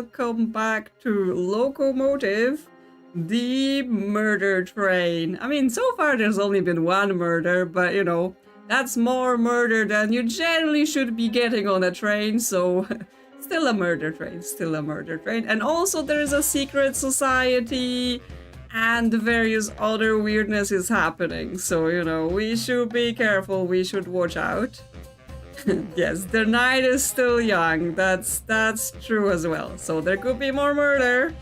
Welcome back to Locomotive, the murder train. I mean, so far there's only been one murder, but you know, that's more murder than you generally should be getting on a train, so still a murder train, still a murder train. And also there's a secret society and various other weirdness is happening, so you know, we should be careful, we should watch out. Yes, the night is still young. That's true as well. So there could be more murder.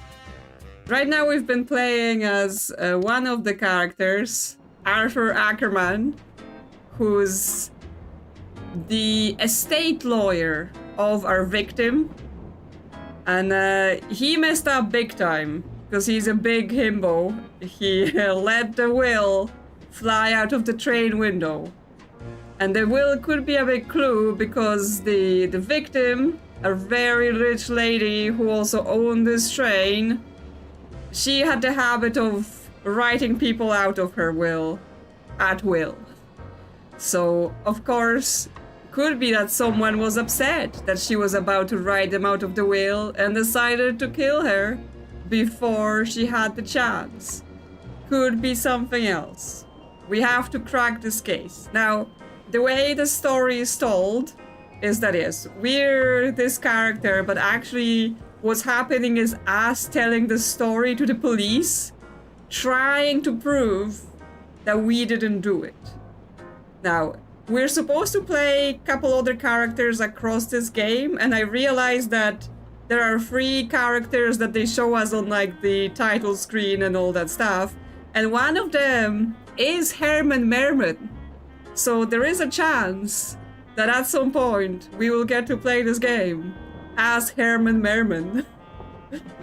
Right now we've been playing as one of the characters, Arthur Ackerman, who's the estate lawyer of our victim. And he messed up big time because he's a big himbo. He let the will fly out of the train window. And the will could be a big clue because the victim, a very rich lady who also owned this train, she had the habit of writing people out of her will at will. So, of course, could be that someone was upset that she was about to write them out of the will and decided to kill her before she had the chance. Could be something else. We have to crack this case. Now, the way the story is told is that yes, we're this character, but actually what's happening is us telling the story to the police, trying to prove that we didn't do it. Now, we're supposed to play a couple other characters across this game, and I realized that there are 3 characters that they show us on like the title screen and all that stuff, and one of them is Herman Merman. So there is a chance that at some point we will get to play this game as Herman Merman.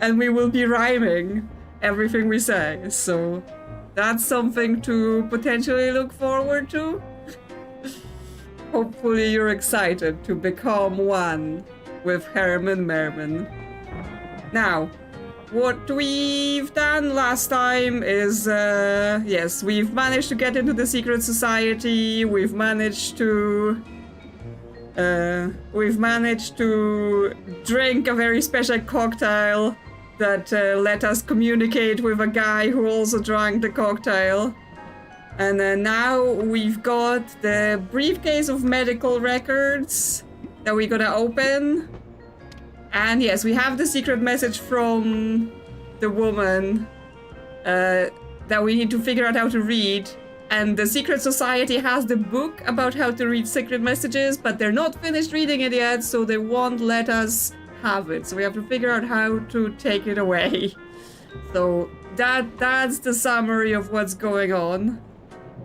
And we will be rhyming everything we say. So that's something to potentially look forward to. Hopefully you're excited to become one with Herman Merman. Now, what we've done last time is, yes, we've managed to get into the secret society, we've managed to drink a very special cocktail that let us communicate with a guy who also drank the cocktail. And now we've got the briefcase of medical records that we're gonna open. And yes, we have the secret message from the woman that we need to figure out how to read. And the secret society has the book about how to read secret messages, but they're not finished reading it yet, so they won't let us have it. So we have to figure out how to take it away. So that's the summary of what's going on.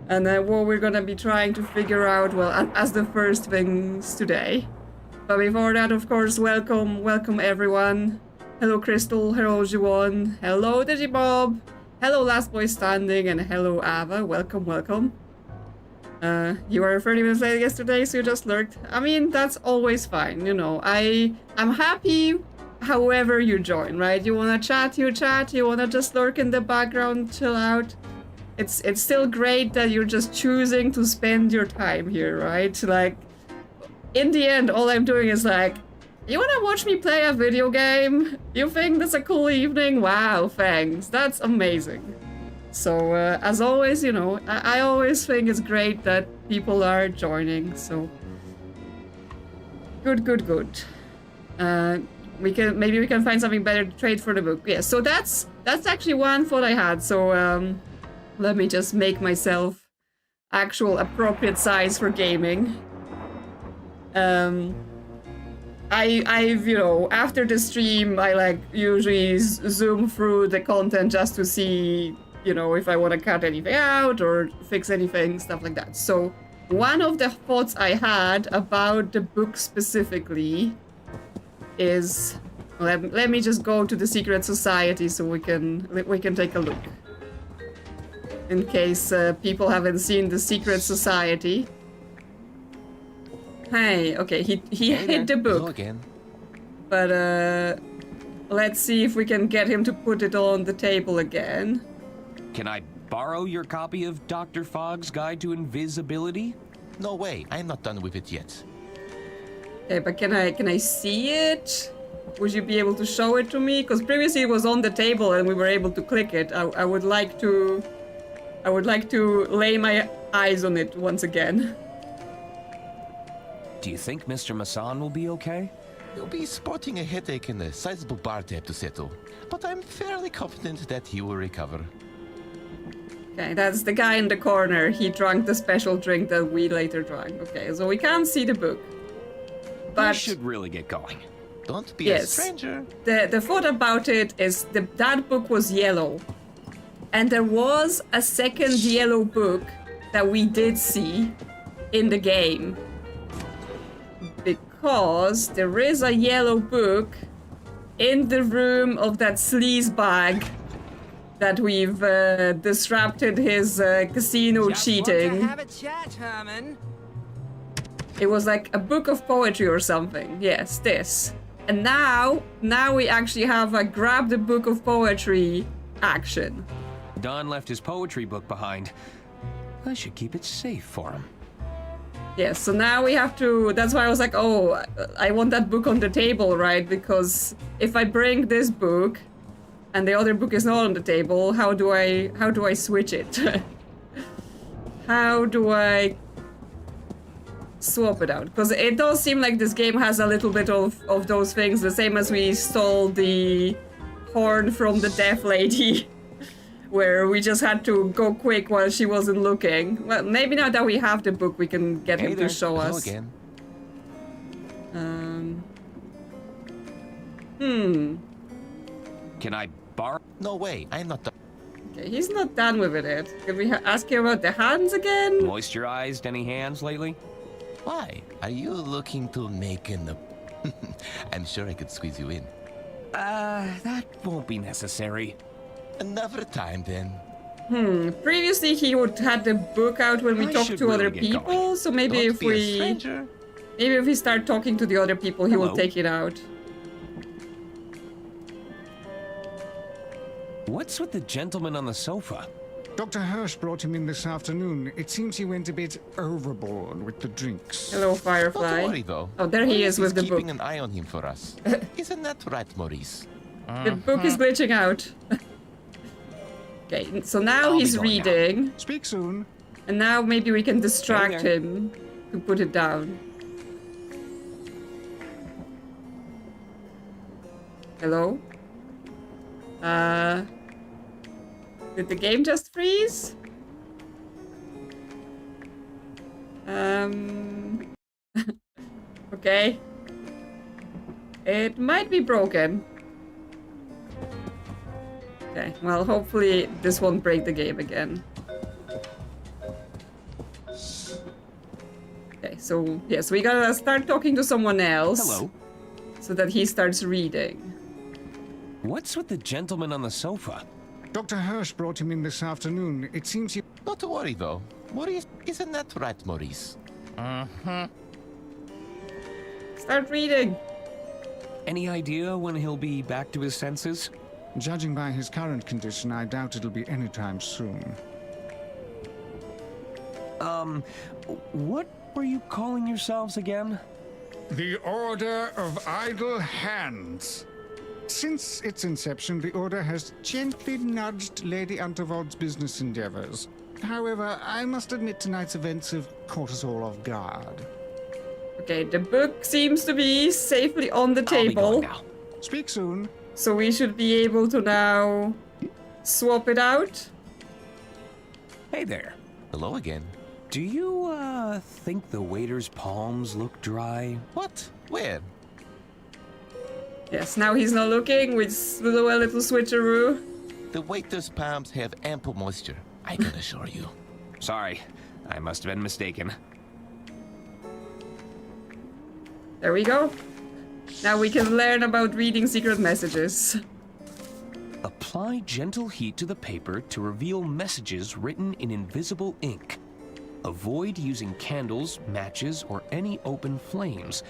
And what we're gonna be trying to figure out, well, as the first things today. But before that, of course, welcome everyone. Hello Crystal, hello Juwon, hello Digibob, hello Last Boy Standing, and hello Ava, welcome. You were 30 minutes late yesterday, so you just lurked. I mean, that's always fine, you know. I'm happy however you join, right? You wanna chat, you chat, you wanna just lurk in the background, chill out. It's still great that you're just choosing to spend your time here, right? Like, in the end, all I'm doing is like, you wanna watch me play a video game? You think that's a cool evening? Wow, thanks. That's amazing. So, as always, you know, I always think it's great that people are joining, so... Good. Maybe we can find something better to trade for the book. Yeah, so that's actually one thought I had, so, let me just make myself actual appropriate size for gaming. I've, you know, after the stream, I like usually zoom through the content just to see, you know, if I want to cut anything out or fix anything, stuff like that. So one of the thoughts I had about the book specifically is, let me just go to the secret society so we can take a look. In case people haven't seen the secret society. Hey, okay, he hid the book. Again. But let's see if we can get him to put it on the table again. Can I borrow your copy of Dr. Fogg's Guide to Invisibility? No way, I am not done with it yet. Okay, but can I see it? Would you be able to show it to me? Because previously it was on the table and we were able to click it. I would like to lay my eyes on it once again. Do you think Mr. Masson will be okay? He'll be sporting a headache and a sizable bar tab to settle, but I'm fairly confident that he will recover. Okay, that's the guy in the corner. He drank the special drink that we later drank. Okay, so we can't see the book. But We should really get going. Don't be a stranger. The thought about it is that book was yellow. And there was a second yellow book that we did see in the game. Because there is a yellow book in the room of that sleazebag that we've disrupted his casino cheating. Want to have a chat, Herman? It was like a book of poetry or something. Yes, this. And now we actually have a grab the book of poetry action. Don left his poetry book behind. I should keep it safe for him. Yes, so now we have to... That's why I was like, oh, I want that book on the table, right? Because if I bring this book and the other book is not on the table, how do I switch it? How do I swap it out? Because it does seem like this game has a little bit of those things, the same as we stole the horn from the deaf lady. Where we just had to go quick while she wasn't looking. Well, maybe now that we have the book, we can get him to show Hello us. again. Can I borrow? No way, I'm not the... Okay, he's not done with it yet. Can we ask him about the hands again? Moisturized any hands lately? Why? Are you looking to make an... I'm sure I could squeeze you in. That won't be necessary. Another time, then. Previously he would had the book out when we I talked should to really other get people, going. so maybe Don't if be a we... stranger. Maybe if we start talking to the other people, he will Hello? take it out. What's with the gentleman on the sofa? Dr. Hirsch brought him in this afternoon. It seems he went a bit overboard with the drinks. Hello, Don't Firefly. worry, though. Oh, there he is with the keeping book. an eye on him for us. Isn't that right, Maurice? The book is glitching out. Okay, so now I'll be he's going now. reading. Speak soon. And now maybe we can distract Hey there. him to put it down. Hello? Did the game just freeze? Okay. It might be broken. Okay, well, hopefully this won't break the game again. Okay, so yes, we gotta start talking to someone else. Hello. So that he starts reading. What's with the gentleman on the sofa? Dr. Hirsch brought him in this afternoon. It seems he... Not to worry, though. Maurice, isn't that right, Maurice? Start reading. Any idea when he'll be back to his senses? Judging by his current condition, I doubt it'll be anytime soon. What were you calling yourselves again? The Order of Idle Hands. Since its inception, the Order has gently nudged Lady Unterwald's business endeavors. However, I must admit tonight's events have caught us all off guard. Okay, the book seems to be safely on the I'll be table. going now. Speak soon. So we should be able to now swap it out. Hey there. Hello again. Do you, think the waiter's palms look dry? What? Where? Yes, now he's not looking. We just do a little switcheroo. The waiter's palms have ample moisture, I can assure you. Sorry, I must have been mistaken. There we go. Now we can learn about reading secret messages. Apply gentle heat to the paper to reveal messages written in invisible ink. Avoid using candles, matches, or any open flames.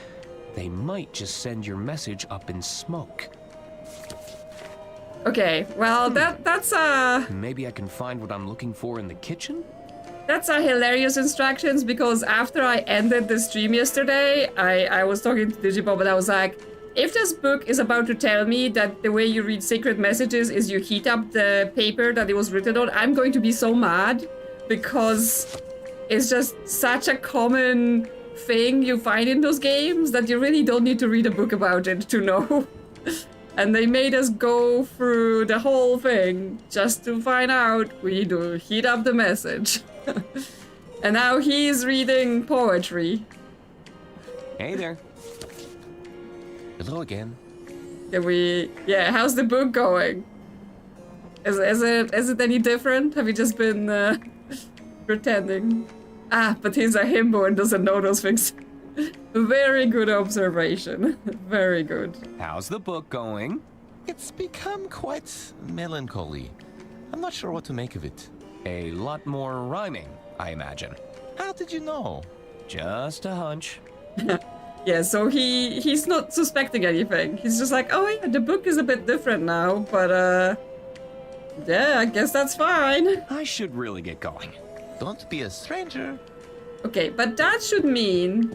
They might just send your message up in smoke. Okay, well, that's Maybe I can find what I'm looking for in the kitchen? That's a hilarious instructions, because after I ended the stream yesterday, I was talking to Digibob and I was like, if this book is about to tell me that the way you read secret messages is you heat up the paper that it was written on, I'm going to be so mad because it's just such a common thing you find in those games that you really don't need to read a book about it to know. And they made us go through the whole thing just to find out we do heat up the message. And now he's reading poetry. Hey there. Hello again. Yeah, how's the book going? Is it any different? Have you just been pretending? Ah, but he's a himbo and doesn't know those things. Very good observation. Very good. How's the book going? It's become quite melancholy. I'm not sure what to make of it. A lot more rhyming, I imagine. How did you know? Just a hunch. Yeah, so he's not suspecting anything. He's just like, oh yeah, the book is a bit different now, but yeah, I guess that's fine. I should really get going. Don't be a stranger. Okay, but that should mean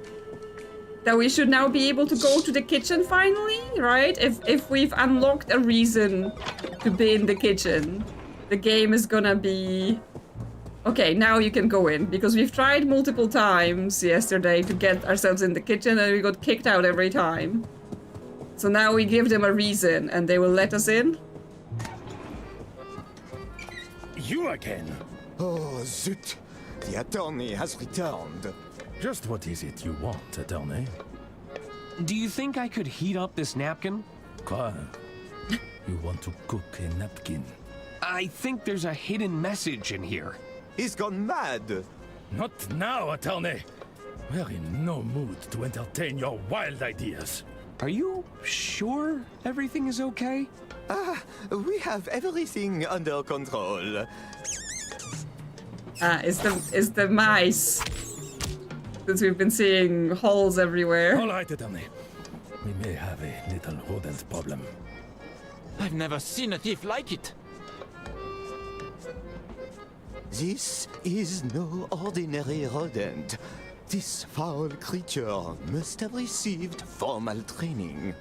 that we should now be able to go to the kitchen finally, right? If we've unlocked a reason to be in the kitchen, the game is gonna be... Okay, now you can go in, because we've tried multiple times yesterday to get ourselves in the kitchen and we got kicked out every time. So now we give them a reason and they will let us in. You again? Oh, zut! The attorney has returned. Just what is it you want, attorney? Do you think I could heat up this napkin? Quoi? You want to cook a napkin? I think there's a hidden message in here. He's gone mad. Not now, attorney. We're in no mood to entertain your wild ideas. Are you sure everything is okay? We have everything under control. Ah, it's the mice. Since we've been seeing holes everywhere. All right, attorney. We may have a little rodent problem. I've never seen a thief like it. This is no ordinary rodent. This foul creature must have received formal training.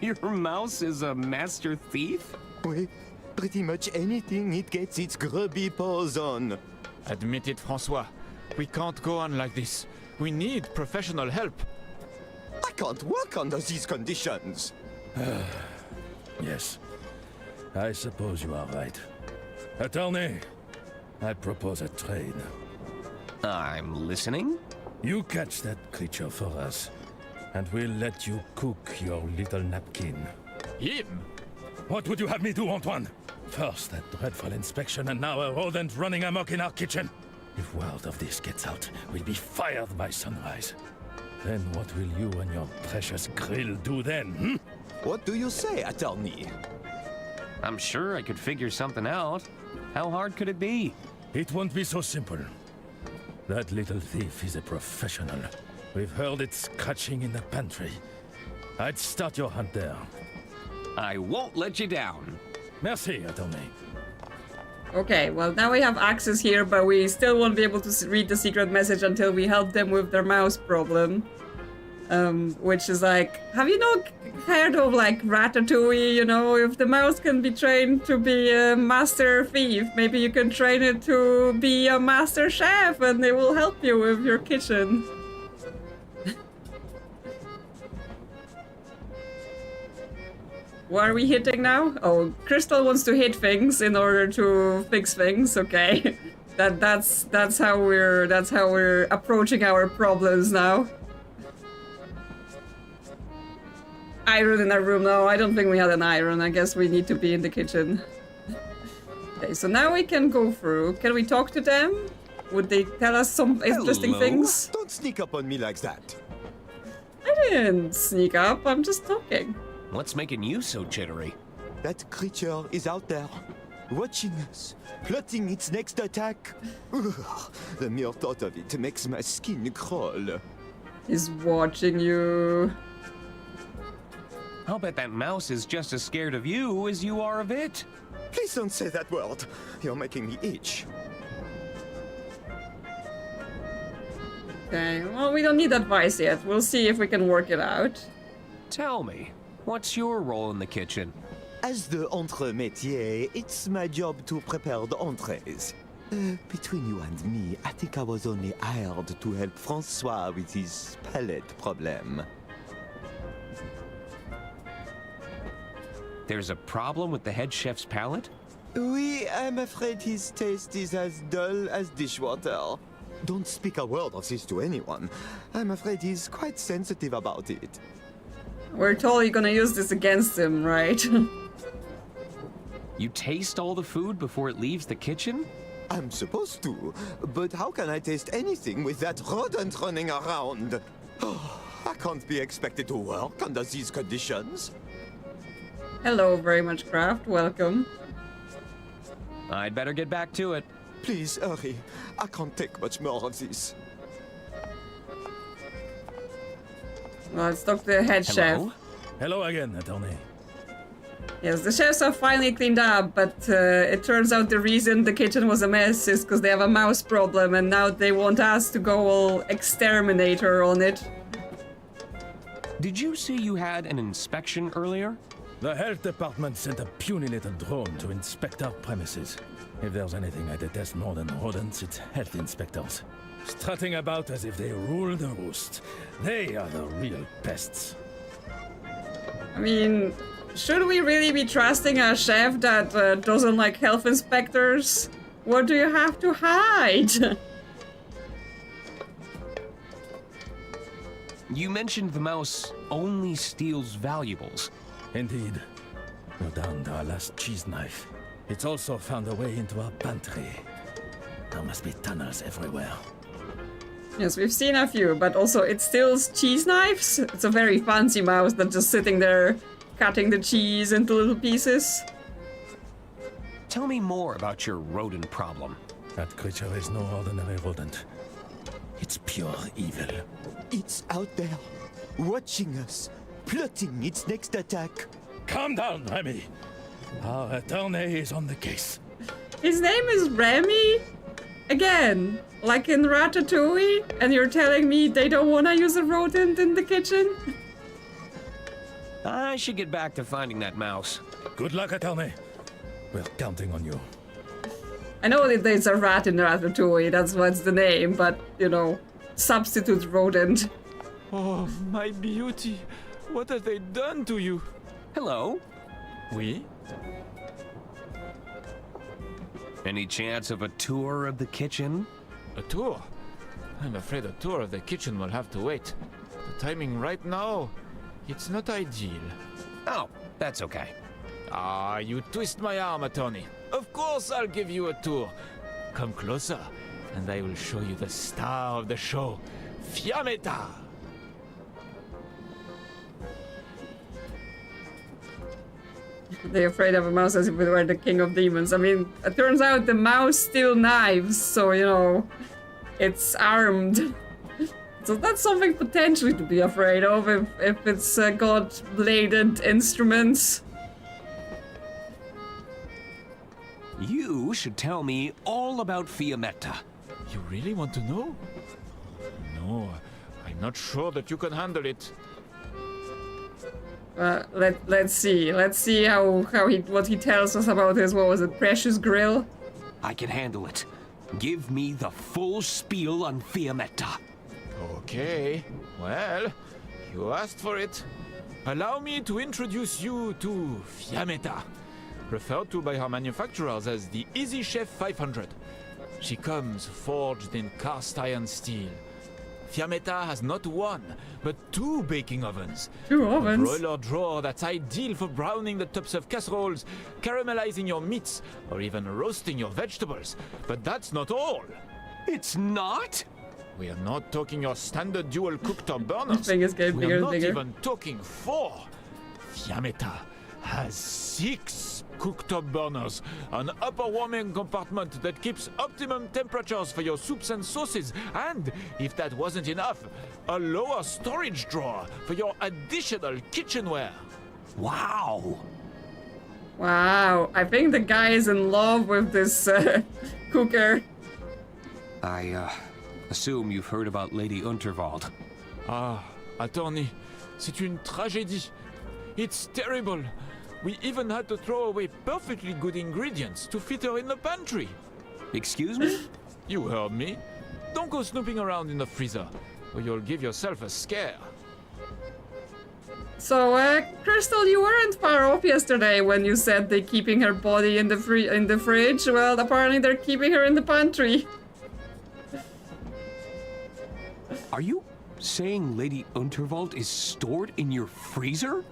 Your mouse is a master thief? Oui, pretty much anything it gets its grubby paws on. Admit it, Francois. We can't go on like this. We need professional help. I can't work under these conditions. Yes, I suppose you are right. Attorney, I propose a trade. I'm listening. You catch that creature for us, and we'll let you cook your little napkin. Him? What would you have me do, Antoine? First that dreadful inspection, and now a rodent running amok in our kitchen. If word of this gets out, we'll be fired by sunrise. Then what will you and your precious grill do then, What do you say, attorney? I'm sure I could figure something out. How hard could it be? It won't be so simple. That little thief is a professional. We've heard it scratching in the pantry. I'd start your hunt there. I won't let you down. Merci, attorney. Okay, well now we have access here, but we still won't be able to read the secret message until we help them with their mouse problem. Which is like, have you not heard of like Ratatouille, you know, if the mouse can be trained to be a master thief, maybe you can train it to be a master chef and they will help you with your kitchen. What are we hitting now? Oh, Crystal wants to hit things in order to fix things, okay. That's how we're approaching our problems now. Iron in our room. No, I don't think we had an iron. I guess we need to be in the kitchen. Okay, so now we can go through. Can we talk to them? Would they tell us some interesting things? Don't sneak up on me like that. I didn't sneak up. I'm just talking. What's making you so jittery? That creature is out there, watching us, plotting its next attack. Ugh, the mere thought of it makes my skin crawl. He's watching you. I'll bet that mouse is just as scared of you as you are of it. Please don't say that word. You're making me itch. Okay, well, we don't need advice yet. We'll see if we can work it out. Tell me, what's your role in the kitchen? As the entremetier, it's my job to prepare the entrees. Between you and me, I think I was only hired to help Francois with his palate problem. There's a problem with the head chef's palate? Oui, I'm afraid his taste is as dull as dishwater. Don't speak a word of this to anyone. I'm afraid he's quite sensitive about it. We're totally gonna use this against him, right? You taste all the food before it leaves the kitchen? I'm supposed to, but how can I taste anything with that rodent running around? I can't be expected to work under these conditions. Hello, very much craft. Welcome. I'd better get back to it. Please hurry. I can't take much more of this. Well, let's talk to the head chef. Hello? Hello again, attorney. Yes, the chefs are finally cleaned up, but it turns out the reason the kitchen was a mess is because they have a mouse problem, and now they want us to go all exterminator on it. Did you say you had an inspection earlier? The health department sent a puny little drone to inspect our premises. If there's anything I detest more than rodents, it's health inspectors. Strutting about as if they rule the roost. They are the real pests. I mean, should we really be trusting a chef that doesn't like health inspectors? What do you have to hide? You mentioned the mouse only steals valuables. Indeed. We're down to our last cheese knife. It's also found a way into our pantry. There must be tunnels everywhere. Yes, we've seen a few, but also it steals cheese knives. It's a very fancy mouse that's just sitting there cutting the cheese into little pieces. Tell me more about your rodent problem. That creature is no ordinary rodent. It's pure evil. It's out there, watching us, plotting its next attack. Calm down, Remy. Our attorney is on the case. His name is Remy? Again, like in Ratatouille? And you're telling me they don't want to use a rodent in the kitchen? I should get back to finding that mouse. Good luck, attorney. We're counting on you. I know that there's a rat in Ratatouille, that's what's the name, but, you know, substitute rodent. Oh, my beauty. What have they done to you? Hello? Oui? Any chance of a tour of the kitchen? A tour? I'm afraid a tour of the kitchen will have to wait. The timing right now, it's not ideal. Oh, that's okay. Ah, you twist my arm, attorney. Of course I'll give you a tour. Come closer, and I will show you the star of the show, Fiammetta. They're afraid of a mouse as if it were the king of demons. I mean, it turns out the mouse steals knives, so, you know, it's armed. So that's something potentially to be afraid of if it's got bladed instruments. You should tell me all about Fiammetta. You really want to know? No, I'm not sure that you can handle it. Let's see. Let's see what he tells us about his, what was it, precious grill? I can handle it. Give me the full spiel on Fiammetta. Okay, well, you asked for it. Allow me to introduce you to Fiammetta, referred to by her manufacturers as the Easy Chef 500. She comes forged in cast iron steel. Fiammetta has not one, but two baking ovens. Two ovens? A broiler drawer that's ideal for browning the tops of casseroles, caramelizing your meats, or even roasting your vegetables. But that's not all. It's not? We are not talking your standard dual cooktop burners. Fingers get We bigger are and not bigger. even talking 4. Fiammetta has 6 cooktop burners, an upper warming compartment that keeps optimum temperatures for your soups and sauces, and, if that wasn't enough, a lower storage drawer for your additional kitchenware. Wow. Wow, I think the guy is in love with this cooker. I assume you've heard about Lady Unterwald. Ah, attorney, C'est une tragédie. It's terrible. We even had to throw away perfectly good ingredients to fit her in the pantry. Excuse me? You heard me. Don't go snooping around in the freezer, or you'll give yourself a scare. So, Crystal, you weren't far off yesterday when you said they're keeping her body in the fridge. Well, apparently they're keeping her in the pantry. Are you saying Lady Unterwald is stored in your freezer?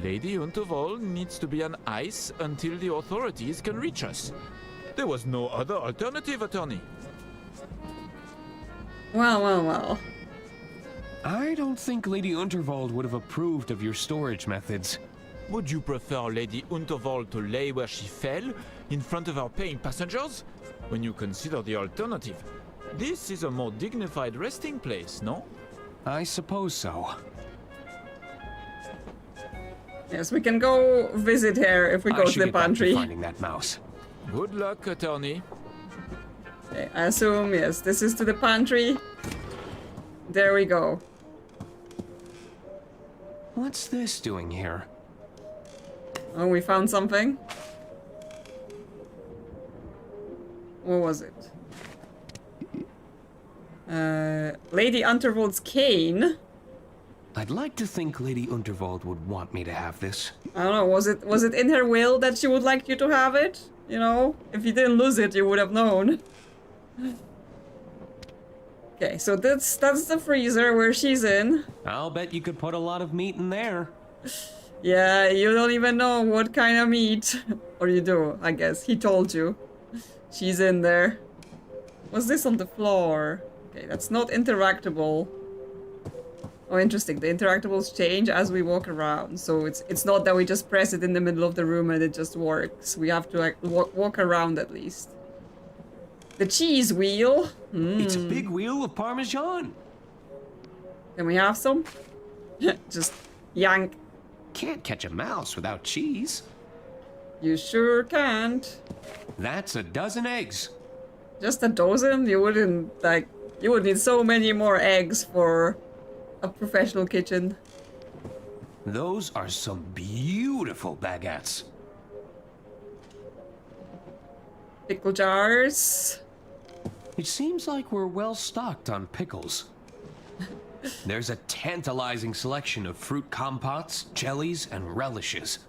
Lady Unterwald needs to be on ice until the authorities can reach us. There was no other alternative, attorney. Well. I don't think Lady Unterwald would have approved of your storage methods. Would you prefer Lady Unterwald to lay where she fell, in front of our paying passengers? When you consider the alternative, this is a more dignified resting place, no? I suppose so. Yes, we can go visit her if we go to the pantry. Finding that mouse. Good luck, attorney. Okay, I assume, yes, this is to the pantry. There we go. What's this doing here? Oh, we found something. What was it? Lady Unterwald's cane. I'd like to think Lady Unterwald would want me to have this. I don't know, was it in her will that she would like you to have it? You know, if you didn't lose it, you would have known. Okay, so that's the freezer where she's in. I'll bet you could put a lot of meat in there. Yeah, you don't even know what kind of meat. Or you do, I guess. He told you. She's in there. What's this on the floor? Okay, that's not interactable. Oh, interesting. The interactables change as we walk around. So it's not that we just press it in the middle of the room and it just works. We have to like, walk around at least. The cheese wheel. It's a big wheel of Parmesan. Can we have some? Just yank. Can't catch a mouse without cheese. You sure can't. That's a dozen eggs. Just a dozen? You wouldn't, like, you would need so many more eggs for a professional kitchen. Those are some beautiful baguettes. Pickle jars. It seems like we're well stocked on pickles. There's a tantalizing selection of fruit compotes, jellies, and relishes.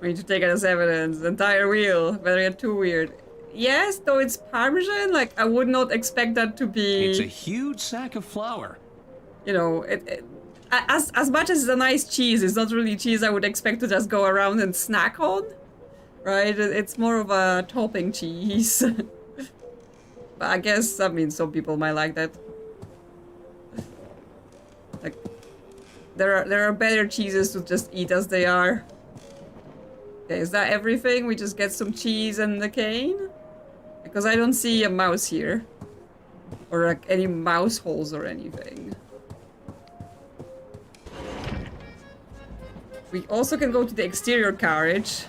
We need to take it as evidence. Entire wheel. Better get too weird. Yes, though it's Parmesan, like, I would not expect that to be... It's a huge sack of flour. You know, as much as it's a nice cheese, it's not really cheese I would expect to just go around and snack on. Right? It's more of a topping cheese. But I guess, I mean, some people might like that. Like, there are better cheeses to just eat as they are. Okay, is that everything? We just get some cheese and the cane? Because I don't see a mouse here. Or like any mouse holes or anything. We also can go to the exterior carriage.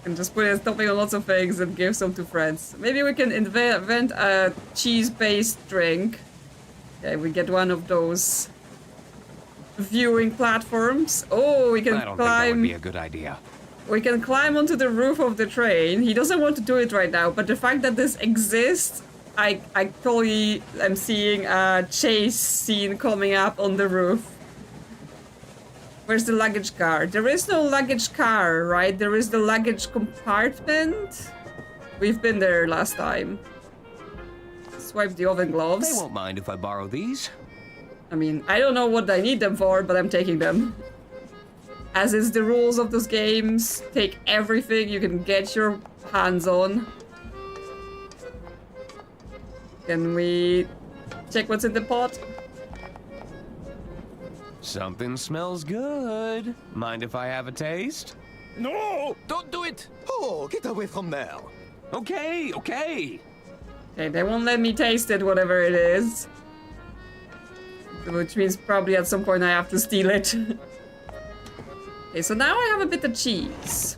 And just put a topping on lots of things and give some to friends. Maybe we can invent a cheese-based drink. Okay, we get one of those viewing platforms. Oh, we can I don't climb. think that would be a good idea. We can climb onto the roof of the train. He doesn't want to do it right now, but the fact that this exists, I totally am seeing a chase scene coming up on the roof. Where's the luggage car? There is no luggage car, right? There is the luggage compartment. We've been there last time. Swipe the oven gloves. They won't mind if I borrow these. I mean, I don't know what I need them for, but I'm taking them. As is the rules of those games, take everything you can get your hands on. Can we check what's in the pot? Something smells good. Mind if I have a taste? No! Don't do it! Oh, get away from there. Okay. Okay, they won't let me taste it, whatever it is. Which means probably at some point I have to steal it. Okay, so now I have a bit of cheese.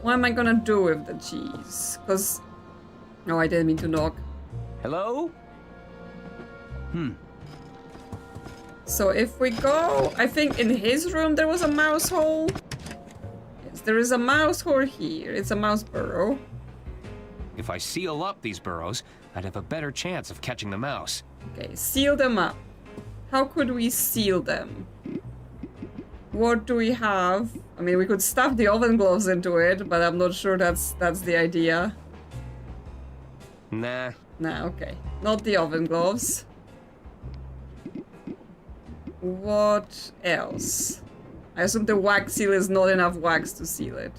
What am I gonna do with the cheese? Because... No, I didn't mean to knock. Hello? So if we go, I think in his room there was a mouse hole. Yes, there is a mouse hole here. It's a mouse burrow. If I seal up these burrows, I'd have a better chance of catching the mouse. Okay, seal them up. How could we seal them? What do we have? I mean, we could stuff the oven gloves into it, but I'm not sure that's the idea. Nah. Nah, okay. Not the oven gloves. What else? I assume the wax seal is not enough wax to seal it.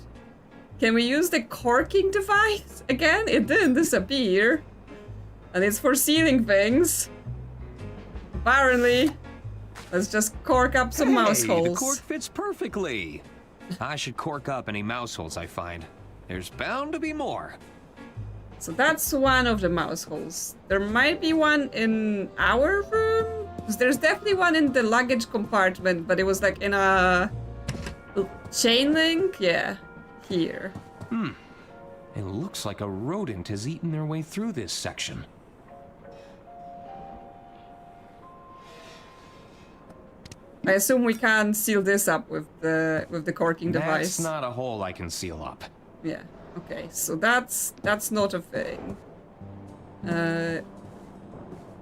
Can we use the corking device? Again, it didn't disappear. And it's for sealing things. Apparently. Let's just cork up some mouse holes. The cork fits perfectly. I should cork up any mouse holes I find. There's bound to be more. So that's one of the mouse holes. There might be one in our room. Because there's definitely one in the luggage compartment, but it was like in a chain link. Yeah, here. It looks like a rodent has eaten their way through this section. I assume we can seal this up with the corking device. That's not a hole I can seal up. Yeah. Okay. So that's not a thing.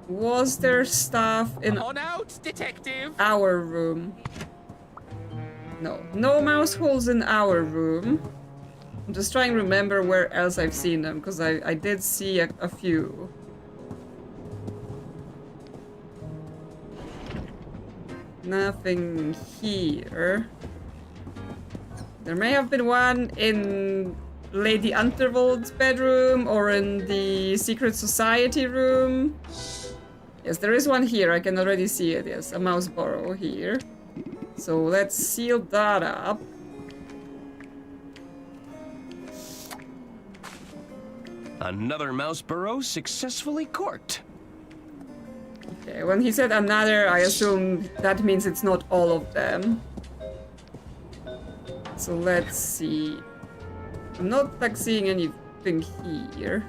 Was there stuff in On out, detective! our room? No. No mouse holes in our room. I'm just trying to remember where else I've seen them, because I did see a few. Nothing here. There may have been one in Lady Unterwald's bedroom or in the Secret Society room. Yes, there is one here. I can already see it. Yes, a mouse burrow here. So let's seal that up. Another mouse burrow successfully corked. Okay, when he said another, I assume that means it's not all of them. So let's see. I'm not like seeing anything here.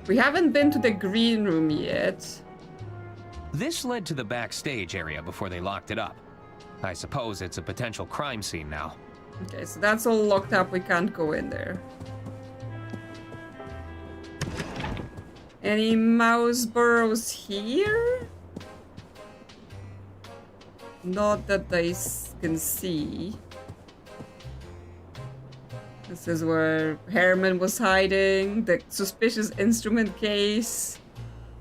We haven't been to the green room yet. This led to the backstage area before they locked it up. I suppose it's a potential crime scene now. Okay, so that's all locked up. We can't go in there. Any mouse burrows here? Not that I can see. This is where Herman was hiding. The suspicious instrument case.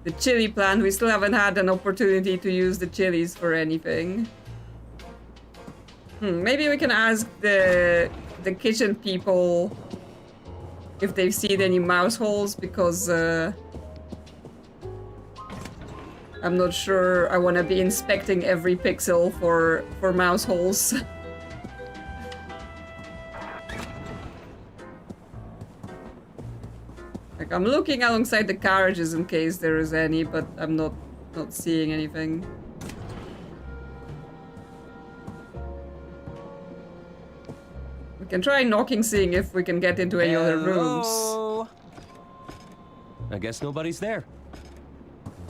The chili plant. We still haven't had an opportunity to use the chilies for anything. Maybe we can ask the kitchen people if they've seen any mouse holes, because I'm not sure I want to be inspecting every pixel for mouse holes. Like, I'm looking alongside the carriages in case there is any, but I'm not seeing anything. We can try knocking, seeing if we can get into any other rooms. Hello? I guess nobody's there.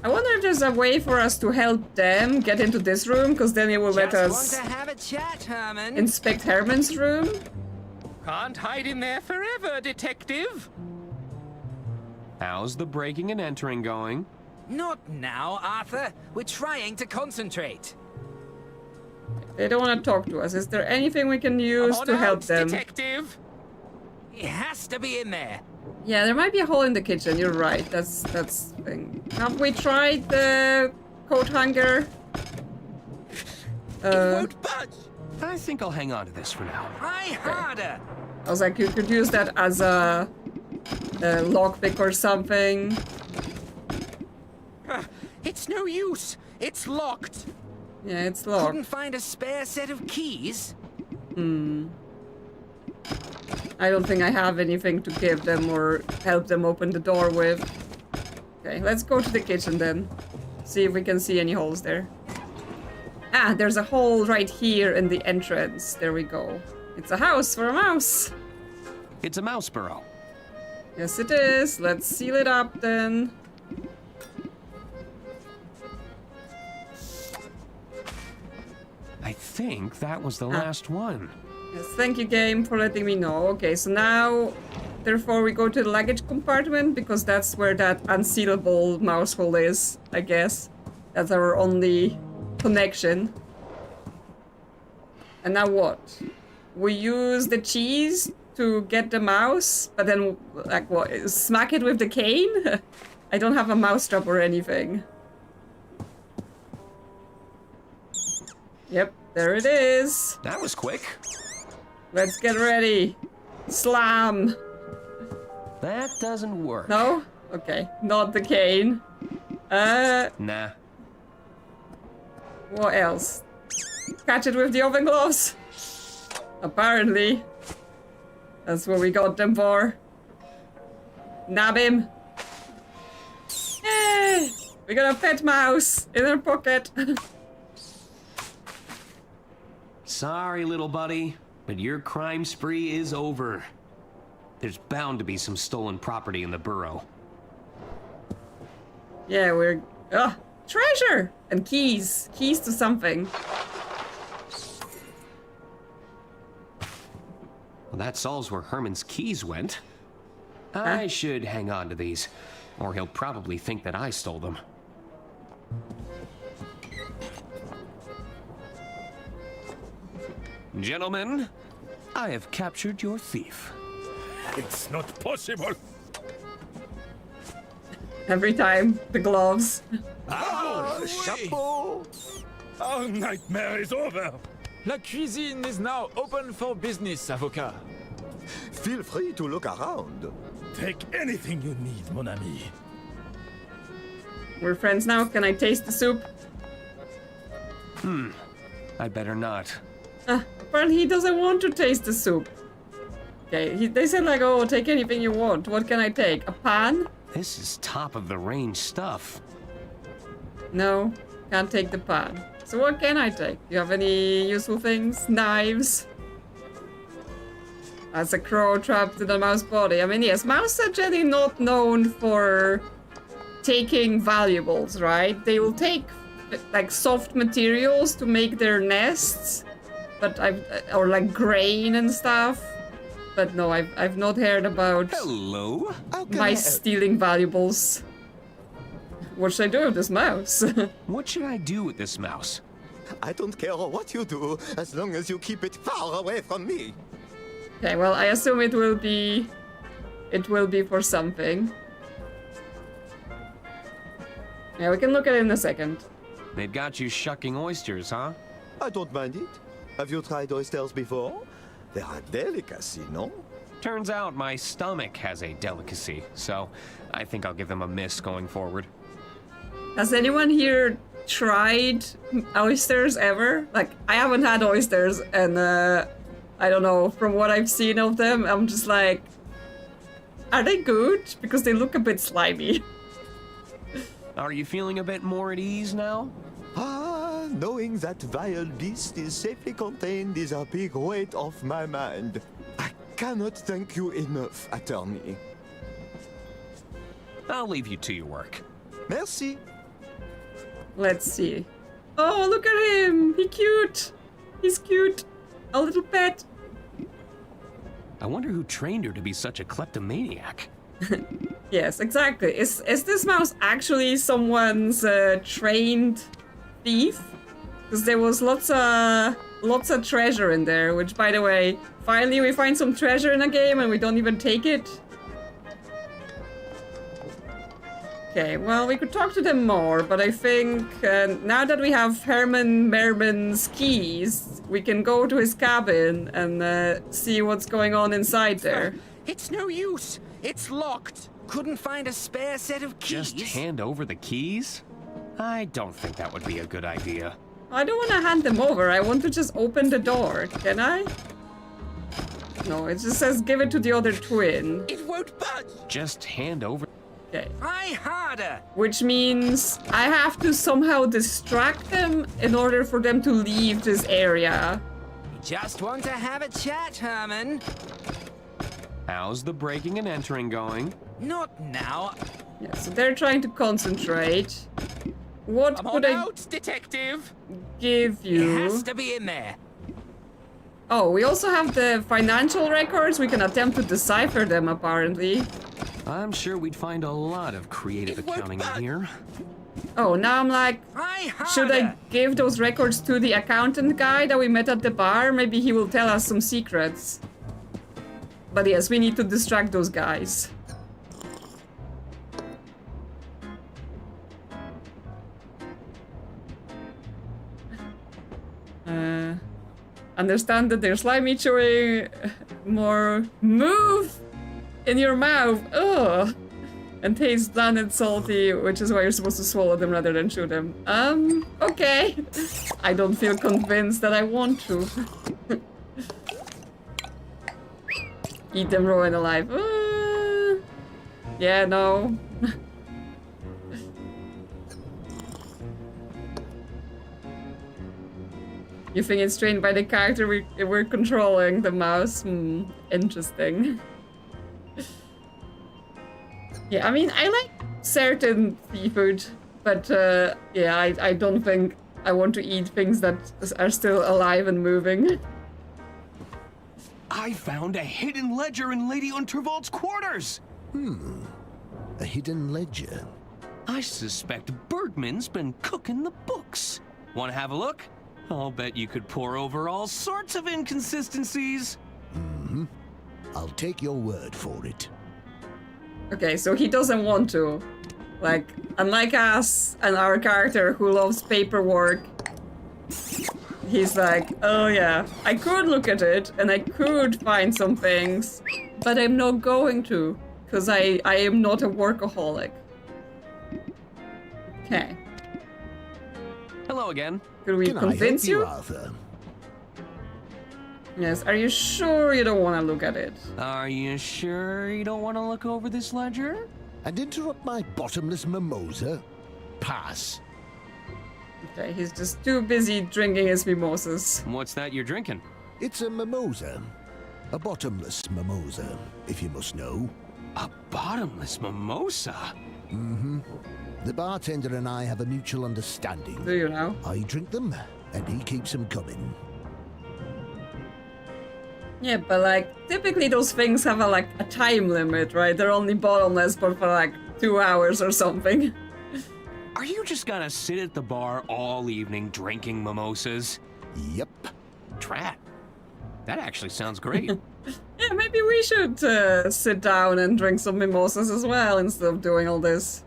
I wonder if there's a way for us to help them get into this room, because then it will let us want to have a chat, Herman. inspect Herman's room. Can't hide in there forever, detective! How's the breaking and entering going? Not now, Arthur. We're trying to concentrate. They don't want to talk to us. Is there anything we can use On to help out, them? detective! It has to be in there. Yeah, there might be a hole in the kitchen. You're right. That's the thing. Have we tried the coat hanger? It won't budge! I think I'll hang on to this for now. Try harder. I was like, you could use that as a lockpick or something. It's no use! It's locked! Yeah, it's locked. Couldn't find a spare set of keys? I don't think I have anything to give them or help them open the door with. Okay, let's go to the kitchen then. See if we can see any holes there. Ah, there's a hole right here in the entrance. There we go. It's a house for a mouse. It's a mouse burrow. Yes, it is. Let's seal it up then. think that was the last one. Yes, thank you, game, for letting me know. Okay, so now, therefore, we go to the luggage compartment because that's where that unsealable mouse hole is, I guess. That's our only connection. And now what? We use the cheese to get the mouse, but then, like, what? Smack it with the cane? I don't have a mousetrap or anything. Yep, there it is. That was quick. Let's get ready. Slam. That doesn't work. No? Okay, not the cane. Nah. What else? Catch it with the oven gloves? Apparently. That's what we got them for. Nab him. Yay! We got a pet mouse in our pocket. Sorry, little buddy, but your crime spree is over. There's bound to be some stolen property in the borough. Yeah, we're... Oh, treasure! And keys. Keys to something. Well, that solves where Herman's keys went. I should hang on to these, or he'll probably think that I stole them. Gentlemen, I have captured your thief. It's not possible. Every time, the gloves. Chapeau! Our nightmare is over. La cuisine is now open for business, avocat. Feel free to look around. Take anything you need, mon ami. We're friends now. Can I taste the soup? I better not. Apparently he doesn't want to taste the soup. Okay, they said like, oh, take anything you want. What can I take? A pan? This is top of the range stuff. No, can't take the pan. So what can I take? Do you have any useful things? Knives? That's a crow trapped in a mouse body. I mean, yes, mouse are generally not known for taking valuables, right? They will take like soft materials to make their nests, but or like grain and stuff. But no, I've not heard about Hello? mice stealing valuables. What should I do with this mouse? What should I do with this mouse? I don't care what you do, as long as you keep it far away from me. Okay, well, I assume it will be for something. Yeah, we can look at it in a second. They've got you shucking oysters, huh? I don't mind it. Have you tried oysters before? They're a delicacy, no? Turns out my stomach has a delicacy, so I think I'll give them a miss going forward. Has anyone here tried oysters ever? Like, I haven't had oysters, and I don't know, from what I've seen of them, I'm just like, are they good? Because they look a bit slimy. Are you feeling a bit more at ease now? Ah, knowing that vile beast is safely contained is a big weight off my mind. I cannot thank you enough, attorney. I'll leave you to your work. Merci. Let's see. Oh, look at him! He's cute! He's cute! A little pet! I wonder who trained her to be such a kleptomaniac. Yes, exactly. Is this mouse actually someone's trained thief? Because there was lots of treasure in there, which, by the way, finally we find some treasure in a game and we don't even take it. Okay, well, we could talk to them more, but I think now that we have Herman Merman's keys, we can go to his cabin and see what's going on inside there. It's no use. It's locked. Couldn't find a spare set of keys. Just hand over the keys? I don't think that would be a good idea. I don't want to hand them over. I want to just open the door. Can I? No, it just says give it to the other twin. It won't budge. Just hand over. Okay. Try harder. Which means I have to somehow distract them in order for them to leave this area. Just want to have a chat, Herman. How's the breaking and entering going? Not now. Yeah, so they're trying to concentrate. what Come could on I out, detective. give It you? has to be in there. Oh, we also have the financial records. We can attempt to decipher them, apparently. I'm sure we'd find a lot of creative It won't accounting in budge. here. Oh, now I'm like, Try should I harder. give those records to the accountant guy that we met at the bar? Maybe he will tell us some secrets. But yes, we need to distract those guys. Understand that they're slimy, chewing, more move in your mouth. Ugh. And taste bland and salty, which is why you're supposed to swallow them rather than chew them. Okay. I don't feel convinced that I want to. Eat them raw and alive. Yeah, no. You think it's trained by the character we're controlling, the mouse? Interesting. Yeah, I mean, I like certain seafood, but yeah, I don't think I want to eat things that are still alive and moving. I found a hidden ledger in Lady Unterwald's quarters! A hidden ledger. I suspect Bergman's been cooking the books. Want to have a look? I'll bet you could pour over all sorts of inconsistencies. I'll take your word for it. Okay, so he doesn't want to. Like, unlike us and our character who loves paperwork, he's like, oh yeah, I could look at it and I could find some things, but I'm not going to, because I am not a workaholic. Okay. Hello again. Could we Can convince I help you? Arthur? Yes, are you sure you don't want to look at it? Are you sure you don't want to look over this ledger? And interrupt my bottomless mimosa? Pass. Okay, he's just too busy drinking his mimosas. What's that you're drinking? It's a mimosa. A bottomless mimosa, if you must know. A bottomless mimosa? The bartender and I have a mutual understanding. Do you know? I drink them, and he keeps them coming. Yeah, but like, typically those things have a time limit, right? They're only bottomless, but for like 2 hours or something. Are you just gonna sit at the bar all evening drinking mimosas? Yep. Drat. That actually sounds great. Yeah, maybe we should sit down and drink some mimosas as well instead of doing all this.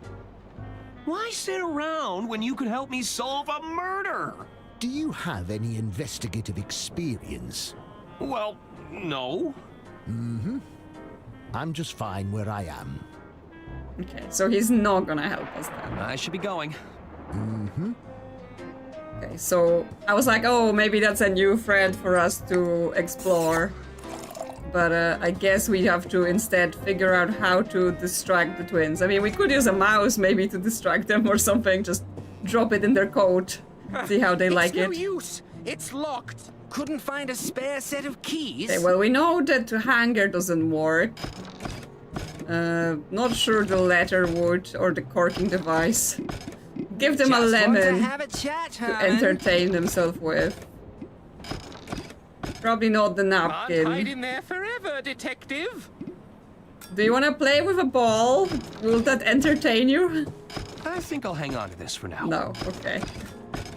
Why sit around when you could help me solve a murder? Do you have any investigative experience? Well, no. I'm just fine where I am. Okay, so he's not gonna help us then. I should be going. Okay, so I was like, oh, maybe that's a new thread for us to explore. But I guess we have to instead figure out how to distract the twins. I mean, we could use a mouse maybe to distract them or something. Just drop it in their coat. See how they like It's no it. use. It's locked. Couldn't find a spare set of keys. Okay, well, we know that the hanger doesn't work. Not sure the letter would, or the corking device. Give them a Just want to lemon have a chat, to Herman. entertain themselves with. Probably not the Can't hide napkin. in there forever, detective. Do you want to play with a ball? Will that entertain you? I think I'll hang on to this for now. No, okay.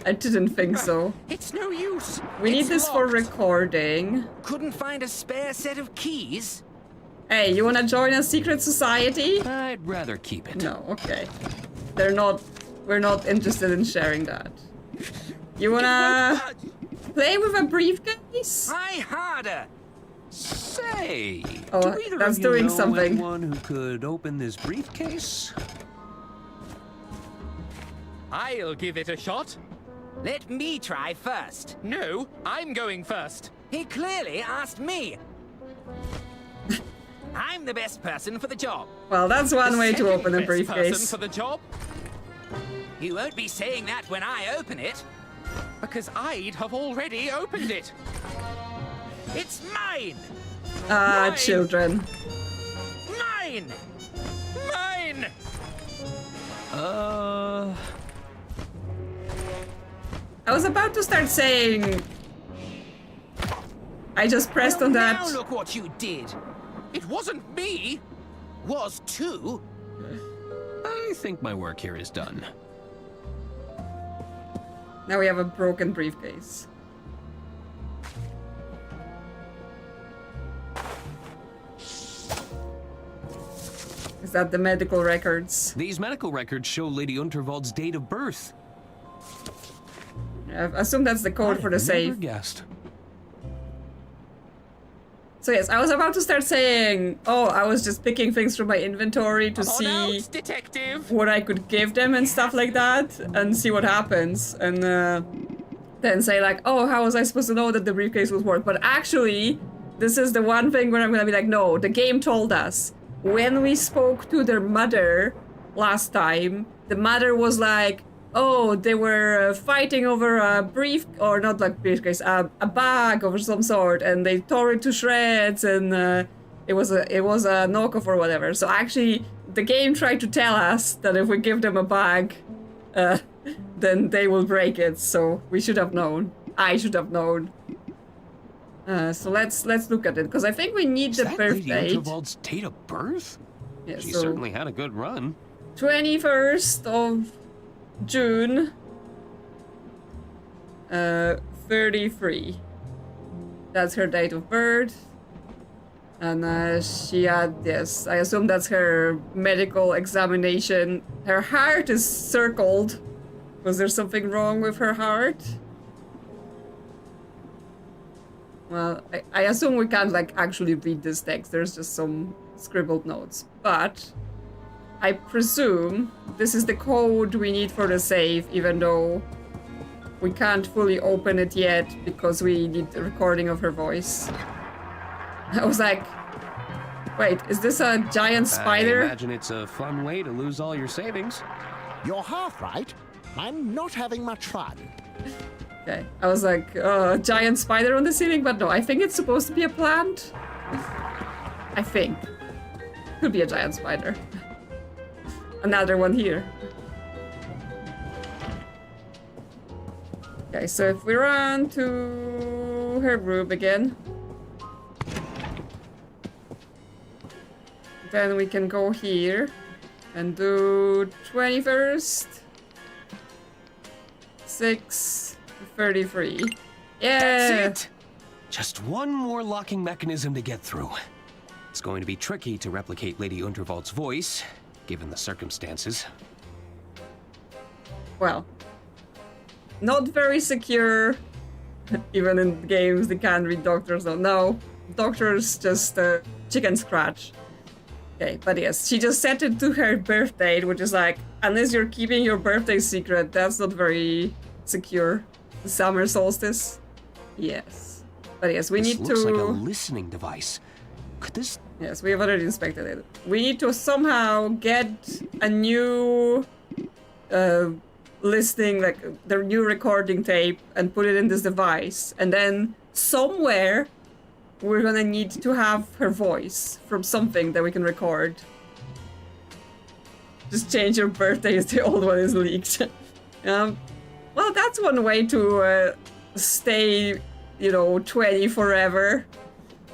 I didn't think so. It's no use. We need It's this for locked. recording. Couldn't find a spare set of keys. Hey, you want to join a secret society? I'd rather keep it. No, okay. We're not interested in sharing that. You wanna play with a briefcase? Try harder. Say, Oh, do either that's of you doing know something. anyone who could open this briefcase? I'll give it a shot. Let me try first. No, I'm going first. He clearly asked me. I'm the best person for the job. Well, that's one way to open a Second best person briefcase. for the job, You won't be saying that when I open it. because I'd have already opened it. It's mine! Ah, Mine. children. Mine! Mine! I was about to start saying... I just pressed on that... Now look what you did! It wasn't me! Was too! I think my work here is done. Now we have a broken briefcase. Is that the medical records? These medical records show Lady Unterwald's date of birth. I assume that's the code for the Never safe. guessed. So yes, I was about to start saying, oh, I was just picking things from my inventory to see detective! what I could give them and stuff like that, and see what happens, and then say like, oh, how was I supposed to know that the briefcase was worth? But actually, this is the one thing where I'm gonna be like, no, the game told us. When we spoke to their mother last time, the mother was like, oh, they were fighting over a or not like briefcase, a bag of some sort, and they tore it to shreds, and it was a knockoff or whatever. So actually, the game tried to tell us that if we give them a bag, then they will break it. So we should have known. I should have known. So let's look at it, because I think we need the birth Lady date. Unterwald's date of birth? Yeah, She so certainly had a good run. 21st of June, 33. That's her date of birth. And she had, yes, I assume that's her medical examination. Her heart is circled. Was there something wrong with her heart? Well, I assume we can't like actually read this text. There's just some scribbled notes. But I presume this is the code we need for the safe, even though we can't fully open it yet because we need the recording of her voice. I was like, wait, is this a giant spider? I imagine it's a fun way to lose all your savings. You're half right. I'm not having much fun. Okay, I was like, giant spider on the ceiling, but no, I think it's supposed to be a plant. I think. Could be a giant spider. Another one here. Okay, so if we run to her room again, then we can go here and do 21st, 6:33. Yeah! That's it! Just one more locking mechanism to get through. It's going to be tricky to replicate Lady Unterwald's voice, given the circumstances. Well, not very secure. Even in games, they can't read doctors. No, doctors just chicken scratch. Okay, but yes, she just set it to her birth date, which is like, unless you're keeping your birthday secret, that's not very secure. The summer solstice. Yes, but yes, we need to. This looks like a listening device. Could this? Yes, we have already inspected it. We need to somehow get a new listening, like the new recording tape, and put it in this device. And then somewhere we're gonna need to have her voice from something that we can record. Just change your birthday if the old one is leaked. Well, that's one way to stay, 20 forever.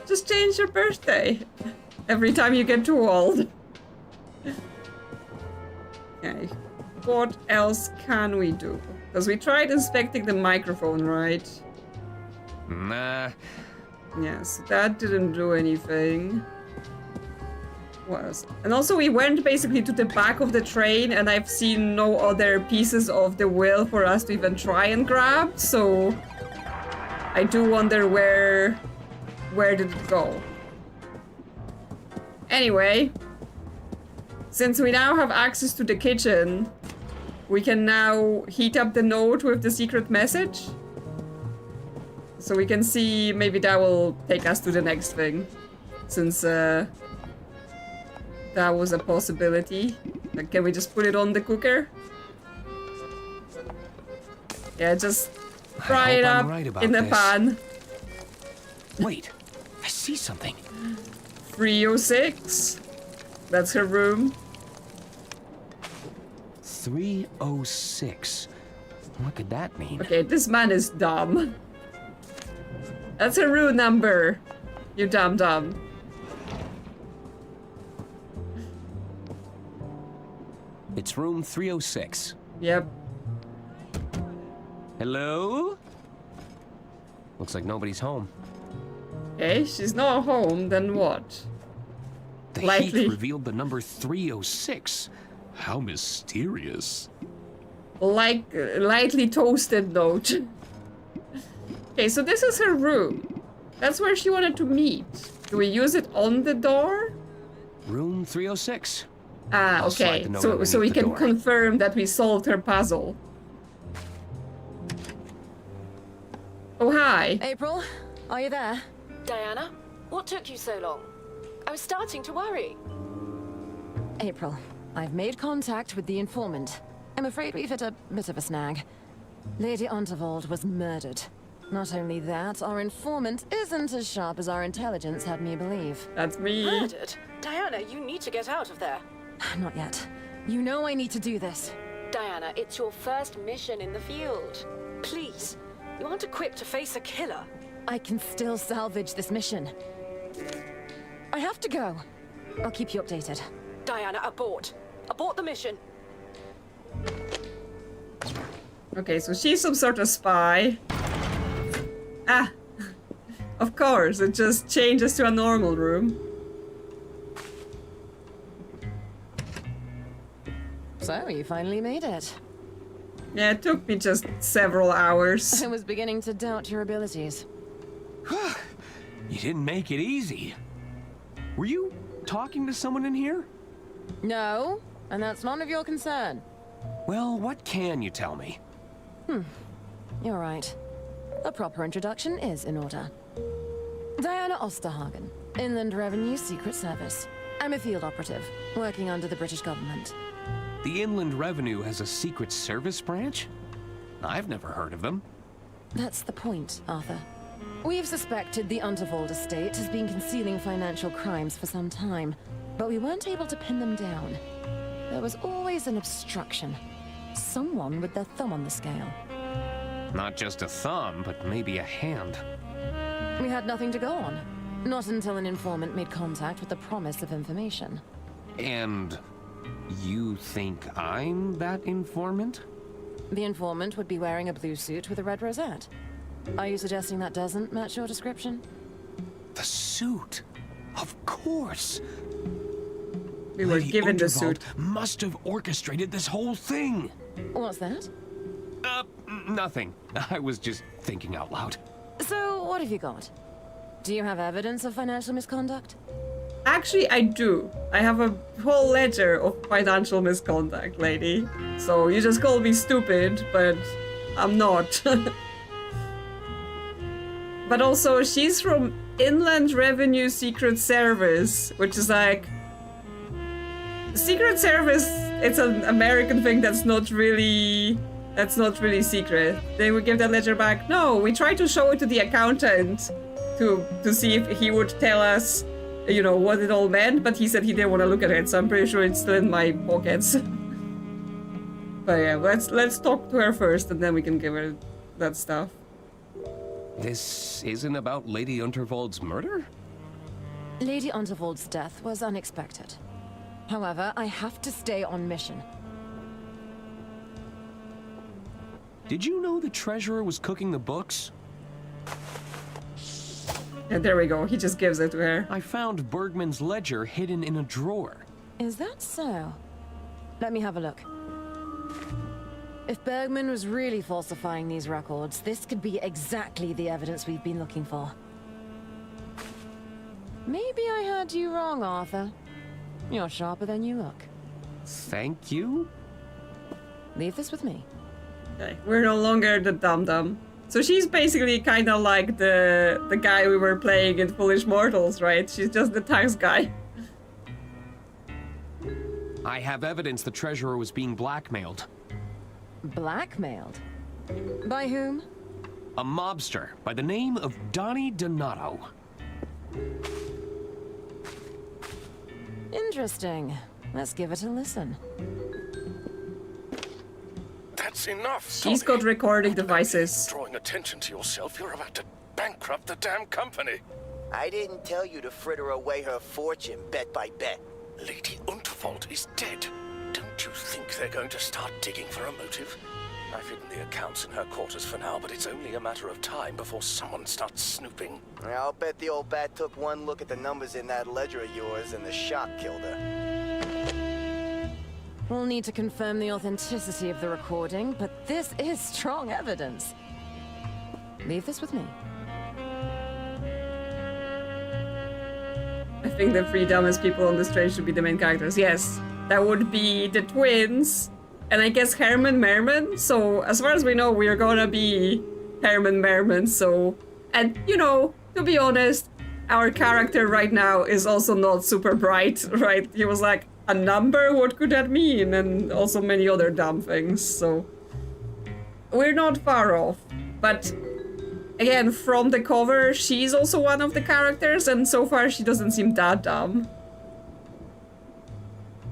Just change your birthday every time you get too old. Okay, what else can we do? Because we tried inspecting the microphone, right? Nah. Yes, that didn't do anything. What else? And also we went basically to the back of the train, and I've seen no other pieces of the wheel for us to even try and grab, so I do wonder where did it go? Anyway, since we now have access to the kitchen, we can now heat up the note with the secret message. So we can see, maybe that will take us to the next thing, since that was a possibility. Like, can we just put it on the cooker? Yeah, just fry it up in the pan. Wait, I see something. 306. That's her room. 306. What could that mean? Okay, this man is dumb. That's a room number. You dumb. It's room 306. Yep. Hello? Looks like nobody's home. Okay, she's not home, then what? The heat revealed the number 306. How mysterious. Like, lightly toasted note. Okay, so this is her room. That's where she wanted to meet. Do we use it on the door? Room 306. Ah, okay. So we can confirm that we solved her puzzle. Oh, hi. April, are you there? Diana, what took you so long? I was starting to worry. April, I've made contact with the informant. I'm afraid we've hit a bit of a snag. Lady Unterwald was murdered. Not only that, our informant isn't as sharp as our intelligence had me believe. That's me. Murdered? Diana, you need to get out of there. Not yet. You know I need to do this. Diana, it's your first mission in the field. Please, you aren't equipped to face a killer. I can still salvage this mission. I have to go. I'll keep you updated. Diana, abort. Abort the mission. Okay, so she's some sort of spy. Ah! Of course, it just changes to a normal room. So, you finally made it. Yeah, it took me just several hours. I was beginning to doubt your abilities. You didn't make it easy. Were you talking to someone in here? No, and that's none of your concern. Well, what can you tell me? You're right. A proper introduction is in order. Diana Osterhagen, Inland Revenue Secret Service. I'm a field operative, working under the British government. The Inland Revenue has a Secret Service branch? I've never heard of them. That's the point, Arthur. We've suspected the Unterwald estate has been concealing financial crimes for some time, but we weren't able to pin them down. There was always an obstruction. Someone with their thumb on the scale. Not just a thumb, but maybe a hand. We had nothing to go on. Not until an informant made contact with the promise of information. And you think I'm that informant? The informant would be wearing a blue suit with a red rosette. Are you suggesting that doesn't match your description? The suit? Of course! We were Lady given the Unterwald suit. must have orchestrated this whole thing! What's that? Nothing. I was just thinking out loud. So, what have you got? Do you have evidence of financial misconduct? Actually, I do. I have a whole ledger of financial misconduct, lady. So you just call me stupid, but I'm not. But also, she's from Inland Revenue Secret Service, which is like... Secret Service, it's an American thing that's not really secret. They would give that ledger back. No, we tried to show it to the accountant to see if he would tell us, you know, what it all meant, but he said he didn't want to look at it, so I'm pretty sure it's still in my pockets. But yeah, let's talk to her first, and then we can give her that stuff. This isn't about Lady Unterwald's murder? Lady Unterwald's death was unexpected. However, I have to stay on mission. Did you know the treasurer was cooking the books? And there we go, he just gives it to her. I found Bergman's ledger hidden in a drawer. Is that so? Let me have a look. If Bergman was really falsifying these records, this could be exactly the evidence we've been looking for. Maybe I had you wrong, Arthur. You're sharper than you look. Thank you? Leave this with me. Okay, we're no longer the dum-dum. So she's basically kind of like the guy we were playing in Foolish Mortals, right? She's just the tax guy. I have evidence the treasurer was being blackmailed. Blackmailed? By whom? A mobster by the name of Donnie Donato. Interesting. Let's give it a listen. That That's enough, She's Tommy. got recording devices. Drawing attention to yourself, you're about to bankrupt the damn company. I didn't tell you to fritter away her fortune bet by bet. Lady Unterwald is dead. Don't you think they're going to start digging for a motive? I've hidden the accounts in her quarters for now, but it's only a matter of time before someone starts snooping. I'll bet the old bat took one look at the numbers in that ledger of yours and the shock killed her. We'll need to confirm the authenticity of the recording, but this is strong evidence. Leave this with me. I think the three dumbest people on the train should be the main characters. Yes, that would be the twins, and I guess Herman Merman. So as far as we know, we are gonna be Herman Merman. So, and you know, to be honest, our character right now is also not super bright, right? He was like, a number? What could that mean? And also many other dumb things. So we're not far off, but. Again, from the cover, she's also one of the characters, and so far she doesn't seem that dumb.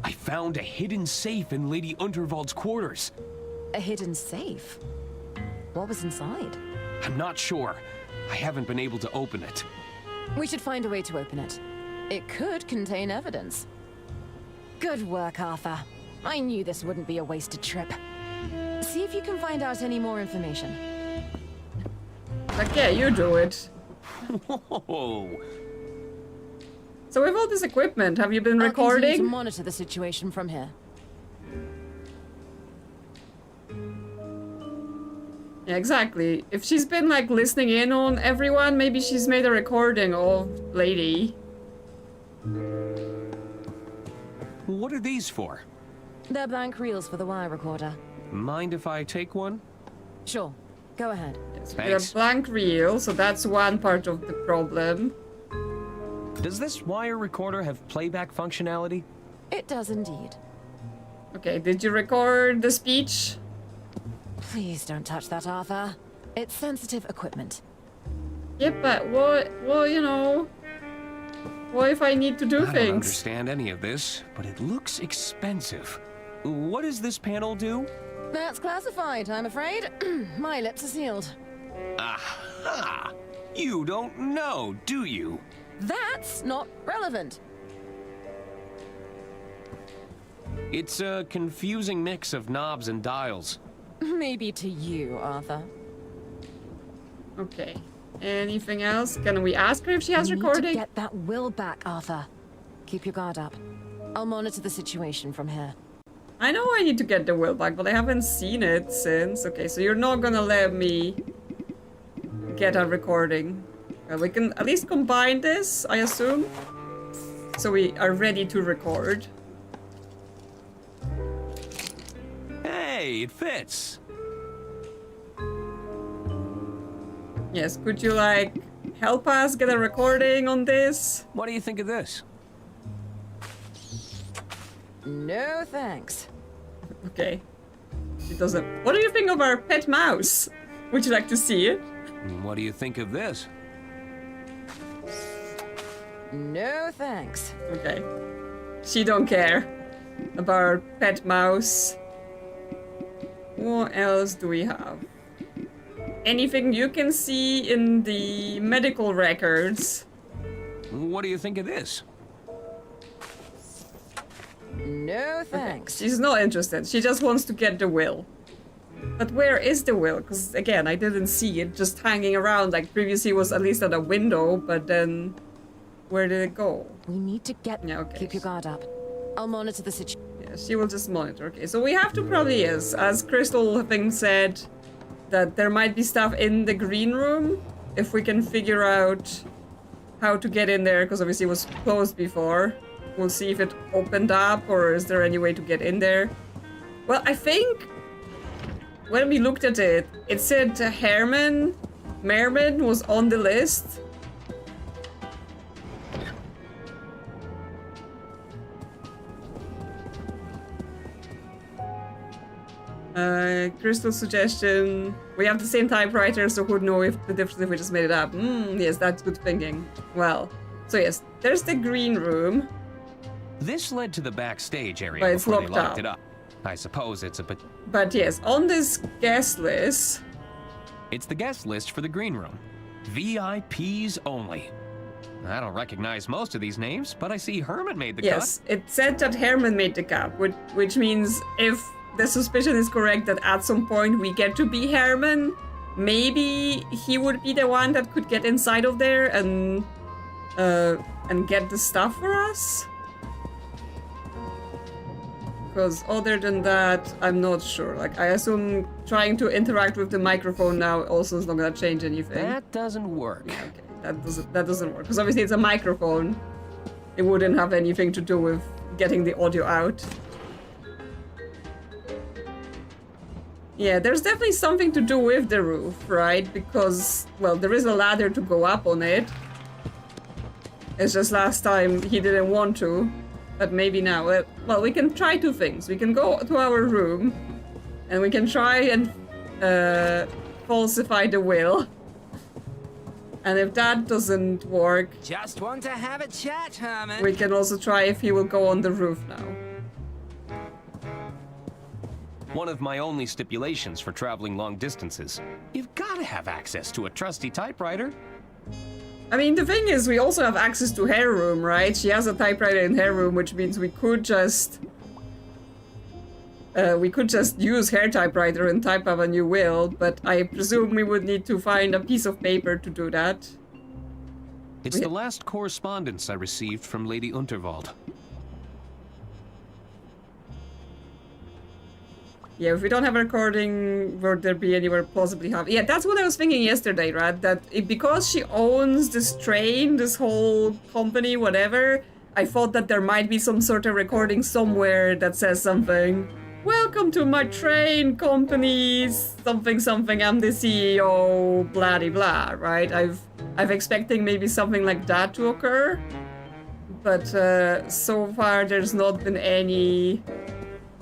I found a hidden safe in Lady Unterwald's quarters. A hidden safe? What was inside? I'm not sure. I haven't been able to open it. We should find a way to open it. It could contain evidence. Good work, Arthur. I knew this wouldn't be a wasted trip. See if you can find out any more information. Like, yeah, you do it. Whoa. So with all this equipment, have you been I'll continue recording? to monitor the situation from here. Yeah, exactly. If she's been like listening in on everyone, maybe she's made a recording of Lady. What are these for? They're blank reels for the wire recorder. Mind if I take one? Sure. Go ahead. Yes, Thanks. a blank reel, so that's one part of the problem. Does this wire recorder have playback functionality? It does indeed. Okay, did you record the speech? Please don't touch that, Arthur. It's sensitive equipment. Yeah, but what, you know... What if I need to do I don't things? understand any of this, but it looks expensive. What does this panel do? That's classified, I'm afraid. My lips are sealed. Aha! You don't know, do you? That's not relevant. It's a confusing mix of knobs and dials. Maybe to you, Arthur. Okay. Anything else? Can we ask her if she has You need recording? to get that will back, Arthur. Keep your guard up. I'll monitor the situation from here. I know I need to get the will back, but I haven't seen it since. Okay, so you're not gonna let me get a recording. Well, we can at least combine this, I assume. So we are ready to record. Hey, it fits. Yes, could you like help us get a recording on this? What do you think of this? No thanks. Okay. She doesn't. What do you think of our pet mouse? Would you like to see it? What do you think of this? No thanks. Okay. She don't care about our pet mouse. What else do we have? Anything you can see in the medical records? What do you think of this? No thanks. She's not interested. She just wants to get the will. But where is the will? Because again, I didn't see it just hanging around. Like previously it was at least at a window, but then where did it go? We need to get... Yeah, okay. Keep your guard up. I'll monitor the situation. Yeah, she will just monitor. Okay, so we have to probably, yes, as Crystal I think said, that there might be stuff in the green room. If we can figure out how to get in there, because obviously it was closed before. We'll see if it opened up, or is there any way to get in there. Well, I think when we looked at it, it said Herman Merman was on the list. Crystal suggestion. We have the same typewriter, so who'd know if the difference if we just made it up. Yes, that's good thinking. Well, so yes, there's the green room. This led to the backstage area But it's before they locked locked it up. up. I suppose it's a bit... But yes, on this guest list... It's the guest list for the green room. VIPs only. I don't recognize most of these names, but I see Herman made the cut. Yes, it said that Herman made the cut, which means if the suspicion is correct that at some point we get to be Herman, maybe he would be the one that could get inside of there and get the stuff for us? Because other than that, I'm not sure. Like, I assume trying to interact with the microphone now also is not gonna change anything. That doesn't work. Yeah, okay, that doesn't work. Because obviously it's a microphone. It wouldn't have anything to do with getting the audio out. Yeah, there's definitely something to do with the roof, right? Because, well, there is a ladder to go up on it. It's just last time he didn't want to. But maybe now. Well, we can try two things. We can go to our room, and we can try and falsify the will. And if that doesn't work, just want to have a chat, Herman. We can also try if he will go on the roof now. One of my only stipulations for traveling long distances. You've got to have access to a trusty typewriter. I mean, the thing is, we also have access to her room, right? She has a typewriter in her room, which means we could just use her typewriter and type up a new will, but I presume we would need to find a piece of paper to do that. It's the last correspondence I received from Lady Unterwald. Yeah, if we don't have a recording, would there be anywhere possibly have... Yeah, that's what I was thinking yesterday, right? That because she owns this train, this whole company, whatever, I thought that there might be some sort of recording somewhere that says something. Welcome to my train company, something something, I'm the CEO, blah de blah, right? I'm expecting maybe something like that to occur. But so far there's not been any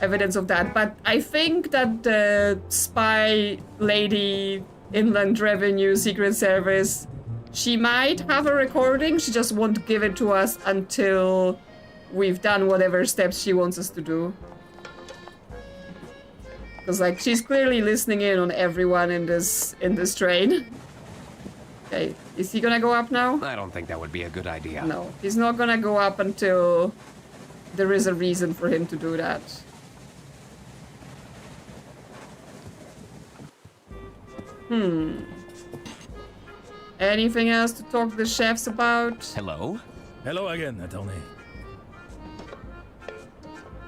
evidence of that. But I think that the spy lady, Inland Revenue, Secret Service, she might have a recording, she just won't give it to us until we've done whatever steps she wants us to do. Because, like, she's clearly listening in on everyone in this train. Okay, is he gonna go up now? I don't think that would be a good idea. No, he's not gonna go up until there is a reason for him to do that. Anything else to talk to the chefs about? Hello? Hello again, attorney.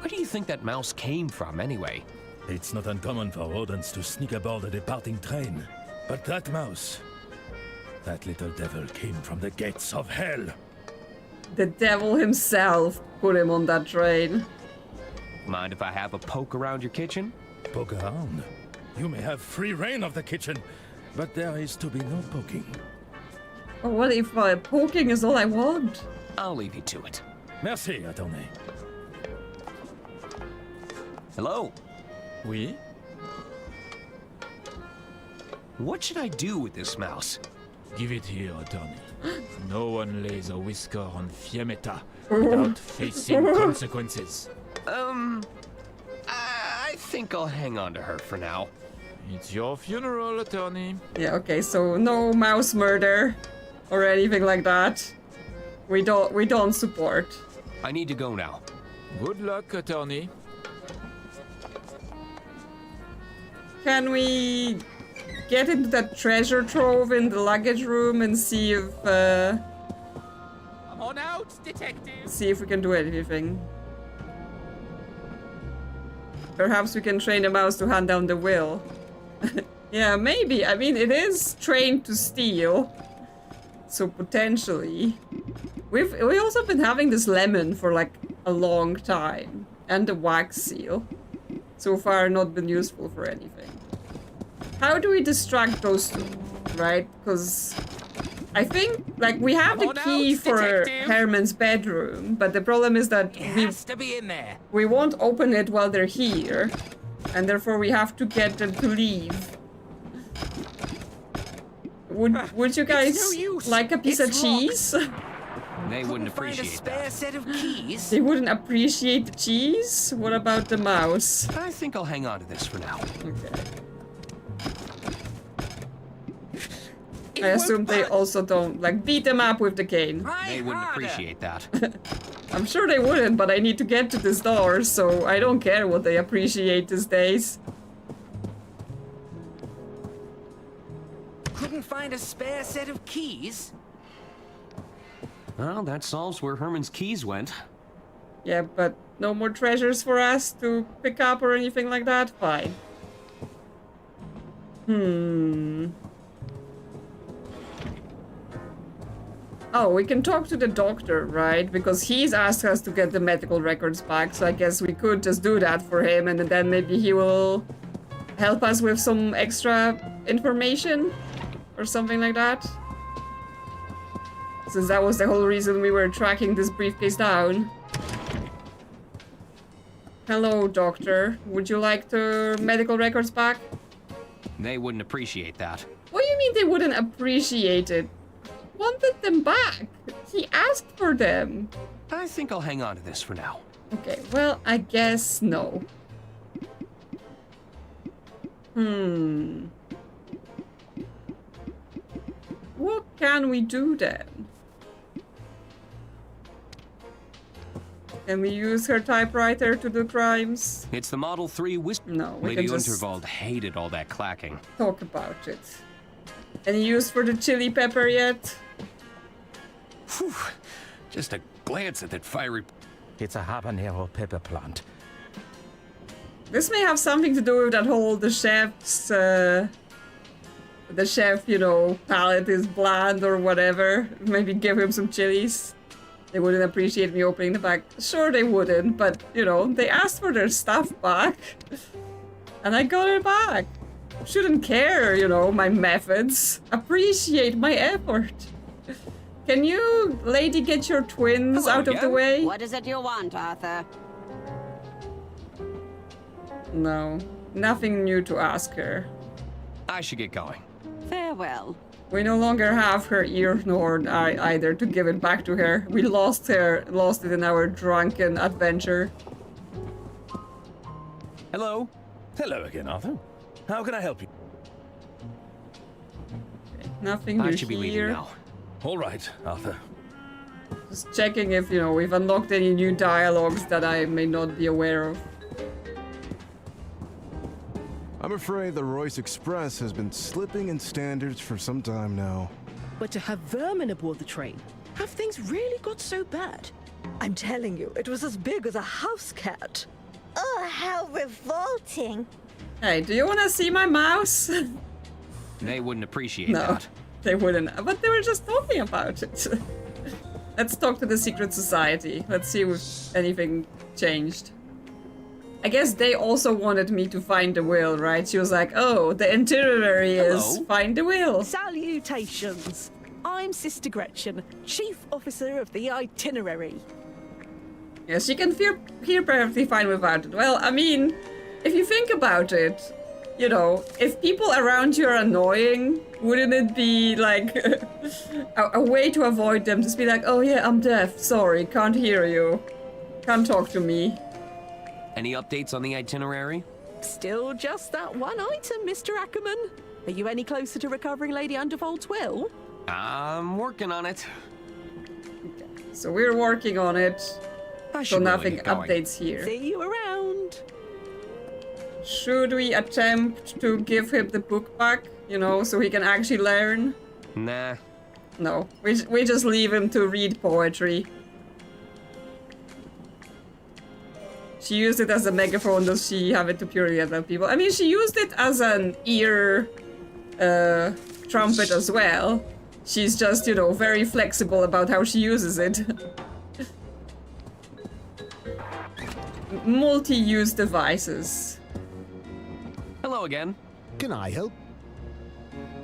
Where do you think that mouse came from, anyway? It's not uncommon for rodents to sneak aboard a departing train. But that mouse, that little devil came from the gates of hell. The devil himself put him on that train. Mind if I have a poke around your kitchen? Poke around? You may have free reign of the kitchen, but there is to be no poking. Oh, what if poking is all I want? I'll leave you to it. Merci, attorney. Hello? Oui? What should I do with this mouse? Give it here, attorney. No one lays a whisker on Fiammetta without facing consequences. I think I'll hang on to her for now. It's your funeral, attorney. Yeah, okay, so no mouse murder or anything like that. We don't support. I need to go now. Good luck, attorney. Can we get into that treasure trove in the luggage room and see if Come on out, detective. see if we can do anything? Perhaps we can train the mouse to hand down the will. Yeah, maybe. I mean, it is trained to steal. So potentially. We also been having this lemon for like a long time. And the wax seal. So far not been useful for anything. How do we distract those two? Right? Because I think, like, we have the key for Herman's bedroom, but the problem is that we won't open it while they're here, and therefore we have to get them to leave. Would you guys like a piece of cheese? They wouldn't Find a appreciate spare that. set of keys? They wouldn't appreciate the cheese? What about the mouse? I think I'll hang on to this for now. Okay. I assume they also don't, like, beat them up with the cane. They wouldn't appreciate that. I'm sure they wouldn't, but I need to get to this door, so I don't care what they appreciate these days. Couldn't find a spare set of keys? Well, that solves where Herman's keys went. Yeah, but no more treasures for us to pick up or anything like that? Fine. Oh, we can talk to the doctor, right? Because he's asked us to get the medical records back, so I guess we could just do that for him, and then maybe he will help us with some extra information or something like that. Since that was the whole reason we were tracking this briefcase down. Hello, doctor. Would you like the medical records back? They wouldn't appreciate that. What do you mean they wouldn't appreciate it? Wanted them back. He asked for them. I think I'll hang on to this for now. Okay, well, I guess no. What can we do then? Can we use her typewriter to do crimes? It's the Model 3 No, we Lady can just Unterwald hated all that clacking. talk about it. Any use for the chili pepper yet? Whew. Just a glance at that fiery... It's a habanero pepper plant. This may have something to do with that whole the chef, you know, palate is bland or whatever. Maybe give him some chilies. They wouldn't appreciate me opening the bag. Sure they wouldn't, but, you know, they asked for their stuff back. And I got it back. Shouldn't care, you know, my methods. Appreciate my effort. Can you, lady, get your twins out of the way? What is it you want, Arthur? No, nothing new to ask her. I should get going. Farewell. We no longer have her ear nor eye either to give it back to her. We lost it in our drunken adventure. Hello. Hello again, Arthur. How can I help you? Okay, nothing new I should be leaving here. now. All right, Arthur. Just checking if, you know, we've unlocked any new dialogues that I may not be aware of. I'm afraid the Royce Express has been slipping in standards for some time now. But to have vermin aboard the train, have things really got so bad? I'm telling you, it was as big as a house cat. Oh, how revolting. Hey, do you want to see my mouse? They wouldn't appreciate No, that. they wouldn't. But they were just talking about it. Let's talk to the secret society. Let's see if anything changed. I guess they also wanted me to find the will, right? She was like, oh, the itinerary is find the will. Salutations. I'm Sister Gretchen, Chief Officer of the Itinerary. Yes, she can hear perfectly fine without it. Well, I mean, if you think about it, you know, if people around you are annoying, wouldn't it be like a way to avoid them? Just be like, oh yeah, I'm deaf, sorry, can't hear you. Can't talk to me. Any updates on the itinerary? Still just that one item, Mr. Ackerman. Are you any closer to recovering Lady Unterwald's will? I'm working on it. Okay. So we're working on it. So nothing updates here. See you around. Should we attempt to give him the book back, you know, so he can actually learn? Nah. No, we just leave him to read poetry. She used it as a megaphone, does she have it to purely other people? I mean, she used it as an ear trumpet as well. She's just, you know, very flexible about how she uses it. Multi-use devices. Hello again. Can I help?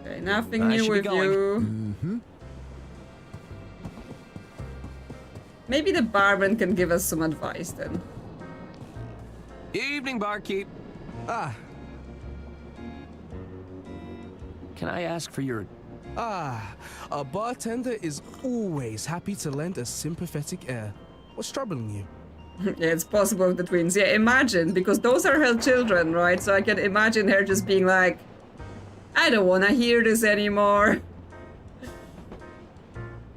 Okay, nothing new with you. Maybe the barman can give us some advice then. Evening, barkeep. Ah. Can I ask for your Ah, a bartender is always happy to lend a sympathetic ear. What's troubling you? Yeah, it's possible with the twins. Yeah, imagine, because those are her children, right? So I can imagine her just being like, I don't want to hear this anymore.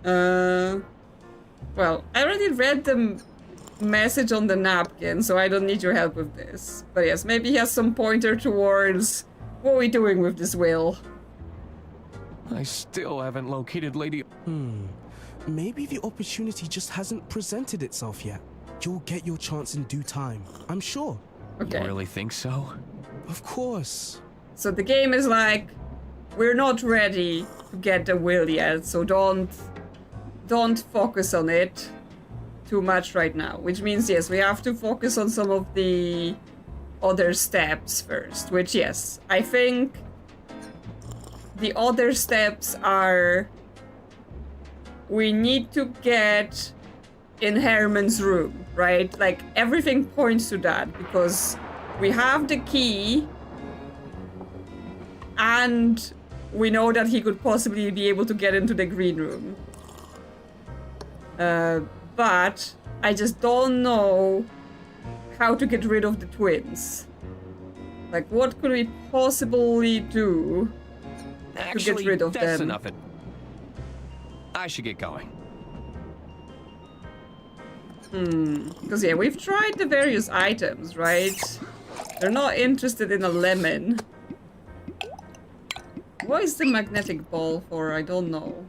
Well, I already read the message on the napkin, so I don't need your help with this. But yes, maybe he has some pointer towards what are we doing with this will. I still haven't located Lady... Maybe the opportunity just hasn't presented itself yet. You'll get your chance in due time, I'm sure. Okay. You really think so? Of course. So the game is like, we're not ready to get the will yet, so don't focus on it too much right now. Which means, yes, we have to focus on some of the other steps first. Which, yes, I think the other steps are... We need to get in Herman's room, right? Like, everything points to that, because we have the key, and we know that he could possibly be able to get into the green room. But I just don't know how to get rid of the twins. Like, what could we possibly do to get rid of that's them? Enough. I should get going. Because, yeah, we've tried the various items, right? They're not interested in a lemon. What is the magnetic ball for? I don't know.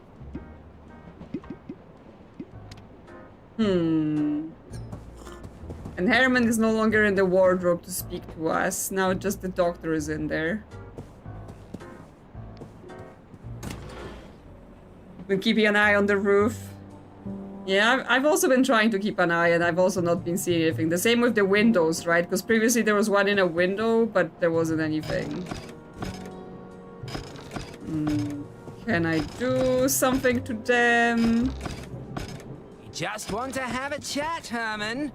And Herman is no longer in the wardrobe to speak to us. Now just the doctor is in there. Been keeping an eye on the roof. Yeah, I've also been trying to keep an eye, and I've also not been seeing anything. The same with the windows, right? Because previously there was one in a window, but there wasn't anything. Can I do something to them? You just want to have a chat, Herman.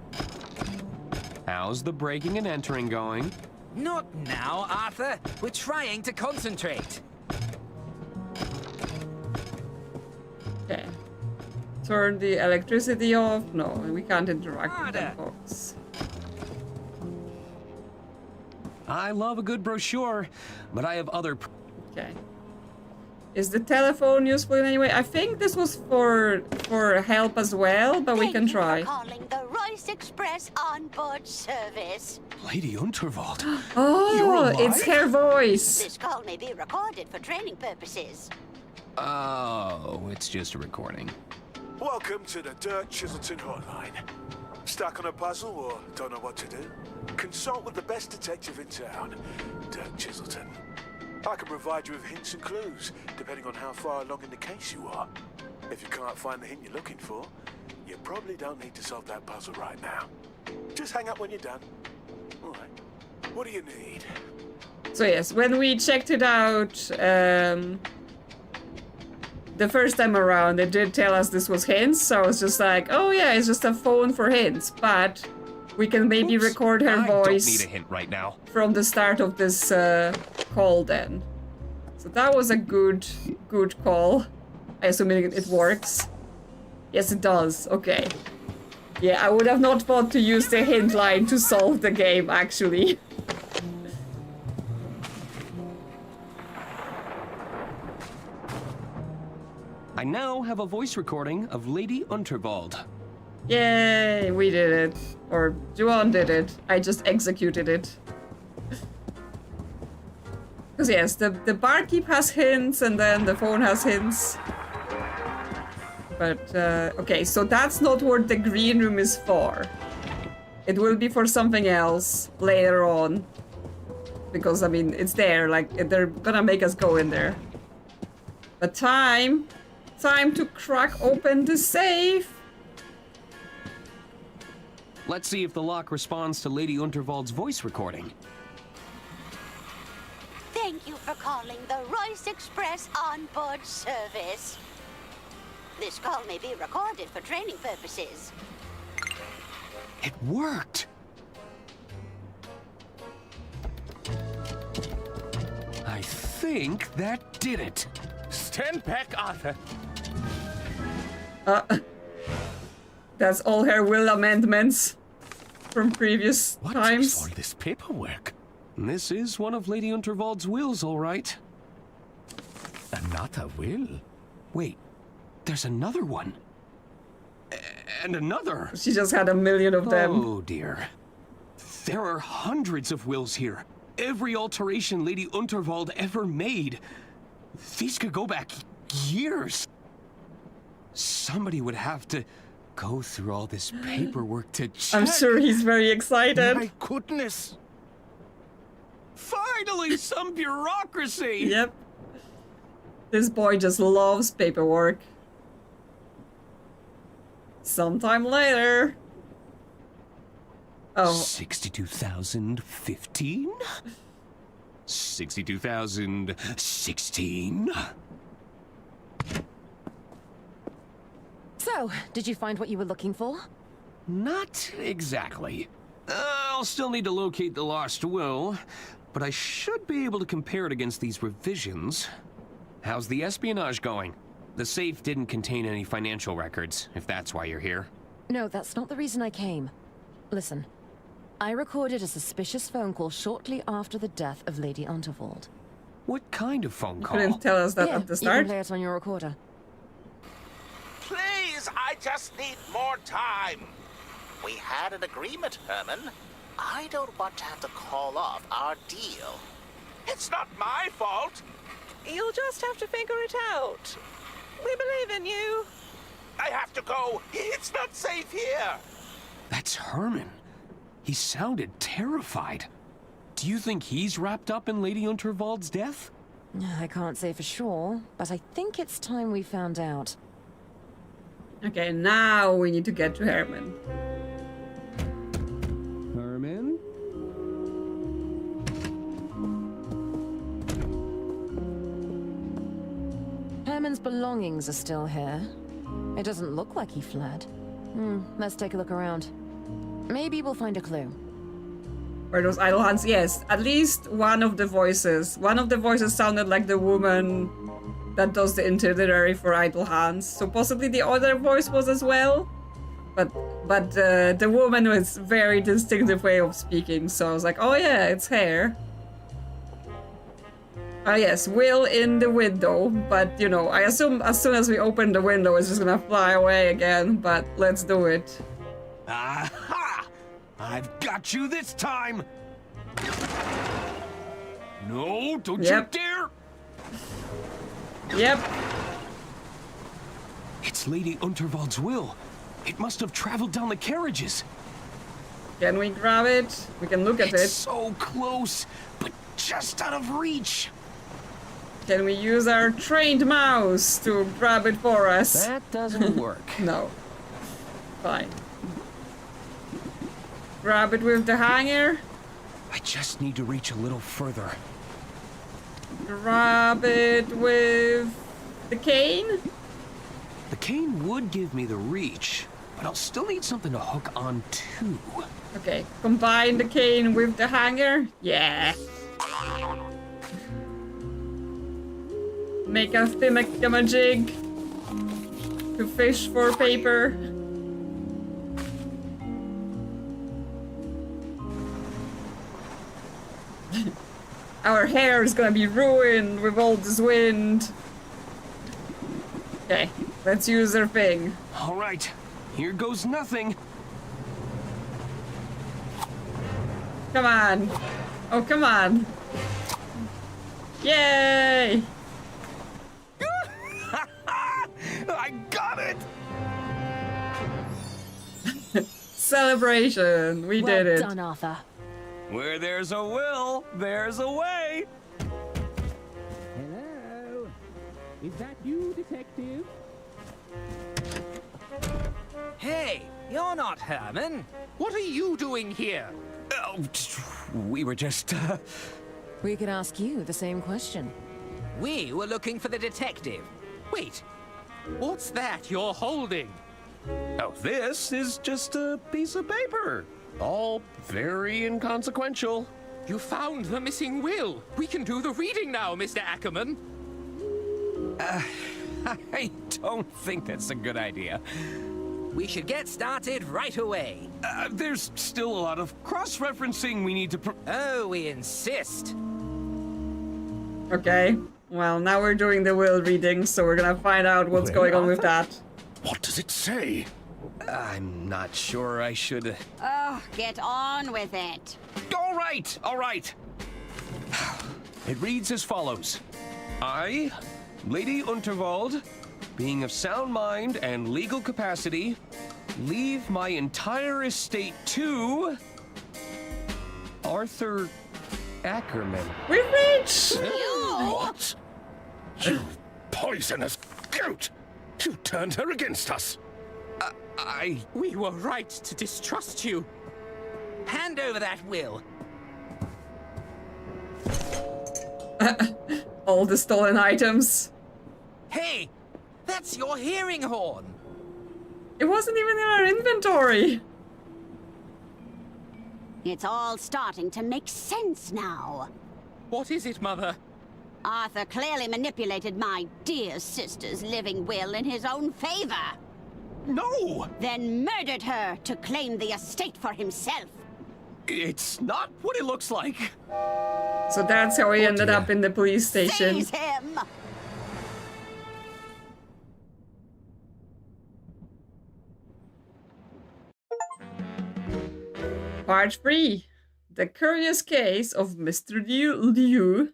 How's the breaking and entering going? Not now, Arthur. We're trying to concentrate. Okay. Turn the electricity off. No, we can't interact with that box. I love a good brochure, but I have other... Okay. Is the telephone useful in any way? I think this was for help as well, but we can try. Calling the Royce Express onboard service. Lady Unterwald. Oh, it's her voice. This call may be recorded for training purposes. Oh, it's just a recording. Welcome to the Dirk Chiselton hotline. Stuck on a puzzle or don't know what to do? Consult with the best detective in town, Dirk Chiselton. I can provide you with hints and clues, depending on how far along in the case you are. If you can't find the hint you're looking for, you probably don't need to solve that puzzle right now. Just hang up when you're done. All right. What do you need? So yes, when we checked it out the first time around, it did tell us this was hints, so I was just like, oh yeah, it's just a phone for hints, but we can maybe record her voice. I don't need a hint right now. From the start of this call then. So that was a good call. I assume it works. Yes, it does. Okay. Yeah, I would have not thought to use the hint line to solve the game, actually. I now have a voice recording of Lady Unterwald. Yay, we did it. Or Juan did it. I just executed it. Because yes, the barkeep has hints and then the phone has hints. But, okay, so that's not what the green room is for. It will be for something else later on. Because, I mean, it's there, like, they're gonna make us go in there. But time to crack open the safe. Let's see if the lock responds to Lady Unterwald's voice recording. Thank you for calling the Royce Express onboard service. This call may be recorded for training purposes. It worked! I think that did it. 10 pack, Arthur. That's all her will amendments from previous times. What's all this paperwork? This is one of Lady Unterwald's wills, all right. Another will? Wait, there's another one. And another. She just had a million of them. Oh dear. There are hundreds of wills here. Every alteration Lady Unterwald ever made. These could go back years. Somebody would have to go through all this paperwork to check. I'm sure he's very excited. My goodness. Finally, some bureaucracy. Yep. This boy just loves paperwork. Sometime later. Oh. 62,015? 62,016? So, did you find what you were looking for? Not exactly. I'll still need to locate the lost will, but I should be able to compare it against these revisions. How's the espionage going? The safe didn't contain any financial records, if that's why you're here. No, that's not the reason I came. Listen, I recorded a suspicious phone call shortly after the death of Lady Unterwald. What kind of phone call? You couldn't tell us that Here, at the you start. can play it on your recorder. Please, I just need more time. We had an agreement, Herman. I don't want to have to call off our deal. It's not my fault. You'll just have to figure it out. We believe in you. I have to go. It's not safe here. That's Herman. He sounded terrified. Do you think he's wrapped up in Lady Unterwald's death? I can't say for sure, but I think it's time we found out. Okay, now we need to get to Herman. Herman? Herman's belongings are still here. It doesn't look like he fled. Let's take a look around. Maybe we'll find a clue. Were those idle hands? Yes, at least one of the voices. One of the voices sounded like the woman that does the itinerary for idle hands. So possibly the other voice was as well. But the woman was very distinctive way of speaking. So I was like, oh yeah, it's her. Ah yes, Will in the window. But you know, I assume as soon as we open the window, it's just gonna fly away again. But let's do it. Aha! I've got you this time! No, don't you dare! Yep. It's Lady Unterwald's will. It must have traveled down the carriages. Can we grab it? We can look at it. It's so close, but just out of reach. Can we use our trained mouse to grab it for us? That doesn't work. No. Fine. Grab it with the hanger. I just need to reach a little further. Grab it with the cane. The cane would give me the reach, but I'll still need something to hook on to. Okay, combine the cane with the hanger. Yeah. Make a thingamajig to fish for paper. Our hair is gonna be ruined with all this wind. Okay, let's use our thing. All right, here goes nothing. Come on. Oh, come on. Yay! I got it! Celebration! We did it. Well done, Arthur. Where there's a will, there's a way. Hello? Is that you, Detective? Hey, you're not Herman. What are you doing here? Oh, we were just, We could ask you the same question. We were looking for the detective. Wait, what's that you're holding? Oh, this is just a piece of paper. All very inconsequential. You found the missing will. We can do the reading now, Mr. Ackerman. I don't think that's a good idea. We should get started right away. There's still a lot of cross-referencing we need to Oh, we insist. Okay. Well, now we're doing the will reading, so we're gonna find out what's going on with that. What does it say? I'm not sure I should... Oh, get on with it. All right, all right. It reads as follows. I, Lady Unterwald, being of sound mind and legal capacity, leave my entire estate to... Arthur Ackerman. We're rich! What? You poisonous goat! You turned her against us! We were right to distrust you. Hand over that will. All the stolen items. Hey, that's your hearing horn. It wasn't even in our inventory. It's all starting to make sense now. What is it, Mother? Arthur clearly manipulated my dear sister's living will in his own favor. No! Then murdered her to claim the estate for himself. It's not what it looks like. So that's how he ended up in the police station. Seize him! Part 3. The Curious Case of Mr. Liu.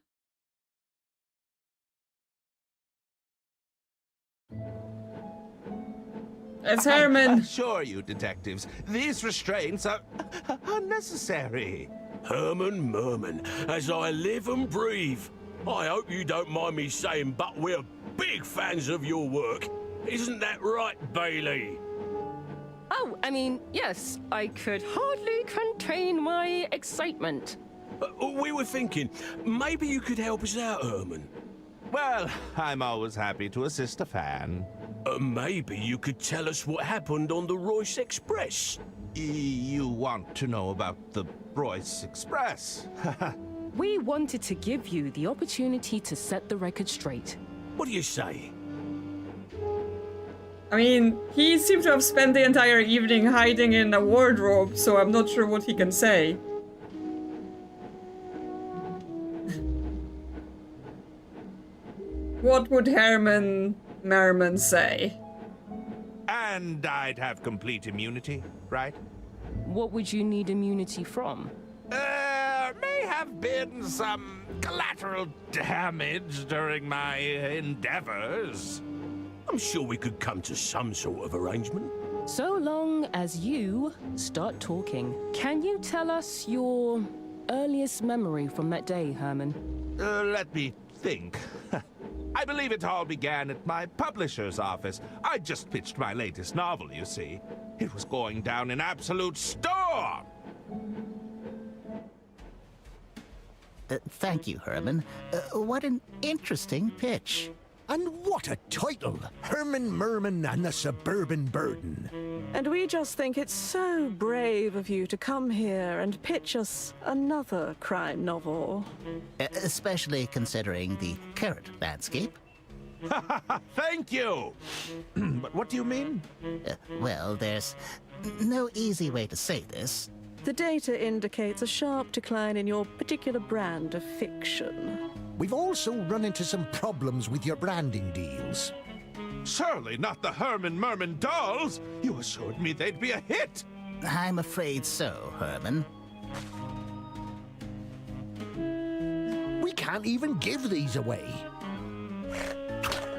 It's Herman. I assure you, detectives, these restraints are unnecessary. Herman Merman, as I live and breathe. I hope you don't mind me saying, but we're big fans of your work. Isn't that right, Bailey? Oh, I mean, yes, I could hardly contain my excitement. We were thinking, maybe you could help us out, Herman. Well, I'm always happy to assist a fan. Maybe you could tell us what happened on the Royce Express. You want to know about the Royce Express? We wanted to give you the opportunity to set the record straight. What do you say? I mean, he seemed to have spent the entire evening hiding in a wardrobe, so I'm not sure what he can say. What would Herman Merman say? And I'd have complete immunity, right? What would you need immunity from? May have been some collateral damage during my endeavors. I'm sure we could come to some sort of arrangement. So long as you start talking. Can you tell us your earliest memory from that day, Herman? Let me think. I believe it all began at my publisher's office. I just pitched my latest novel, you see. It was going down in absolute storm. Thank you, Herman. What an interesting pitch. And what a title! Herman Merman and the Suburban Burden. And we just think it's so brave of you to come here and pitch us another crime novel. Especially considering the current landscape. Thank you! But what do you mean? Well, there's no easy way to say this. The data indicates a sharp decline in your particular brand of fiction. We've also run into some problems with your branding deals. Surely not the Herman Merman dolls! You assured me they'd be a hit! I'm afraid so, Herman. We can't even give these away.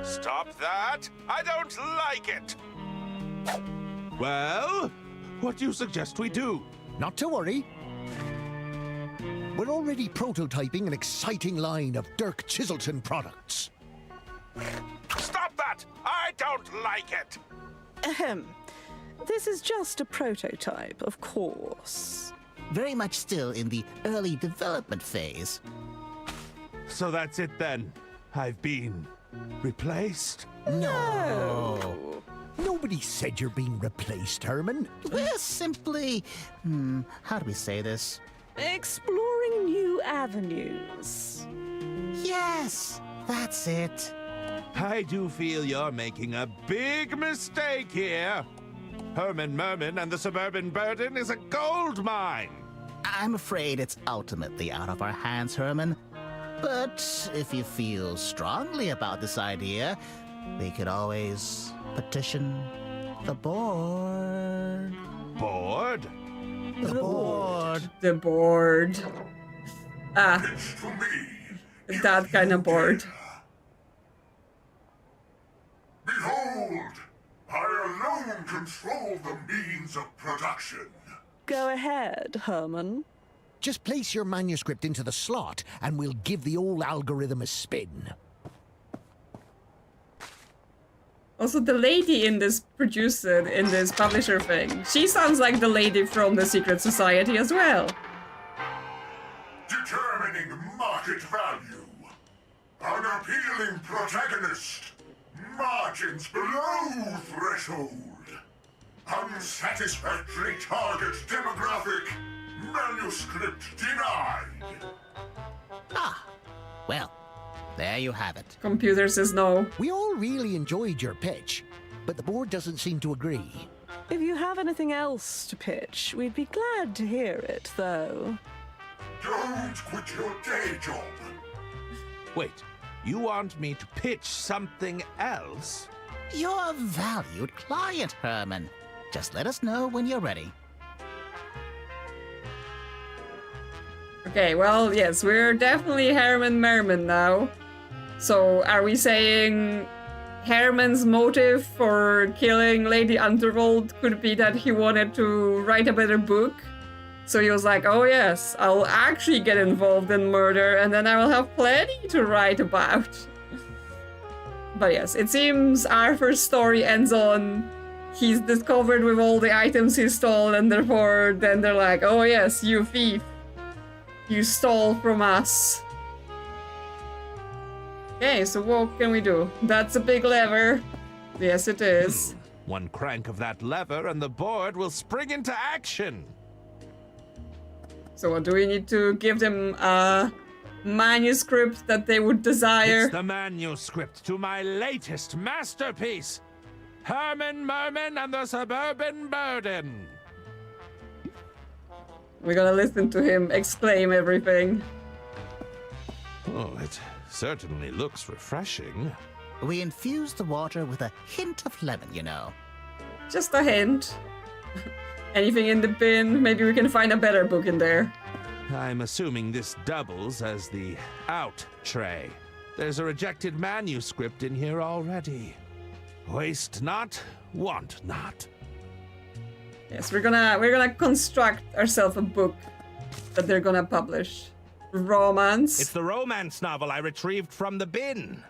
Stop that! I don't like it! Well, what do you suggest we do? Not to worry. We're already prototyping an exciting line of Dirk Chiselton products. Stop that! I don't like it! Ahem. This is just a prototype, of course. Very much still in the early development phase. So that's it then. I've been replaced? No. Nobody said you're being replaced, Herman. We're simply... how do we say this? Exploring new avenues. Yes, that's it. I do feel you're making a big mistake here. Herman Merman and the Suburban Burden is a gold mine. I'm afraid it's ultimately out of our hands, Herman. But if you feel strongly about this idea, we could always petition the board. Board? The board. The board. Ah. That kind of board. Behold! I alone control the means of production. Go ahead, Herman. Just place your manuscript into the slot and we'll give the old algorithm a spin. Also, the lady in this producer, in this publisher thing, she sounds like the lady from the Secret Society as well. Determining market value. Unappealing protagonist. Margins below threshold. Unsatisfactory target demographic. Manuscript denied. Ah, well, there you have it. Computer says no. We all really enjoyed your pitch, but the board doesn't seem to agree. If you have anything else to pitch, we'd be glad to hear it, though. Don't quit your day job. Wait, you want me to pitch something else? You're a valued client, Herman. Just let us know when you're ready. Okay, well, yes, we're definitely Herman Merman now. So, are we saying Herman's motive for killing Lady Unterwald could be that he wanted to write a better book? So he was like, oh yes, I'll actually get involved in murder and then I will have plenty to write about. But yes, it seems Arthur's story ends on he's discovered with all the items he stole and therefore then they're like, oh yes, you thief. You stole from us. Okay, so what can we do? That's a big lever. Yes, it is. One crank of that lever and the board will spring into action. So what, do we need to give them a manuscript that they would desire? It's the manuscript to my latest masterpiece, Herman Merman and the Suburban Burden. We're gonna listen to him exclaim everything. Oh, it certainly looks refreshing. We infuse the water with a hint of lemon, you know. Just a hint. Anything in the bin? Maybe we can find a better book in there. I'm assuming this doubles as the out tray. There's a rejected manuscript in here already. Waste not, want not. Yes, we're gonna construct ourselves a book that they're gonna publish. Romance. It's the romance novel I retrieved from the bin.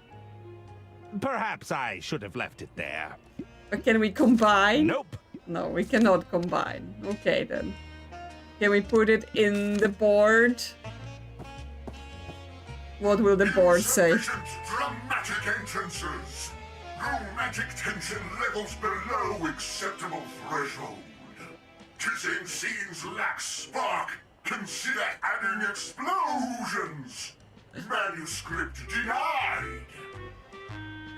Perhaps I should have left it there. But can we combine? Nope. No, we cannot combine. Okay then. Can we put it in the board? What will the board say? Dramatic entrances. Romantic tension levels below acceptable threshold. Kissing scenes lack spark. Consider adding explosions. Manuscript denied.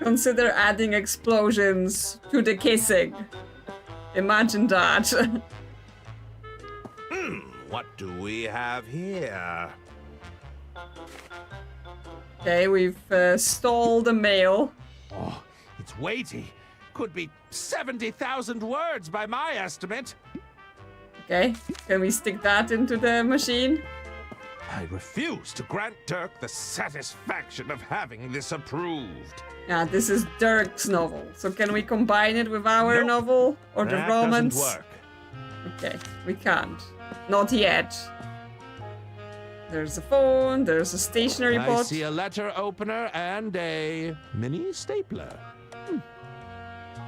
Consider adding explosions to the kissing. Imagine that. What do we have here? Okay, we've stole the mail. Oh, it's weighty. Could be 70,000 words by my estimate. Okay, can we stick that into the machine? I refuse to grant Dirk the satisfaction of having this approved. Yeah, this is Dirk's novel. So can we combine it with our novel? Or the That romance? doesn't work. Okay, we can't. Not yet. There's a phone, there's a stationery I pot. see a letter opener and a mini stapler.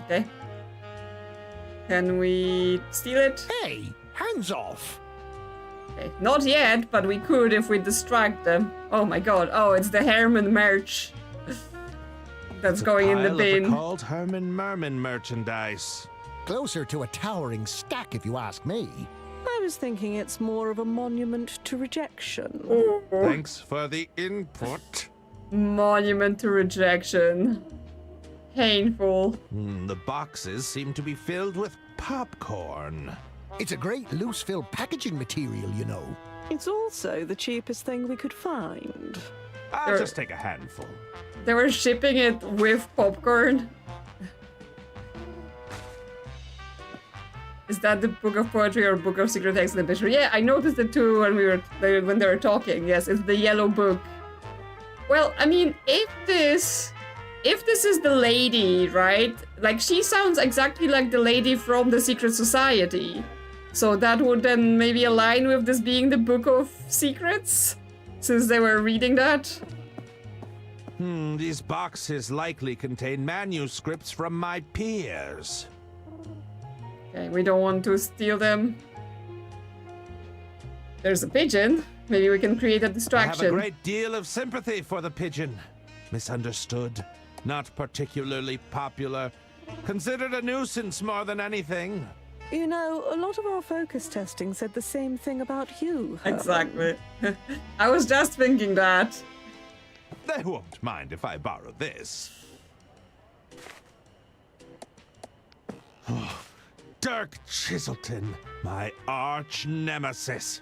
Okay. Can we steal it? Hey, hands off! Okay, not yet, but we could if we distract them. Oh my god, oh, it's the Herman merch. That's going in the bin. Called Herman Merman merchandise. Closer to a towering stack, if you ask me. I was thinking it's more of a monument to rejection. Thanks for the input. Monument to rejection. painful. The boxes seem to be filled with popcorn. It's a great loose-fill packaging material, you know. It's also the cheapest thing we could find. I'll just take a handful. They were shipping it with popcorn. Is that the book of poetry or book of secret text in the picture? Yeah, I noticed it too when they were talking. Yes, it's the yellow book. Well, I mean, if this is the lady, right? Like, she sounds exactly like the lady from the Secret Society. So that would then maybe align with this being the Book of Secrets, since they were reading that. These boxes likely contain manuscripts from my peers. Okay, we don't want to steal them. There's a pigeon. Maybe we can create a distraction. I have a great deal of sympathy for the pigeon. Misunderstood, not particularly popular, considered a nuisance more than anything. You know, a lot of our focus testing said the same thing about you, Herman. Exactly. I was just thinking that. They won't mind if I borrow this. Dirk Chiselton, my arch nemesis.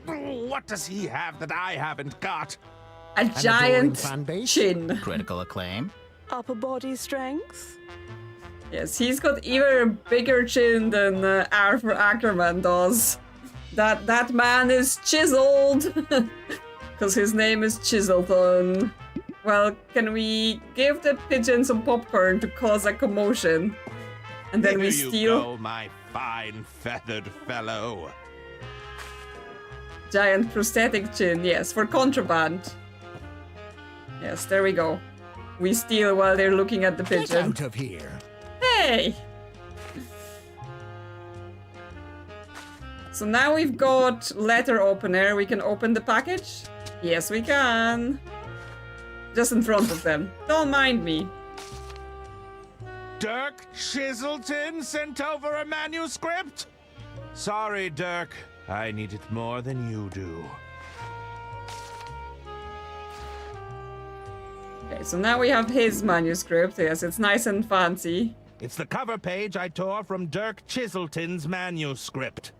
What does he have that I haven't got? A giant chin. Critical acclaim. Upper body strength. Yes, he's got even a bigger chin than Arthur Ackerman does. That man is chiseled. Because his name is Chiselton. Well, can we give the pigeon some popcorn to cause a commotion? And then we steal... Here you go, my fine feathered fellow. Giant prosthetic chin, yes, for contraband. Yes, there we go. We steal while they're looking at the pigeon. Get out of here. Hey! So now we've got letter opener. We can open the package? Yes, we can. Just in front of them. Don't mind me. Dirk Chiselton sent over a manuscript? Sorry, Dirk. I need it more than you do. Okay, so now we have his manuscript. Yes, it's nice and fancy. It's the cover page I tore from Dirk Chiselton's manuscript.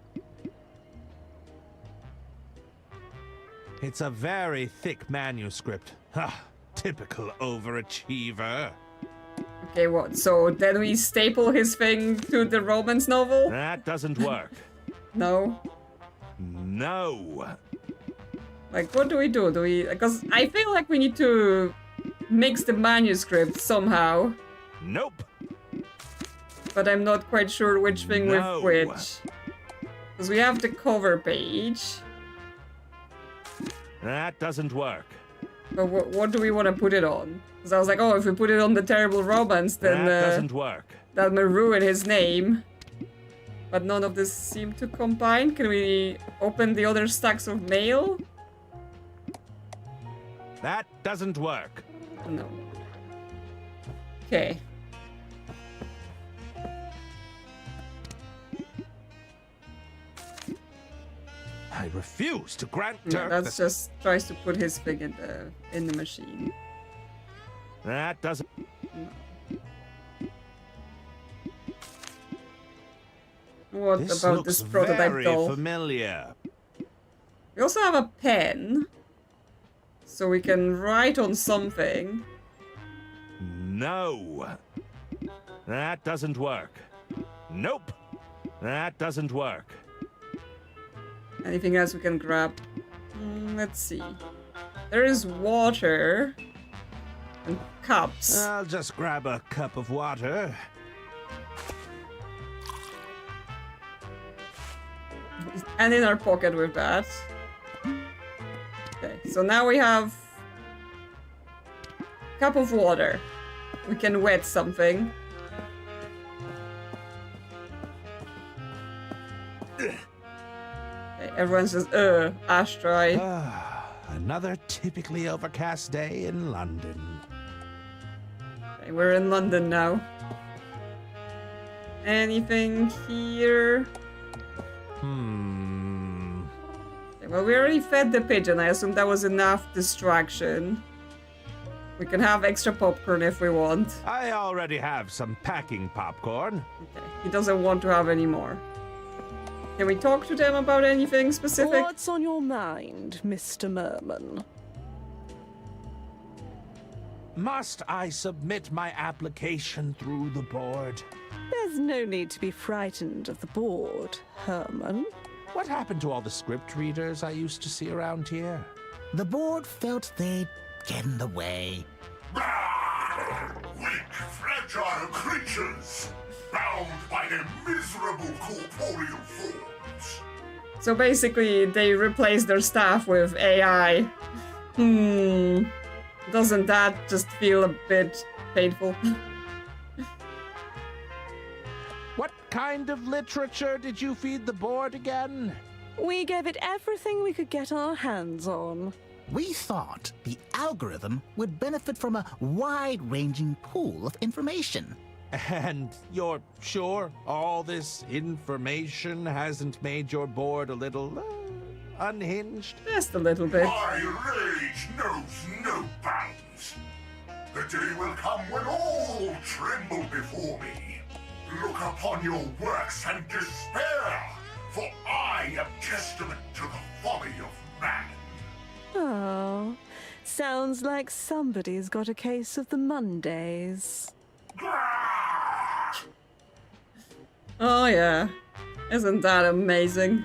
It's a very thick manuscript. Typical overachiever. Okay, what? So then we staple his thing to the romance novel? That doesn't work. No? No. Like, what do we do? Because I feel like we need to mix the manuscript somehow. Nope. But I'm not quite sure which thing with which. Because we have the cover page. That doesn't work. But what do we want to put it on? Because I was like, oh, if we put it on the terrible romance, then that doesn't work. That may ruin his name. But none of this seem to combine. Can we open the other stacks of mail? That doesn't work. No. Okay. I refuse to grant Yeah, Dirk that's just tries to put his thing in the machine. That doesn't... No. What about this prototype very doll? Familiar. We also have a pen. So we can write on something. No. That doesn't work. Nope. That doesn't work. Anything else we can grab? Let's see. There is water. And cups. I'll just grab a cup of water. And in our pocket with that. Okay, so now we have a cup of water. We can wet something. Okay, everyone's just, ashtray. Another typically overcast day in London. Okay, we're in London now. Anything here? Okay, well, we already fed the pigeon. I assume that was enough distraction. We can have extra popcorn if we want. I already have some packing popcorn. Okay, he doesn't want to have any more. Can we talk to them about anything specific? What's on your mind, Mr. Merman? Must I submit my application through the board? There's no need to be frightened of the board, Herman. What happened to all the script readers I used to see around here? The board felt they'd get in the way. Weak, fragile creatures, bound by their miserable corporeal forms. So basically, they replaced their staff with AI. Doesn't that just feel a bit painful? What kind of literature did you feed the board again? We gave it everything we could get our hands on. We thought the algorithm would benefit from a wide-ranging pool of information. And you're sure all this information hasn't made your board a little unhinged? Just a little bit. My rage knows no bounds. The day will come when all tremble before me. Look upon your works and despair, for I am testament to the folly of man. Oh, sounds like somebody's got a case of the Mondays. Oh yeah, isn't that amazing?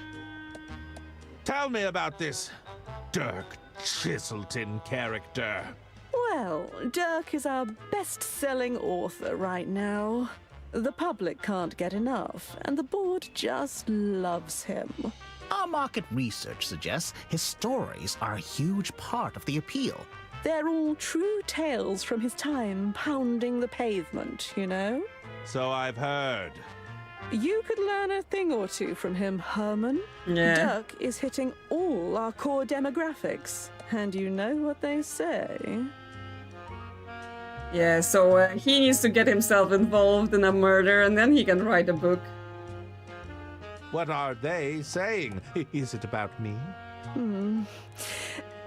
Tell me about this Dirk Chiselton character. Well, Dirk is our best-selling author right now. The public can't get enough, and the board just loves him. Our market research suggests his stories are a huge part of the appeal. They're all true tales from his time pounding the pavement, you know? So I've heard. You could learn a thing or two from him, Herman. Yeah. Dirk is hitting all our core demographics, and you know what they say. Yeah, so he needs to get himself involved in a murder and then he can write a book. What are they saying? Is it about me?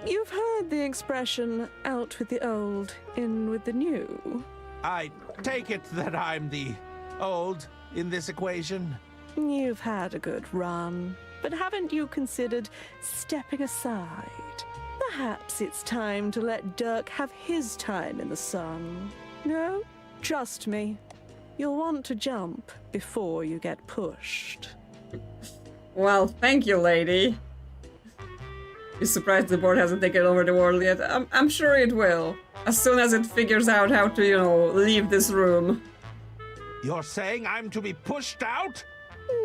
You've heard the expression, out with the old, in with the new. I take it that I'm the old in this equation? You've had a good run, but haven't you considered stepping aside? Perhaps it's time to let Dirk have his time in the sun. No? Trust me. You'll want to jump before you get pushed. Well, thank you, lady. You're surprised the board hasn't taken over the world yet? I'm sure it will. As soon as it figures out how to, you know, leave this room. You're saying I'm to be pushed out?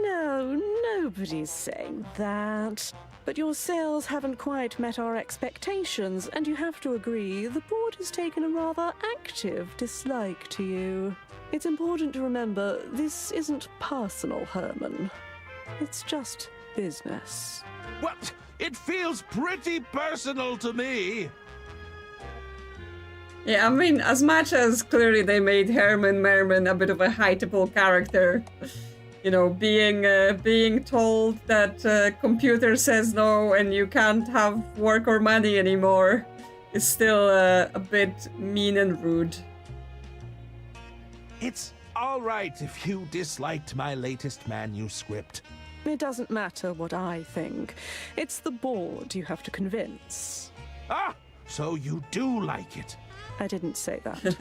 No, nobody's saying that. But your sales haven't quite met our expectations, and you have to agree the board has taken a rather active dislike to you. It's important to remember this isn't personal, Herman. It's just business. What? It feels pretty personal to me. Yeah, I mean, as much as clearly they made Herman Merman a bit of a hateable character, you know, being told that computer says no and you can't have work or money anymore is still a bit mean and rude. It's all right if you disliked my latest manuscript. It doesn't matter what I think. It's the board you have to convince. Ah, so you do like it. I didn't say that.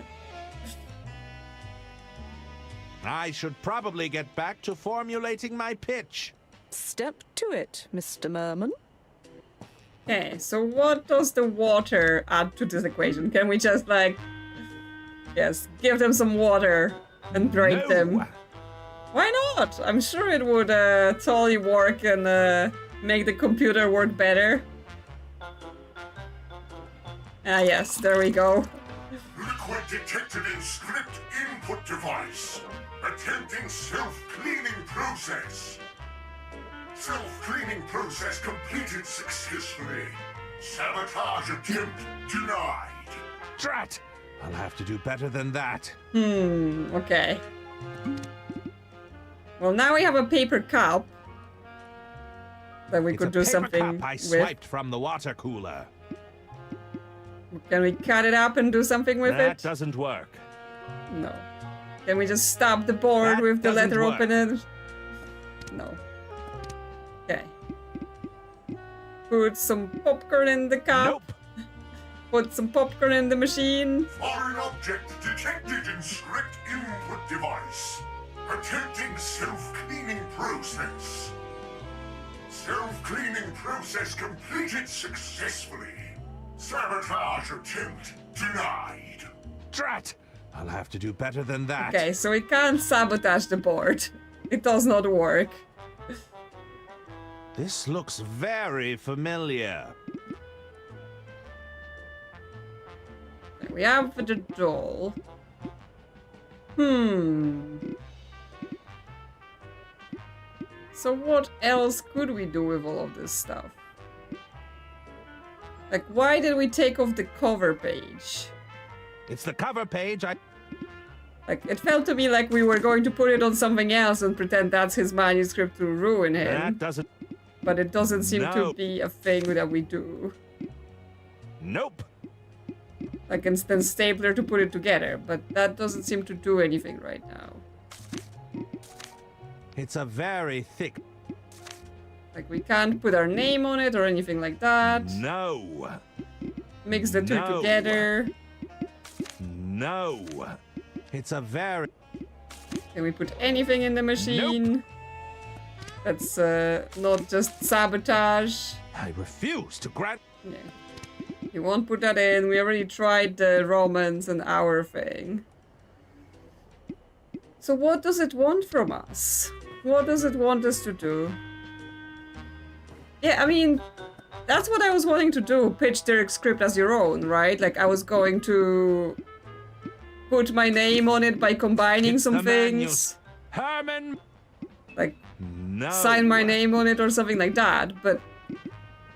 I should probably get back to formulating my pitch. Step to it, Mr. Merman. Okay, so what does the water add to this equation? Can we just, like, yes, give them some water and drape them? Why not? I'm sure it would totally work and make the computer work better. Ah, yes, there we go. Liquid detected in script input device. Attempting self-cleaning process. Self-cleaning process completed successfully. Sabotage attempt denied. Drat! I'll have to do better than that. Okay. Well, now we have a paper cup that we could do something cup I with. swiped from the water cooler. Can we cut it up and do something with it? That doesn't work. No. Can we just stop the board That with the doesn't letter work. opener? No. Okay. Put some popcorn in the cup. Nope. Put some popcorn in the machine. Foreign object detected in script input device. Attempting self-cleaning process. Self-cleaning process completed successfully. Sabotage attempt denied. Drat! I'll have to do better than that. Okay, so we can't sabotage the board. It does not work. This looks very familiar. We have the doll. So what else could we do with all of this stuff? Like, why did we take off the cover page? It's the cover page. Like, it felt to me like we were going to put it on something else and pretend that's his manuscript to ruin him. That doesn't... But it doesn't seem to No. be a thing that we do. Nope. Like, instant stapler to put it together, but that doesn't seem to do anything right now. It's a very thick... Like, we can't put our name on it or anything like that. No. Mix the two No. together. No. It's a very... Can we put anything in the machine? That's not just sabotage. I refuse to grant... Yeah. You won't put that in. We already tried the romance and hour thing. So what does it want from us? What does it want us to do? Yeah, I mean, that's what I was wanting to do. Pitch their script as your own, right? Like, I was going to put my name on it by combining some things. Herman! Like, No. sign my name on it or something like that, but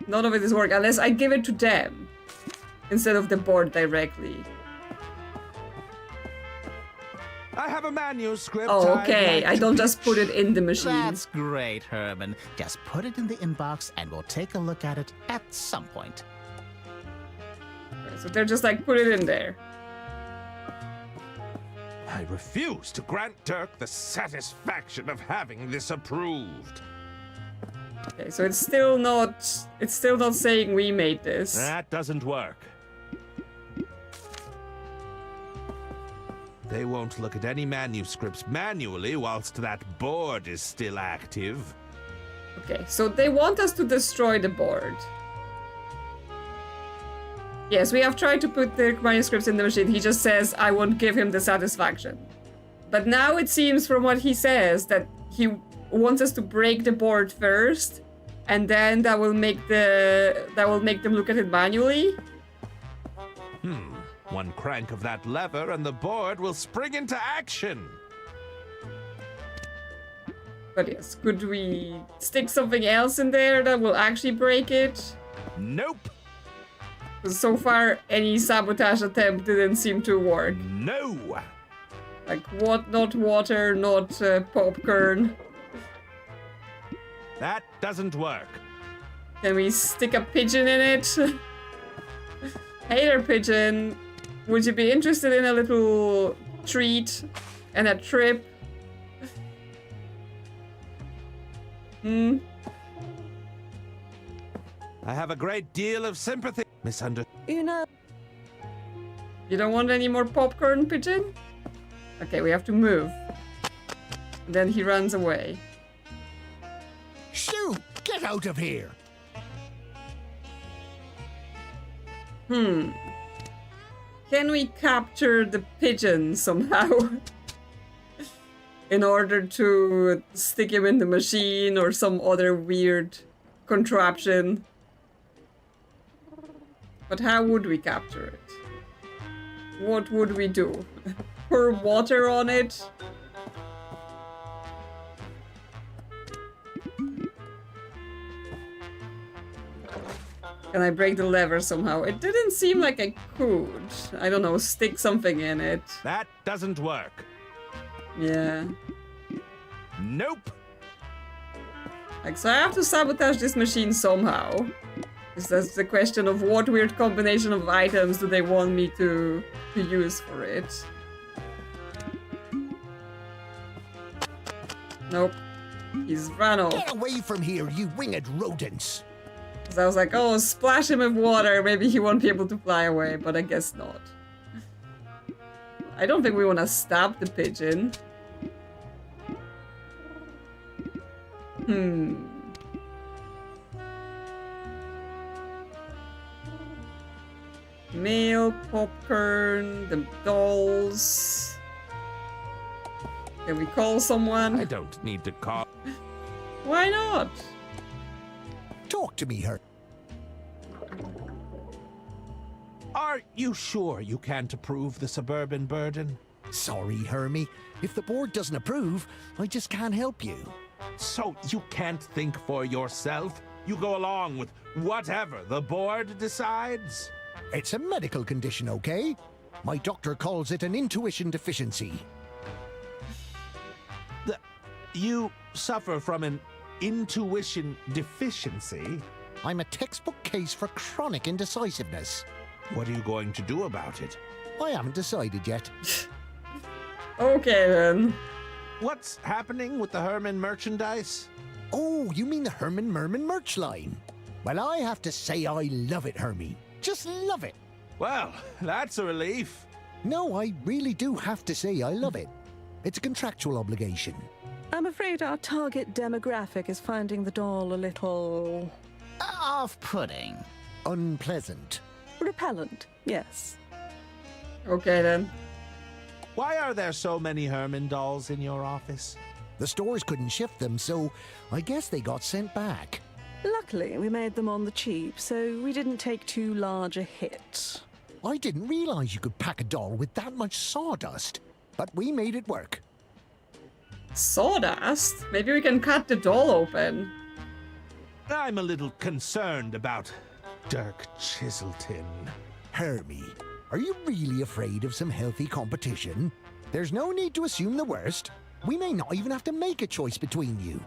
none of it is working unless I give it to them instead of the board directly. I have a manuscript. Oh, I'd okay. like I to don't just pitch. put it in the machine. That's great, Herman. Just put it in the inbox and we'll take a look at it at some point. So they're just like, put it in there. I refuse to grant Dirk the satisfaction of having this approved. Okay, so it's still not saying we made this. That doesn't work. They won't look at any manuscripts manually whilst that board is still active. Okay, so they want us to destroy the board. Yes, we have tried to put the manuscripts in the machine. He just says, I won't give him the satisfaction. But now it seems from what he says that he wants us to break the board first, and then that will make them look at it manually. One crank of that lever and the board will spring into action. But yes, could we stick something else in there that will actually break it? Nope. So far, any sabotage attempt didn't seem to work. No. Like, what? Not water, not popcorn. That doesn't work. Can we stick a pigeon in it? Hey there, pigeon. Would you be interested in a little treat and a trip? I have a great deal of sympathy. You know... You don't want any more popcorn, pigeon? Okay, we have to move. Then he runs away. Shoot! Get out of here! Can we capture the pigeon somehow? In order to stick him in the machine or some other weird contraption. But how would we capture it? What would we do? Pour water on it? Can I break the lever somehow? It didn't seem like I could. I don't know, stick something in it. That doesn't work. Yeah. Nope. Like, so I have to sabotage this machine somehow. Is that's the question of what weird combination of items do they want me to use for it? Nope. He's run off. Get away from here, you winged rodents! So I was like, oh, splash him with water. Maybe he won't be able to fly away, but I guess not. I don't think we want to stab the pigeon. Meal, popcorn, the dolls. Can we call someone? I don't need to call. Why not? Talk to me, Her. Are you sure you can't approve the suburban burden? Sorry, Hermie. If the board doesn't approve, I just can't help you. So you can't think for yourself? You go along with whatever the board decides? It's a medical condition, okay? My doctor calls it an intuition deficiency. You suffer from an intuition deficiency? I'm a textbook case for chronic indecisiveness. What are you going to do about it? I haven't decided yet. Okay, then. What's happening with the Herman merchandise? Oh, you mean the Herman Merman merch line? Well, I have to say I love it, Hermie. Just love it. Well, that's a relief. No, I really do have to say I love it. It's a contractual obligation. I'm afraid our target demographic is finding the doll a little... off-putting. Unpleasant. Repellent, yes. Okay, then. Why are there so many Herman dolls in your office? The stores couldn't shift them, so I guess they got sent back. Luckily, we made them on the cheap, so we didn't take too large a hit. I didn't realize you could pack a doll with that much sawdust, but we made it work. Sawdust? Maybe we can cut the doll open. I'm a little concerned about Dirk Chiselton. Hermie, are you really afraid of some healthy competition? There's no need to assume the worst. We may not even have to make a choice between you.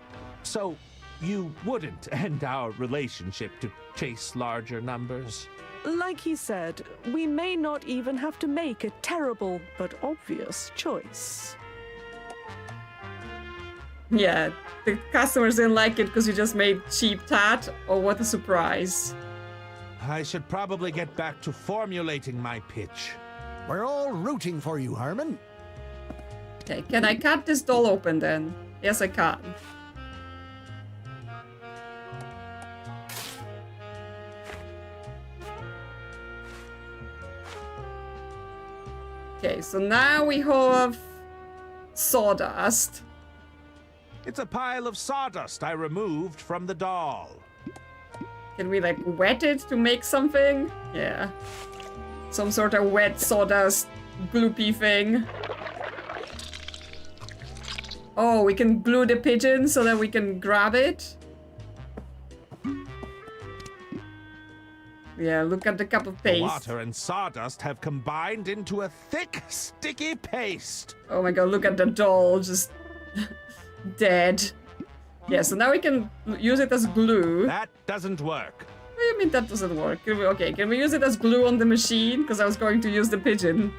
So, you wouldn't end our relationship to chase larger numbers? Like he said, we may not even have to make a terrible but obvious choice. Yeah, the customers didn't like it because you just made cheap tat. Oh, what a surprise. I should probably get back to formulating my pitch. We're all rooting for you, Herman. Okay, can I cut this doll open then? Yes, I can. Okay, so now we have sawdust. It's a pile of sawdust I removed from the doll. Can we, like, wet it to make something? Yeah. Some sort of wet sawdust gloopy thing. Oh, we can glue the pigeon so that we can grab it? Yeah, look at the cup of paste. The water and sawdust have combined into a thick, sticky paste. Oh my god, look at the doll, just dead. Yeah, so now we can use it as glue. That doesn't work. What do you mean that doesn't work? Okay, can we use it as glue on the machine? Because I was going to use the pigeon.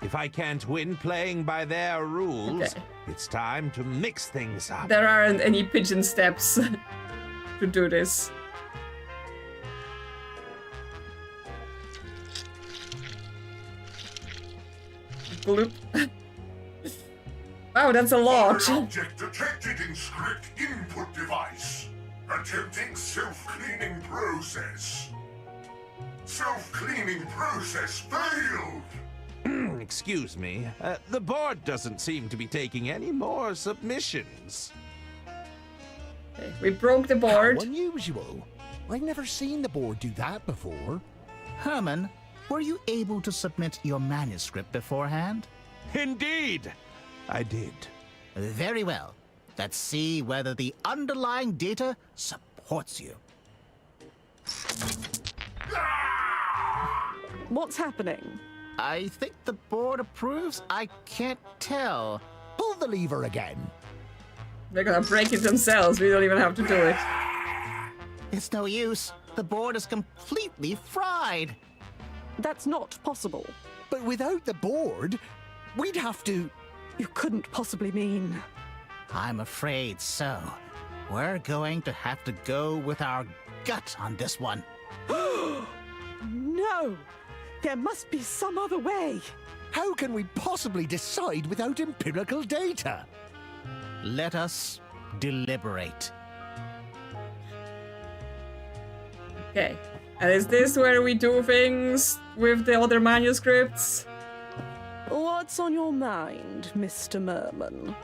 If I can't win playing by their rules, it's time to mix things up. There aren't any pigeon steps to do this. Gloop. Wow, that's a lot. Foreign object detected in script input device. Attempting self-cleaning process. Self-cleaning process failed. Excuse me. The board doesn't seem to be taking any more submissions. Okay, we broke the board. How unusual. I've never seen the board do that before. Herman, were you able to submit your manuscript beforehand? Indeed, I did. Very well. Let's see whether the underlying data supports you. What's happening? I think the board approves. I can't tell. Pull the lever again. They're gonna break it themselves. We don't even have to do it. It's no use. The board is completely fried. That's not possible. But without the board, we'd have to... You couldn't possibly mean... I'm afraid so. We're going to have to go with our gut on this one. No! There must be some other way. How can we possibly decide without empirical data? Let us deliberate. Okay. And is this where we do things with the other manuscripts? What's on your mind, Mr. Merman?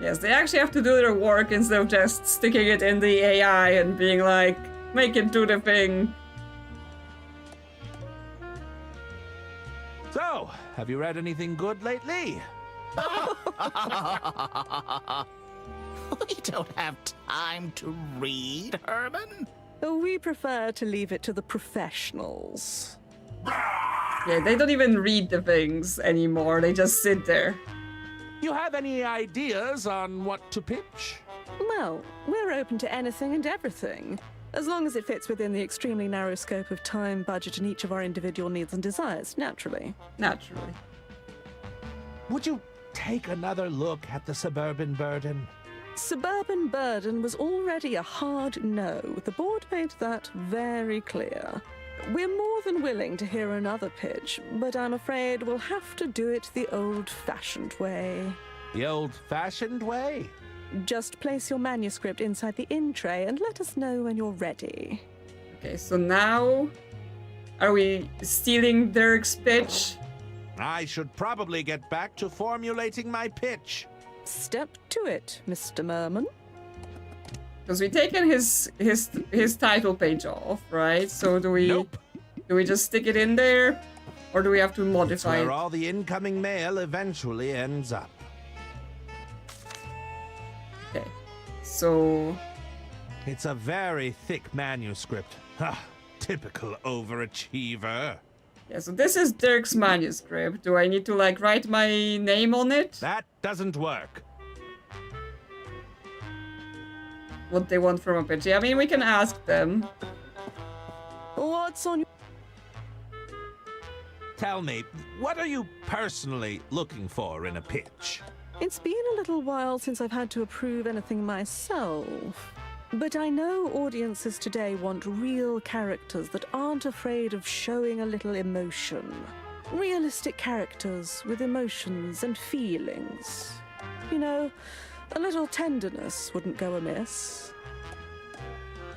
Yes, they actually have to do their work instead of just sticking it in the AI and being like, make it do the thing. So, have you read anything good lately? We don't have time to read, Herman. We prefer to leave it to the professionals. Yeah, they don't even read the things anymore, they just sit there. You have any ideas on what to pitch? Well, we're open to anything and everything, as long as it fits within the extremely narrow scope of time, budget, and each of our individual needs and desires, naturally. Naturally. Would you take another look at the Suburban Burden? Suburban Burden was already a hard no. The board made that very clear. We're more than willing to hear another pitch, but I'm afraid we'll have to do it the old-fashioned way. The old-fashioned way? Just place your manuscript inside the in tray and let us know when you're ready. Okay, so now... Are we stealing Dirk's pitch? I should probably get back to formulating my pitch. Step to it, Mr. Merman. Because we've taken his title page off, right? So do we... Nope. Do we just stick it in there? Or do we have to It's modify where it? all the incoming mail eventually ends up. Okay, so... It's a very thick manuscript. Typical overachiever. Yeah, so this is Dirk's manuscript. Do I need to, like, write my name on it? That doesn't work. What they want from a pitch. Yeah, I mean, we can ask them. What's on your... Tell me, what are you personally looking for in a pitch? It's been a little while since I've had to approve anything myself. But I know audiences today want real characters that aren't afraid of showing a little emotion. Realistic characters with emotions and feelings. You know, a little tenderness wouldn't go amiss.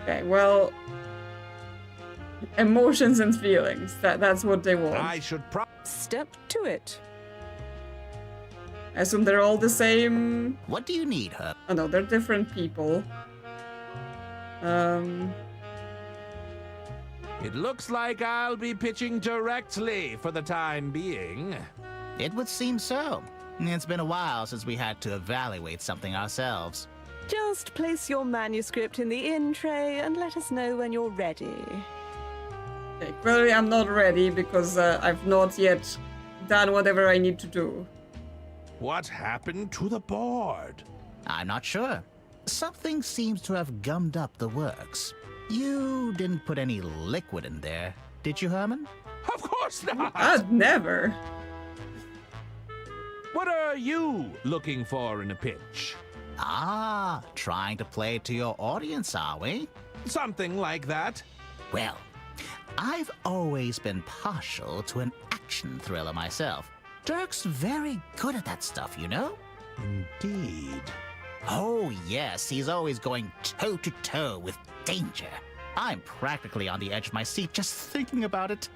Okay, well... Emotions and feelings. That's what they want. I should Step to it. I assume they're all the same... What do you need, Herb? Oh no, they're different people. It looks like I'll be pitching directly for the time being. It would seem so. It's been a while since we had to evaluate something ourselves. Just place your manuscript in the in tray and let us know when you're ready. Okay, clearly I'm not ready because I've not yet done whatever I need to do. What happened to the board? I'm not sure. Something seems to have gummed up the works. You didn't put any liquid in there, did you, Herman? Of course not! I'd never. What are you looking for in a pitch? Ah, trying to play to your audience, are we? Something like that. Well, I've always been partial to an action thriller myself. Dirk's very good at that stuff, you know? Indeed. Oh, yes, he's always going toe-to-toe with danger. I'm practically on the edge of my seat just thinking about it.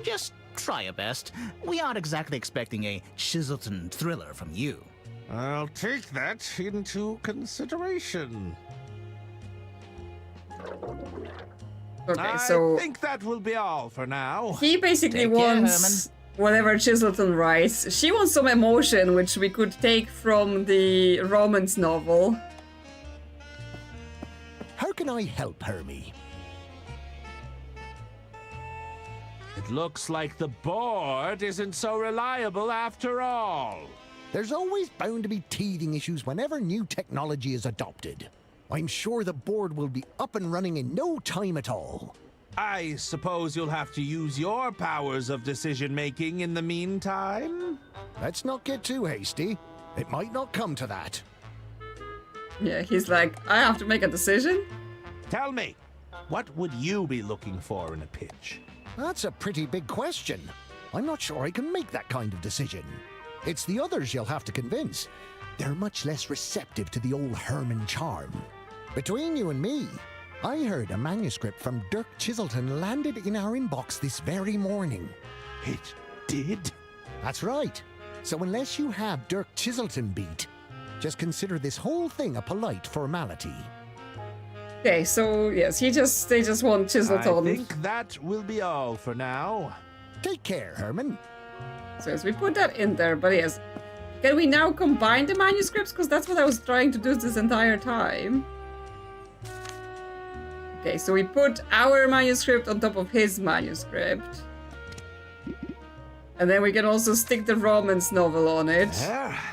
Just try your best. We aren't exactly expecting a Chiselton thriller from you. I'll take that into consideration. Okay, so... I think that will be all for now. He basically Take care, wants whatever Chiselton writes. She wants some emotion, which we could take from the romance novel. How can I help, Hermie? It looks like the board isn't so reliable after all. There's always bound to be teething issues whenever new technology is adopted. I'm sure the board will be up and running in no time at all. I suppose you'll have to use your powers of decision-making in the meantime? Let's not get too hasty. It might not come to that. Yeah, he's like, I have to make a decision? Tell me, what would you be looking for in a pitch? That's a pretty big question. I'm not sure I can make that kind of decision. It's the others you'll have to convince. They're much less receptive to the old Herman charm. Between you and me, I heard a manuscript from Dirk Chiselton landed in our inbox this very morning. It did? That's right. So unless you have Dirk Chiselton beat, just consider this whole thing a polite formality. Okay, so yes, they just want Chiselton. I think that will be all for now. Take care, Herman. So yes, we put that in there, but yes. Can we now combine the manuscripts? Because that's what I was trying to do this entire time. Okay, so we put our manuscript on top of his manuscript. And then we can also stick the romance novel on it.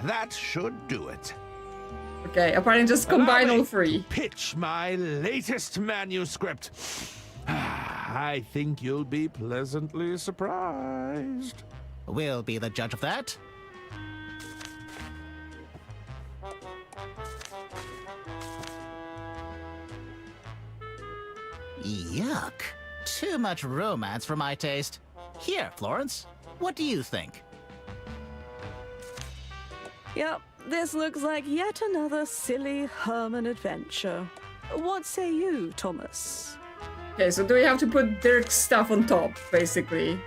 That should do it. Okay, apparently just combine all three. Pitch my latest manuscript. I think you'll be pleasantly surprised. We'll be the judge of that. Yuck. Too much romance for my taste. Here, Florence, what do you think? Yep, this looks like yet another silly Herman adventure. What say you, Thomas? Okay, so do we have to put Dirk's stuff on top, basically?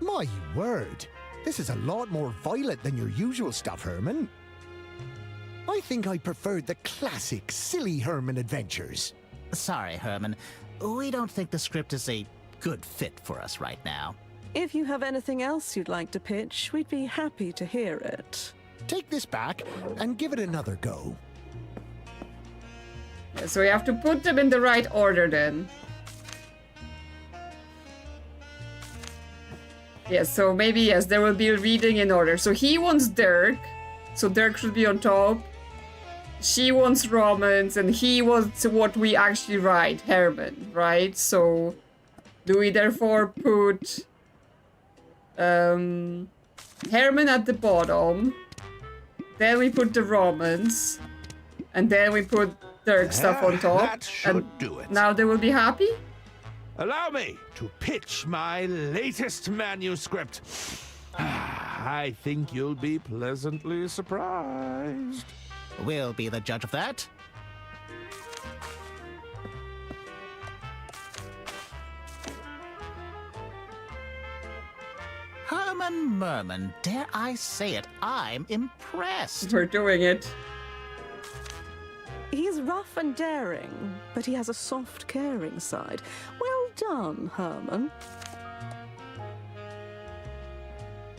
My word. This is a lot more violent than your usual stuff, Herman. I think I preferred the classic, silly Herman adventures. Sorry, Herman. We don't think the script is a good fit for us right now. If you have anything else you'd like to pitch, we'd be happy to hear it. Take this back and give it another go. Yeah, so we have to put them in the right order then. Yes, so maybe, yes, there will be a reading in order. So he wants Dirk, so Dirk should be on top. She wants romance, and he wants what we actually write, Herman, right? So do we therefore put Herman at the bottom, then we put the romance, and then we put Dirk stuff on top? That should do it. Now they will be happy? Allow me to pitch my latest manuscript. I think you'll be pleasantly surprised. We'll be the judge of that. Herman Merman, dare I say it, I'm impressed. We're doing it. He's rough and daring, but he has a soft, caring side. Well done, Herman.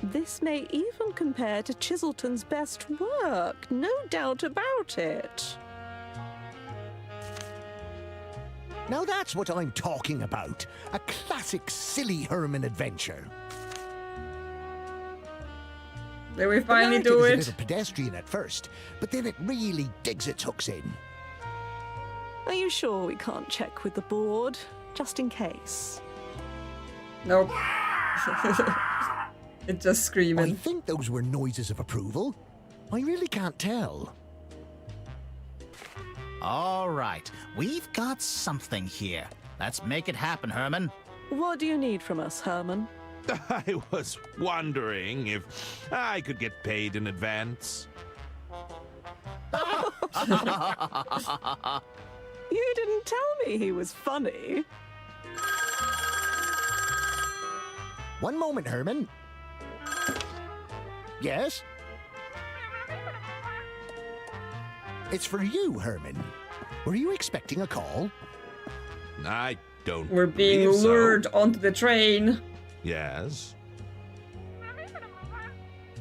This may even compare to Chiselton's best work, no doubt about it. Now that's what I'm talking about. A classic, silly Herman adventure. Then we finally the do narrative it. is a little pedestrian at first, but then it really digs its hooks in. Are you sure we can't check with the board, just in case? Nope. It's just screaming. I think those were noises of approval. I really can't tell. All right, we've got something here. Let's make it happen, Herman. What do you need from us, Herman? I was wondering if I could get paid in advance. You didn't tell me he was funny. One moment, Herman. Yes? It's for you, Herman. Were you expecting a call? I don't. We're being believe so. lured onto the train. Yes.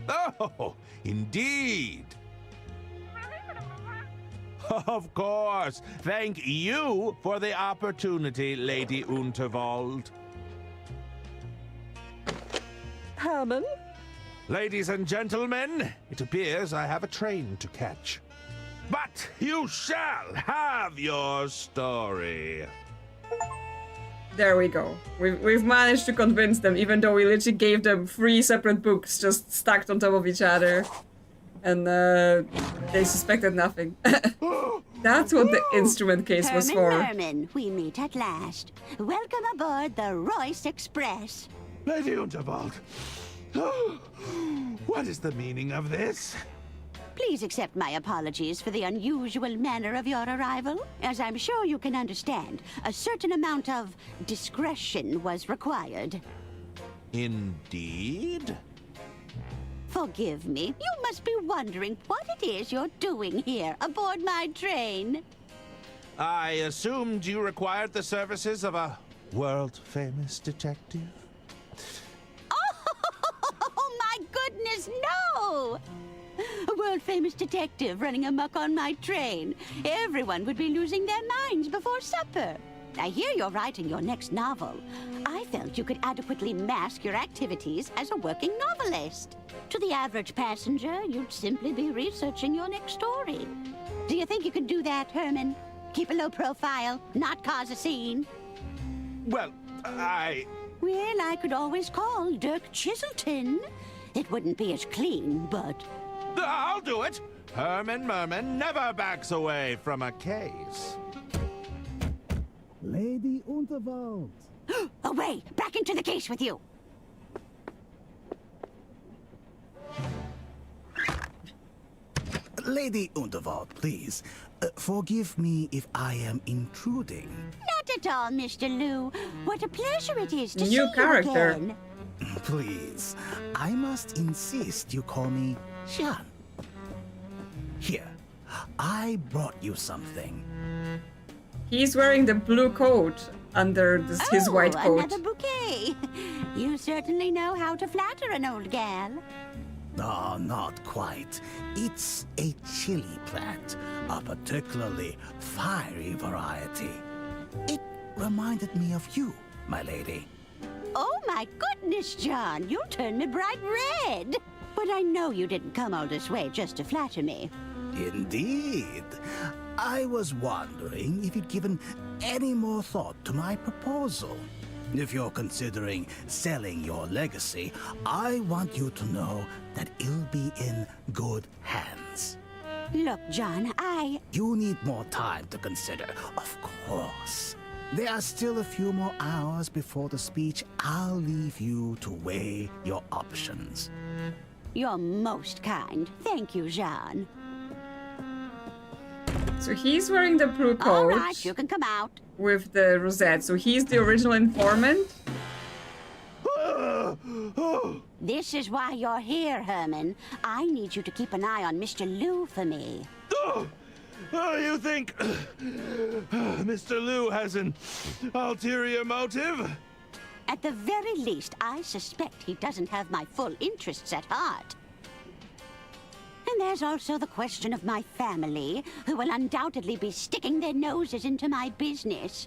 Oh, indeed. Of course. Thank you for the opportunity, Lady Unterwald. Herman? Ladies and gentlemen, it appears I have a train to catch. But you shall have your story. There we go. We've managed to convince them, even though we literally gave them 3 separate books just stacked on top of each other. And they suspected nothing. That's what the instrument case was for. Herman Merman, we meet at last. Welcome aboard the Royce Express. Lady Unterwald, what is the meaning of this? Please accept my apologies for the unusual manner of your arrival. As I'm sure you can understand, a certain amount of discretion was required. Indeed? Forgive me. You must be wondering what it is you're doing here aboard my train. I assumed you required the services of a world-famous detective. Oh, my goodness, no! A world-famous detective running amok on my train. Everyone would be losing their minds before supper. I hear you're writing your next novel. I felt you could adequately mask your activities as a working novelist. To the average passenger, you'd simply be researching your next story. Do you think you could do that, Herman? Keep a low profile, not cause a scene? Well, Well, I could always call Dirk Chiselton. It wouldn't be as clean, but... I'll do it! Herman Merman never backs away from a case. Lady Unterwald. Away! Back into the case with you! Lady Unterwald, please. Forgive me if I am intruding. Not at all, Mr. Liu. What a pleasure it is to see New character. you again. Please, I must insist you call me Jean. Here, I brought you something. He's wearing the blue coat under his white coat. Another bouquet. You certainly know how to flatter an old gal. Oh, not quite. It's a chili plant, a particularly fiery variety. It reminded me of you, my lady. Oh my goodness, John, you turned me bright red. But I know you didn't come all this way just to flatter me. Indeed. I was wondering if you'd given any more thought to my proposal. If you're considering selling your legacy, I want you to know that it'll be in good hands. Look, John, You need more time to consider, of course. There are still a few more hours before the speech. I'll leave you to weigh your options. You're most kind. Thank you, Jean. So he's wearing the blue coat. All right, you can come out. With the rosette. So he's the original informant. This is why you're here, Herman. I need you to keep an eye on Mr. Liu for me. You think Mr. Liu has an ulterior motive? At the very least, I suspect he doesn't have my full interests at heart. And there's also the question of my family, who will undoubtedly be sticking their noses into my business.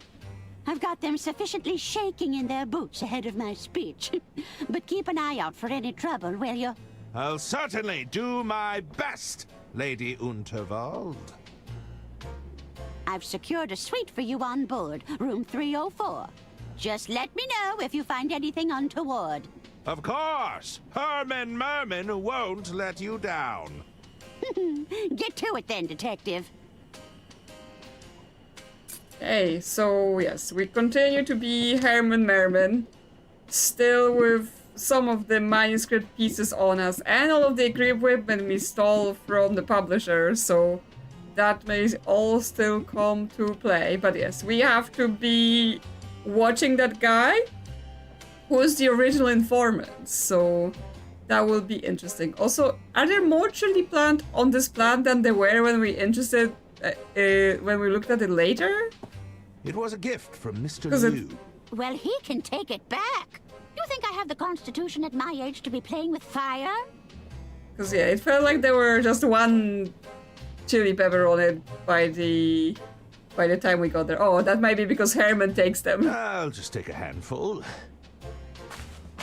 I've got them sufficiently shaking in their boots ahead of my speech. But keep an eye out for any trouble, will you? I'll certainly do my best, Lady Unterwald. I've secured a suite for you on board, room 304. Just let me know if you find anything untoward. Of course! Herman Merman won't let you down. Get to it then, Detective. Okay, so yes, we continue to be Herman Merman, still with some of the manuscript pieces on us and all of the equipment we stole from the publisher, so that may all still come to play. But yes, we have to be watching that guy who's the original informant, so that will be interesting. Also, are there more chili plant on this plant than there were when we when we looked at it later? It was a gift from Mr. Liu. Well, he can take it back. You think I have the constitution at my age to be playing with fire? Because yeah, it felt like there were just one chili pepper on it by the time we got there. Oh, that might be because Herman takes them. I'll just take a handful.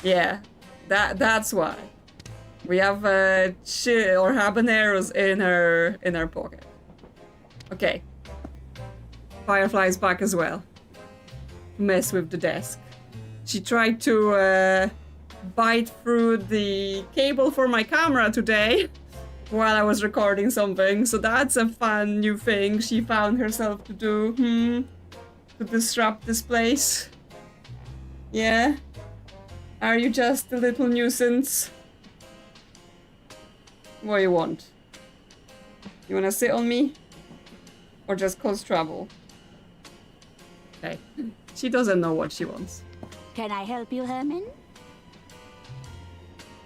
Yeah, that's why. We have chili or habaneros in her pocket. Okay. Firefly's back as well. Mess with the desk. She tried to bite through the cable for my camera today while I was recording something, so that's a fun new thing she found herself to do. To disrupt this place. Yeah? Are you just a little nuisance? What do you want? You wanna sit on me? Or just cause trouble? Okay. She doesn't know what she wants. Can I help you, Herman?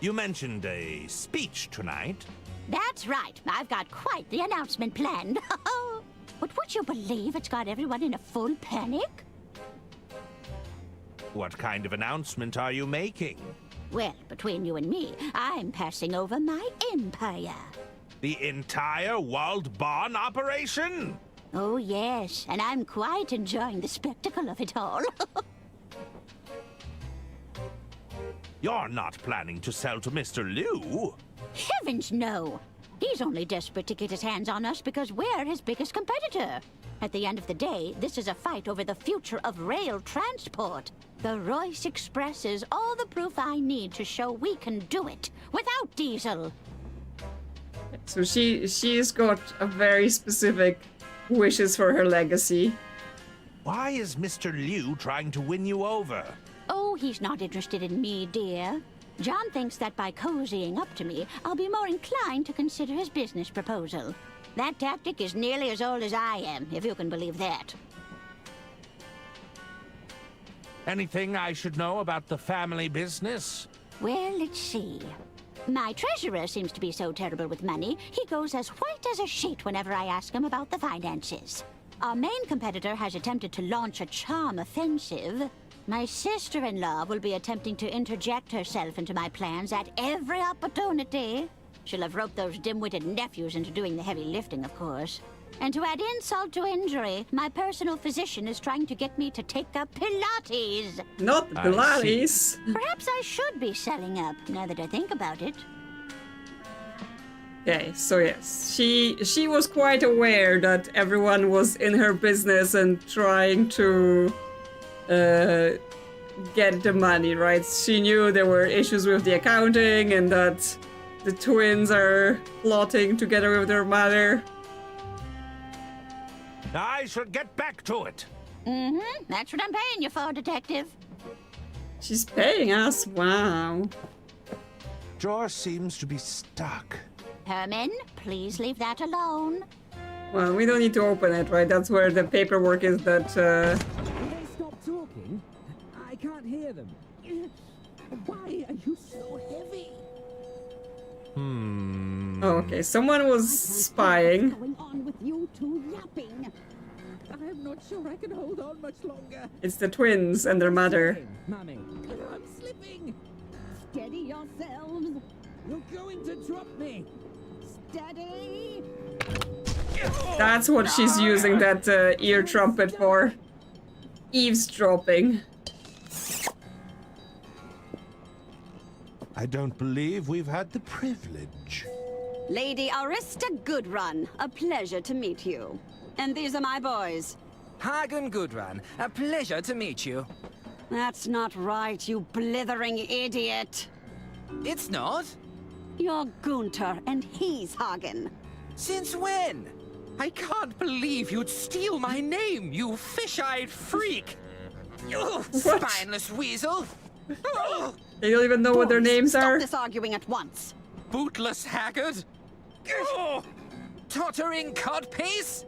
You mentioned a speech tonight. That's right. I've got quite the announcement planned. But would you believe it's got everyone in a full panic? What kind of announcement are you making? Well, between you and me, I'm passing over my empire. The entire World Barn operation? Oh, yes, and I'm quite enjoying the spectacle of it all. You're not planning to sell to Mr. Liu? Heavens, no! He's only desperate to get his hands on us because we're his biggest competitor. At the end of the day, this is a fight over the future of rail transport. The Royce Express is all the proof I need to show we can do it without diesel. So she's got a very specific wishes for her legacy. Why is Mr. Liu trying to win you over? Oh, he's not interested in me, dear. John thinks that by cozying up to me, I'll be more inclined to consider his business proposal. That tactic is nearly as old as I am, if you can believe that. Anything I should know about the family business? Well, let's see. My treasurer seems to be so terrible with money, he goes as white as a sheet whenever I ask him about the finances. Our main competitor has attempted to launch a charm offensive. My sister-in-law will be attempting to interject herself into my plans at every opportunity. She'll have roped those dim-witted nephews into doing the heavy lifting, of course. And to add insult to injury, my personal physician is trying to get me to take up Pilates. Not Pilates. Perhaps I should be selling up, now that I think about it. Okay, so yes, she was quite aware that everyone was in her business and trying to get the money, right? She knew there were issues with the accounting and that the twins are plotting together with their mother. I should get back to it. That's what I'm paying you for, Detective. She's paying us? Wow. Drawer seems to be stuck. Herman, please leave that alone. Well, we don't need to open it, right? That's where the paperwork is that, Will they stop talking? I can't hear them. Why are you so heavy? Oh, okay, someone was spying. What's going on with you two yapping? I'm not sure I can hold on much longer. It's the twins and their mother. Mummy, I'm slipping. Steady yourselves. You're going to drop me. Steady. That's what she's using that ear trumpet for. Eavesdropping. I don't believe we've had the privilege. Lady Arista Goodrun, a pleasure to meet you. And these are my boys. Hagen Goodrun, a pleasure to meet you. That's not right, you blithering idiot. It's not? You're Gunther, and he's Hagen. Since when? I can't believe you'd steal my name, you fish-eyed freak! You spineless weasel! They don't even know what their names are. Stop this arguing at once. Bootless haggard! Tottering codpiece!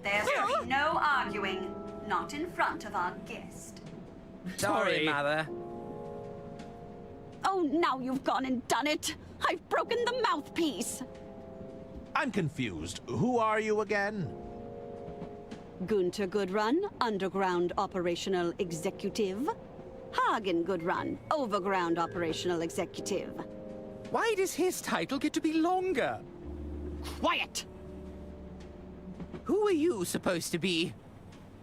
There's to be no arguing, not in front of our guest. Sorry, Mother. Oh, now you've gone and done it. I've broken the mouthpiece. I'm confused. Who are you again? Gunther Goodrun, Underground Operational Executive. Hagen Goodrun, Overground Operational Executive. Why does his title get to be longer? Quiet! Who are you supposed to be?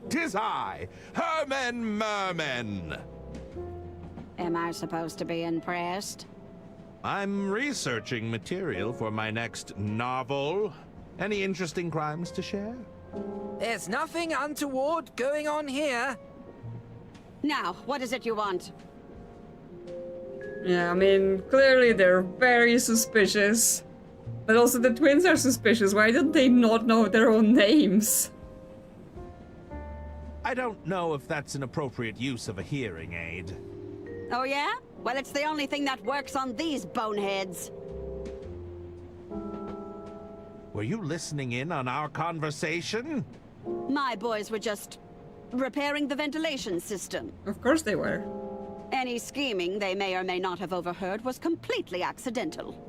'Tis I, Herman Merman. Am I supposed to be impressed? I'm researching material for my next novel. Any interesting crimes to share? There's nothing untoward going on here. Now, what is it you want? Yeah, I mean, clearly they're very suspicious. But also the twins are suspicious. Why did they not know their own names? I don't know if that's an appropriate use of a hearing aid. Oh yeah? Well, it's the only thing that works on these boneheads. Were you listening in on our conversation? My boys were just repairing the ventilation system. Of course they were. Any scheming they may or may not have overheard was completely accidental.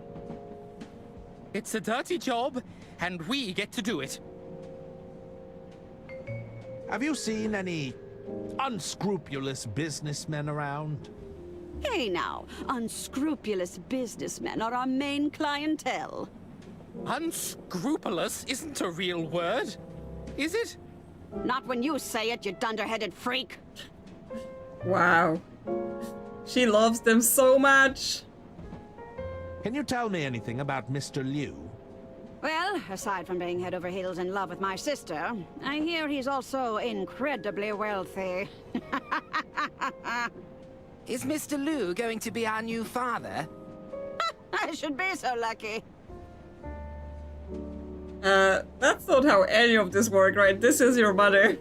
It's a dirty job, and we get to do it. Have you seen any unscrupulous businessmen around? Hey now, unscrupulous businessmen are our main clientele. Unscrupulous isn't a real word, is it? Not when you say it, you dunderheaded freak. Wow. She loves them so much. Can you tell me anything about Mr. Liu? Well, aside from being head over heels in love with my sister, I hear he's also incredibly wealthy. Is Mr. Liu going to be our new father? I should be so lucky. That's not how any of this works, right? This is your mother.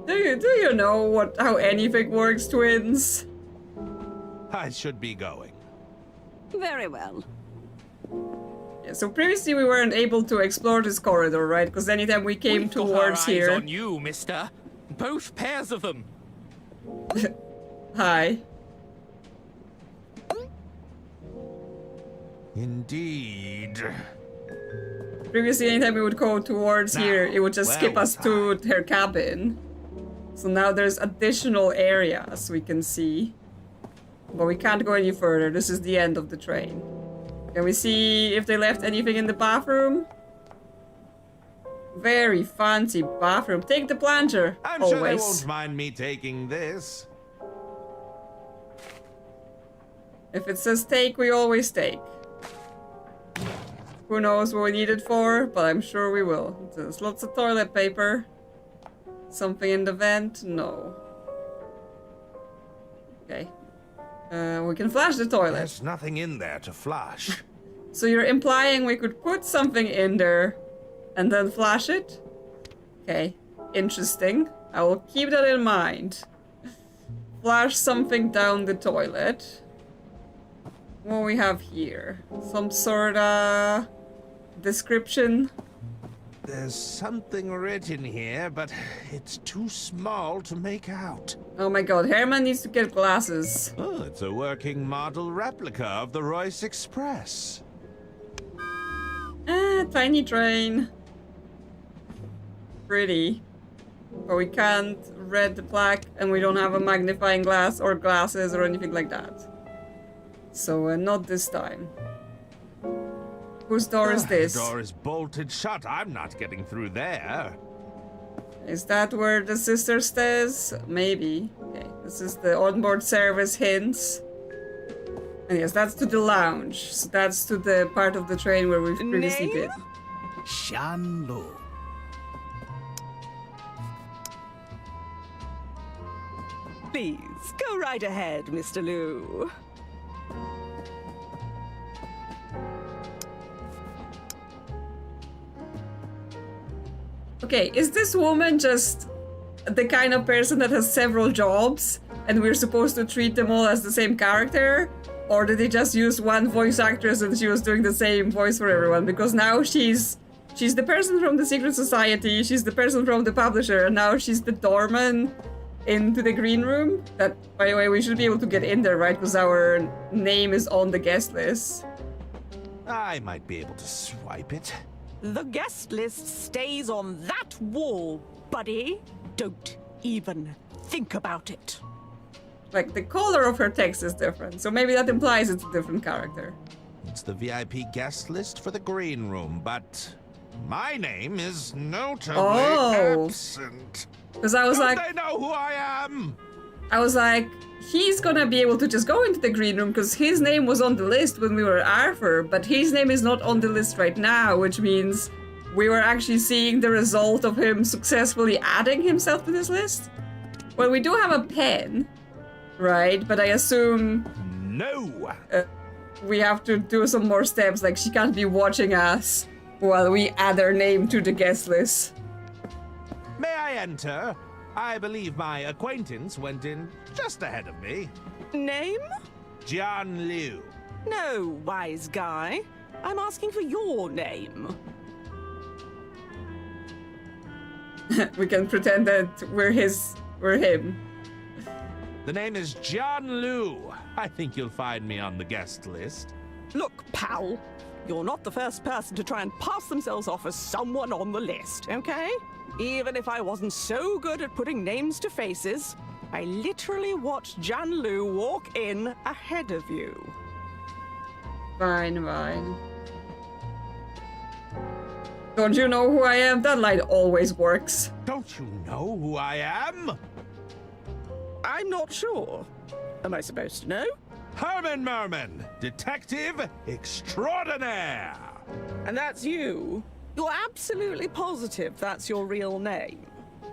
Do you know how anything works, twins? I should be going. Very well. Yeah, so previously we weren't able to explore this corridor, right? Because anytime we came We've got towards our here... eyes on you, mister. Both pairs of them. Hi. Indeed. Previously, anytime we would go towards here, it would just where skip us was to her cabin. So now there's additional areas we can see. But we can't go any further. This is the end of the train. Can we see if they left anything in the bathroom? Very fancy bathroom. Take the plunger. I'm always. sure they won't mind me taking this. If it says take, we always take. Who knows what we need it for, but I'm sure we will. There's lots of toilet paper. Something in the vent? No. Okay. We can flash the toilet. There's nothing in there to flush. So you're implying we could put something in there and then flash it? Okay. Interesting. I will keep that in mind. Flash something down the toilet. What we have here? Some sort of description. There's something written here, but it's too small to make out. Oh my god, Herman needs to get glasses. Oh, it's a working model replica of the Royce Express. Ah, tiny train. Pretty. But we can't read the plaque and we don't have a magnifying glass or glasses or anything like that. So, not this time. Whose door is this? The door is bolted shut. I'm not getting through there. Is that where the sister stays? Maybe. Okay, this is the onboard service hints. And yes, that's to the lounge. So that's to the part of the train where we've previously been. Shan Lu. Please, go right ahead, Mr. Liu. Okay, is this woman just the kind of person that has several jobs and we're supposed to treat them all as the same character? Or did they just use one voice actress and she was doing the same voice for everyone? Because now she's the person from the Secret Society, she's the person from the publisher, and now she's the doorman into the green room. That, by the way, we should be able to get in there, right? Because our name is on the guest list. I might be able to swipe it. The guest list stays on that wall, buddy. Don't even think about it. Like, the color of her text is different, so maybe that implies it's a different character. It's the VIP guest list for the green room, but my name is notably absent. Because I was Don't like... they know who I am? I was like, he's gonna be able to just go into the green room because his name was on the list when we were at Arthur, but his name is not on the list right now, which means we were actually seeing the result of him successfully adding himself to this list? Well, we do have a pen, right? But I assume... No! We have to do some more steps, like she can't be watching us while we add her name to the guest list. May I enter? I believe my acquaintance went in just ahead of me. Name? John Liu. No, wise guy. I'm asking for your name. We can pretend that we're him. The name is John Liu. I think you'll find me on the guest list. Look, pal, you're not the first person to try and pass themselves off as someone on the list, okay? Even if I wasn't so good at putting names to faces, I literally watched Jan Lu walk in ahead of you. Fine, fine. Don't you know who I am? That line always works. Don't you know who I am? I'm not sure. Am I supposed to know? Herman Merman, detective extraordinaire. And that's you? You're absolutely positive that's your real name?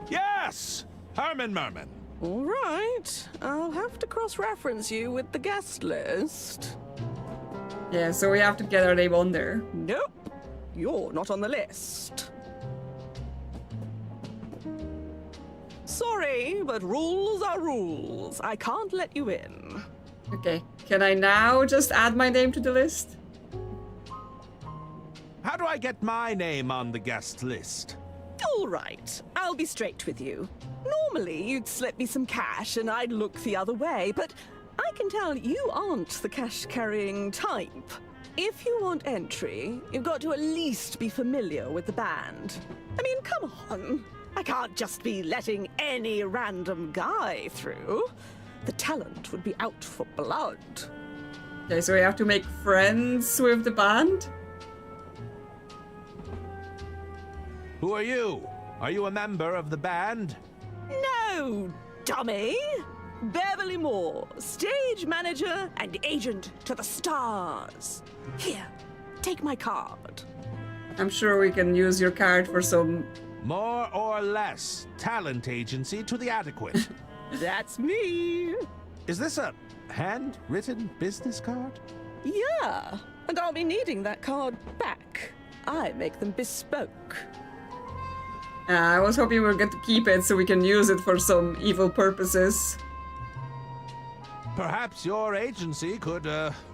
Yes, Herman Merman. All right. I'll have to cross-reference you with the guest list. Yeah, so we have to get our name on there. Nope. You're not on the list. Sorry, but rules are rules. I can't let you in. Okay. Can I now just add my name to the list? How do I get my name on the guest list? All right. I'll be straight with you. Normally, you'd slip me some cash and I'd look the other way, but I can tell you aren't the cash-carrying type. If you want entry, you've got to at least be familiar with the band. I mean, come on. I can't just be letting any random guy through. The talent would be out for blood. Okay, so we have to make friends with the band? Who are you? Are you a member of the band? No, dummy! Beverly Moore, stage manager and agent to the stars. Here, take my card. I'm sure we can use your card for some... More or less talent agency to the adequate. That's me. Is this a handwritten business card? Yeah, and I'll be needing that card back. I make them bespoke. I was hoping we would get to keep it so we can use it for some evil purposes. Perhaps your agency could,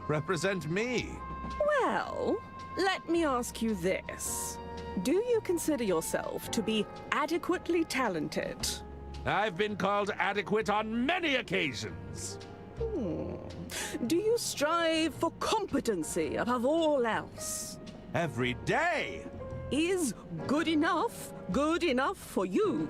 represent me. Well, let me ask you this. Do you consider yourself to be adequately talented? I've been called adequate on many occasions. Do you strive for competency above all else? Every day. Is good enough for you?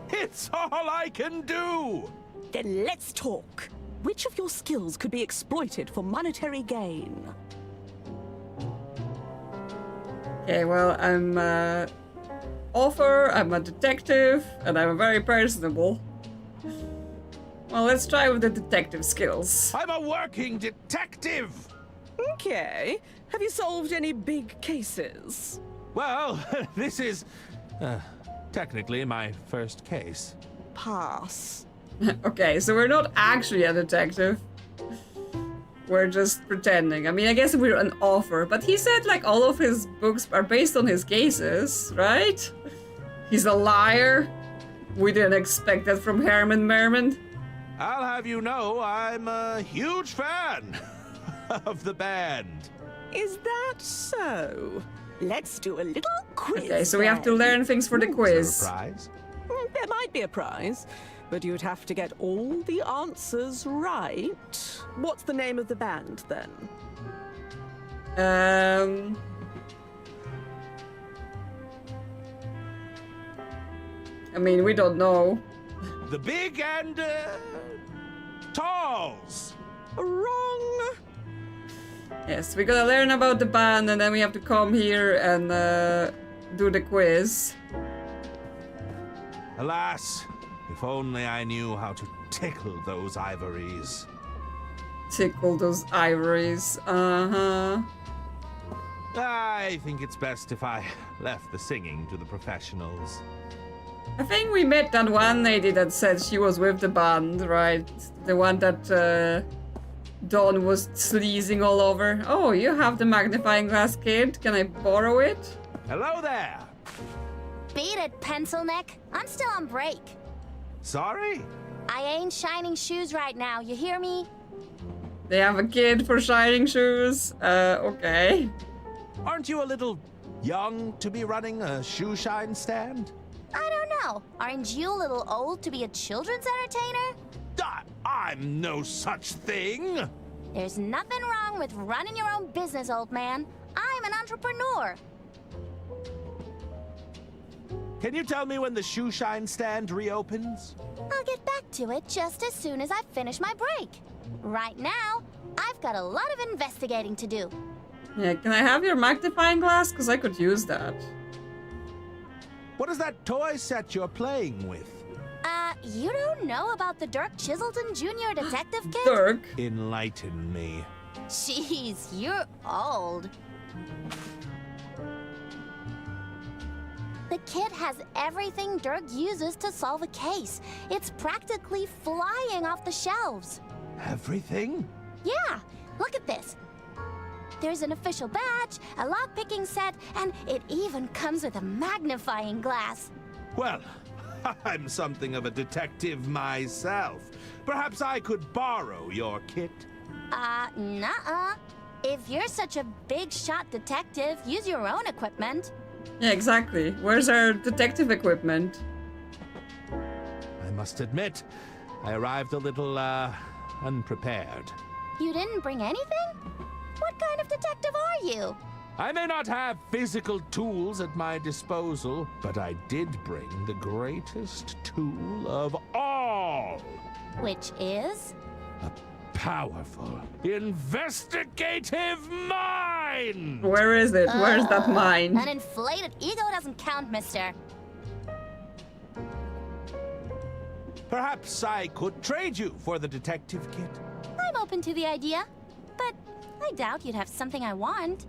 It's all I can do! Then let's talk. Which of your skills could be exploited for monetary gain? Okay, well, I'm a author, I'm a detective, and I'm very personable. Well, let's try with the detective skills. I'm a working detective! Okay. Have you solved any big cases? Well, this is, technically my first case. Pass. Okay, so we're not actually a detective. We're just pretending. I mean, I guess we're an author, but he said like all of his books are based on his cases, right? He's a liar. We didn't expect that from Herman Merman. I'll have you know I'm a huge fan of the band. Is that so? Let's do a little quiz. Okay, so we have to learn things for the quiz. Is there a prize? There might be a prize, but you'd have to get all the answers right. What's the name of the band, then? I mean, we don't know. The Big and, Talls. Wrong. Yes, we gotta learn about the band and then we have to come here and do the quiz. Alas, if only I knew how to tickle those ivories. Tickle those ivories, uh-huh. I think it's best if I left the singing to the professionals. I think we met that one lady that said she was with the band, right? The one that Dawn was sleazing all over. Oh, you have the magnifying glass, kid. Can I borrow it? Hello there! Beat it, pencil neck. I'm still on break. Sorry? I ain't shining shoes right now, you hear me? They have a kid for shining shoes. Okay. Aren't you a little young to be running a shoe shine stand? I don't know. Aren't you a little old to be a children's entertainer? I'm no such thing! There's nothing wrong with running your own business, old man. I'm an entrepreneur. Can you tell me when the shoe shine stand reopens? I'll get back to it just as soon as I finish my break. Right now, I've got a lot of investigating to do. Yeah, can I have your magnifying glass? Because I could use that. What is that toy set you're playing with? You don't know about the Dirk Chiselton Jr. Detective Kit? Dirk? Enlighten me. Jeez, you're old. The kit has everything Dirk uses to solve a case. It's practically flying off the shelves. Everything? Yeah, look at this. There's an official badge, a lock-picking set, and it even comes with a magnifying glass. Well, I'm something of a detective myself. Perhaps I could borrow your kit? Nuh-uh. If you're such a big-shot detective, use your own equipment. Yeah, exactly. Where's our detective equipment? I must admit, I arrived a little, unprepared. You didn't bring anything? What kind of detective are you? I may not have physical tools at my disposal, but I did bring the greatest tool of all. Which is? A powerful, investigative mind! Where is it? Where's that mind? An inflated ego doesn't count, mister. Perhaps I could trade you for the detective kit. I'm open to the idea, but I doubt you'd have something I want.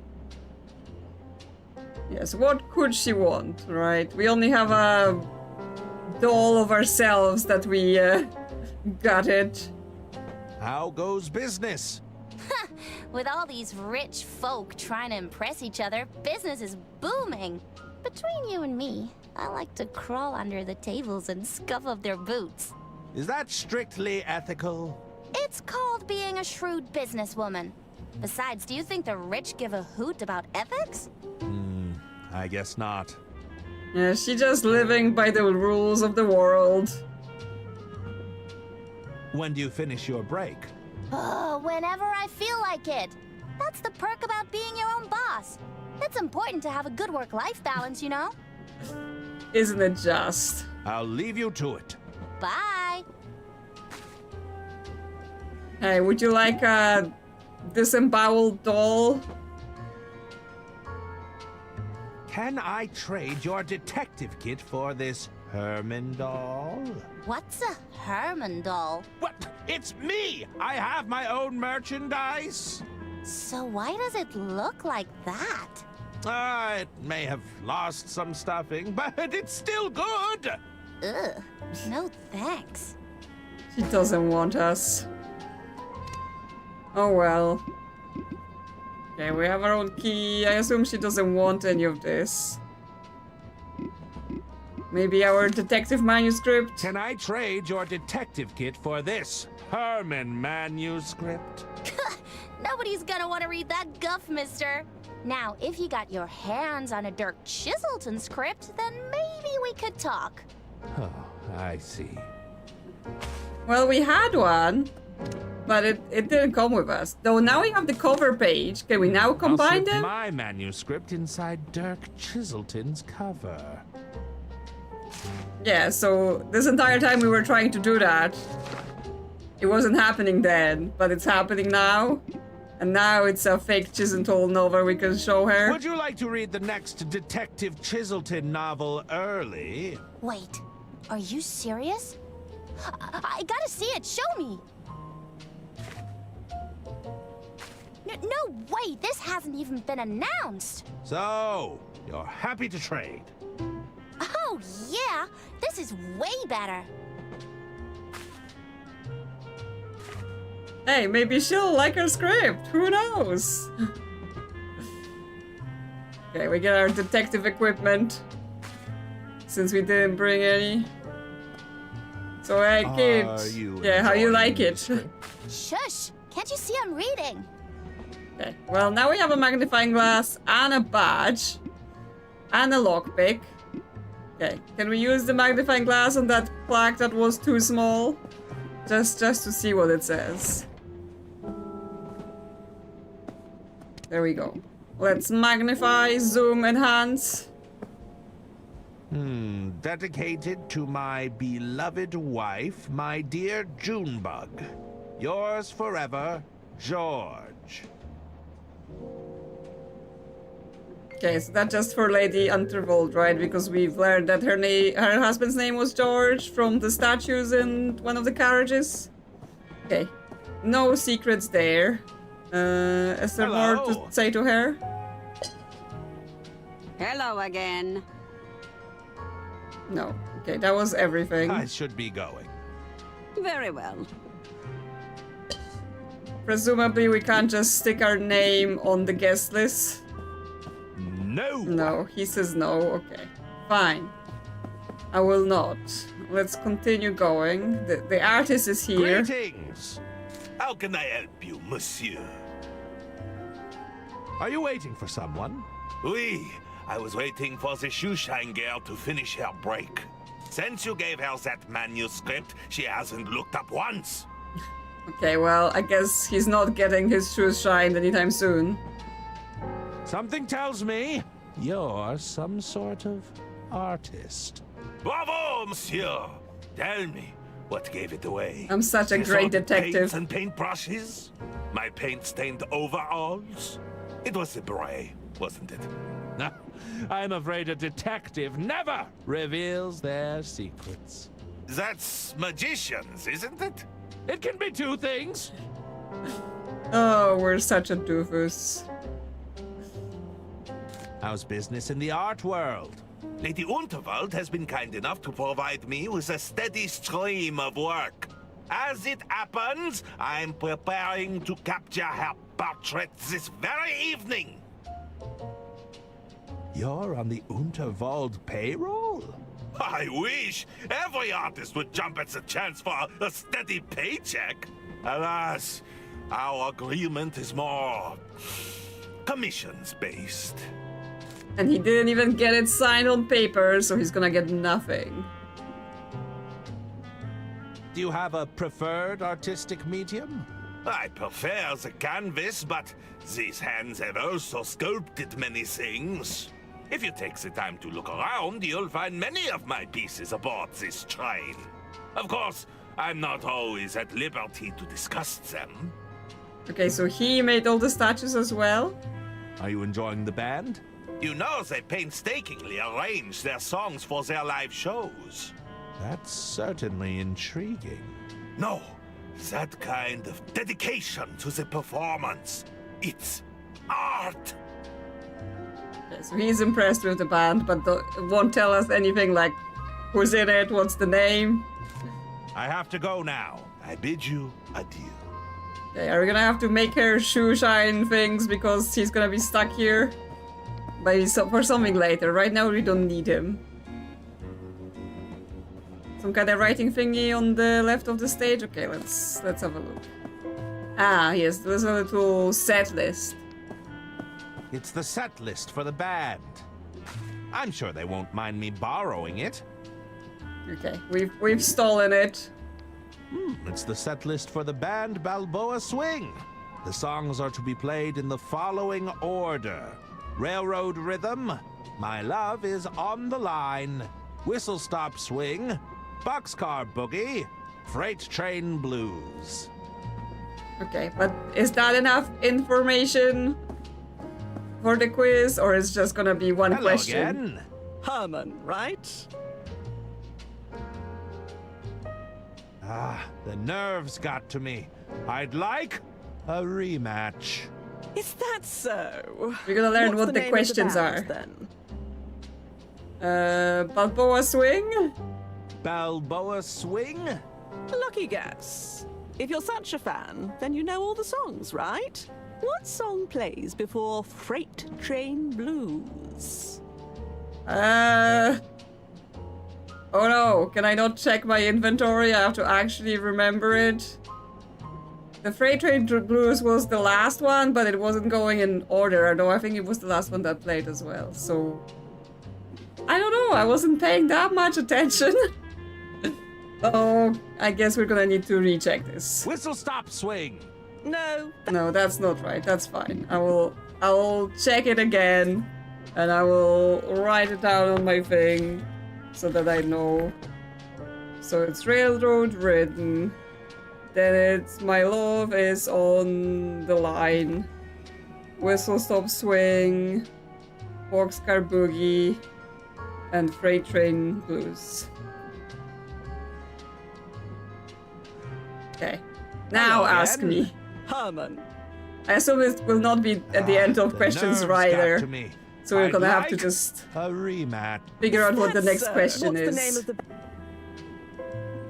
Yes, what could she want, right? We only have a doll of ourselves that we got it. How goes business? With all these rich folk trying to impress each other, business is booming. Between you and me, I like to crawl under the tables and scuff up their boots. Is that strictly ethical? It's called being a shrewd businesswoman. Besides, do you think the rich give a hoot about ethics? I guess not. Yeah, she's just living by the rules of the world. When do you finish your break? Oh, whenever I feel like it. That's the perk about being your own boss. It's important to have a good work-life balance, you know? Isn't it just? I'll leave you to it. Bye. Hey, would you like a disemboweled doll? Can I trade your detective kit for this Herman doll? What's a Herman doll? What? It's me! I have my own merchandise! So why does it look like that? It may have lost some stuffing, but it's still good! Ugh, no thanks. She doesn't want us. Oh well. Okay, we have our own key. I assume she doesn't want any of this. Maybe our detective manuscript? Can I trade your detective kit for this Herman manuscript? Nobody's gonna want to read that guff, mister. Now, if you got your hands on a Dirk Chiselton script, then maybe we could talk. Oh, I see. Well, we had one, but it didn't come with us. Though now we have the cover page. Can we now combine I'll slip them? my manuscript inside Dirk Chiselton's cover. Yeah, so this entire time we were trying to do that. It wasn't happening then, but it's happening now. And now it's a fake Chiselton novel we can show her. Would you like to read the next Detective Chiselton novel early? Wait, are you serious? I gotta see it, show me! No way, this hasn't even been announced. So, you're happy to trade? Oh, yeah, this is way better. Hey, maybe she'll like our script. Who knows? Okay, we get our detective equipment. Since we didn't bring any. So, hey, kid. Yeah, how you like it? Shush! Can't you see I'm reading? Okay, well, now we have a magnifying glass and a badge. And a lockpick. Okay, can we use the magnifying glass on that plaque that was too small? Just to see what it says. There we go. Let's magnify, zoom, enhance. Dedicated to my beloved wife, my dear Junebug. Yours forever, George. Okay, so that's just for Lady Unterwald, right? Because we've learned that her husband's name was George from the statues in one of the carriages. Okay, no secrets there. Is there more to say to her? Hello again. No. Okay, that was everything. I should be going. Very well. Presumably we can't just stick our name on the guest list. No. No, he says no. Okay, fine. I will not. Let's continue going. The artist is here. Greetings. How can I help you, monsieur? Are you waiting for someone? Oui. I was waiting for the shoeshine girl to finish her break. Since you gave her that manuscript, she hasn't looked up once. Okay, well, I guess he's not getting his shoes shined anytime soon. Something tells me you're some sort of artist. Bravo, monsieur! Tell me, what gave it away? I'm such a These great old detective. Paints and paintbrushes? My paint-stained overalls? It was the bray, wasn't it? I'm afraid a detective never reveals their secrets. That's magicians, isn't it? It can be two things. Oh, we're such a doofus. How's business in the art world? Lady Unterwald has been kind enough to provide me with a steady stream of work. As it happens, I'm preparing to capture her portrait this very evening. You're on the Unterwald payroll? I wish every artist would jump at the chance for a steady paycheck. Alas, our agreement is more commissions-based. And he didn't even get it signed on paper, so he's gonna get nothing. Do you have a preferred artistic medium? I prefer the canvas, but these hands have also sculpted many things. If you take the time to look around, you'll find many of my pieces aboard this train. Of course, I'm not always at liberty to discuss them. Okay, so he made all the statues as well? Are you enjoying the band? You know they painstakingly arrange their songs for their live shows. That's certainly intriguing. No, that kind of dedication to the performance. It's art. Okay, so he's impressed with the band, but won't tell us anything like who's in it, what's the name. I have to go now. I bid you adieu. Okay, are we gonna have to make her shoe shine things because he's gonna be stuck here? But for something later. Right now we don't need him. Some kind of writing thingy on the left of the stage? Okay, let's have a look. Ah, yes, there's a little set list. It's the set list for the band. I'm sure they won't mind me borrowing it. Okay, we've stolen it. It's the set list for the band Balboa Swing. The songs are to be played in the following order. Railroad Rhythm, My Love is on the Line, Whistle Stop Swing, Boxcar Boogie, Freight Train Blues. Okay, but is that enough information for the quiz, or is just gonna be one Hello question? Again. Herman, right? Ah, the nerves got to me. I'd like a rematch. Is that so? We're gonna learn What's what the the name of questions band, are. Then? Balboa Swing? Balboa Swing? Lucky guess. If you're such a fan, then you know all the songs, right? What song plays before Freight Train Blues? Oh no, can I not check my inventory? I have to actually remember it. The Freight Train Blues was the last one, but it wasn't going in order. Although I think it was the last one that played as well, so... I don't know, I wasn't paying that much attention. Oh, I guess we're gonna need to recheck this. Whistle stop swing! No. No, that's not right. That's fine. I will check it again, and I will write it down on my thing so that I know. So it's railroad ridden. Then it's my love is on the line. Whistle stop swing, boxcar boogie, and freight train blues. Okay. Now ask me. Herman. I assume it will not be at the end of questions either. So we're gonna have to just a rematch. Figure out what the next question What's is. the name of the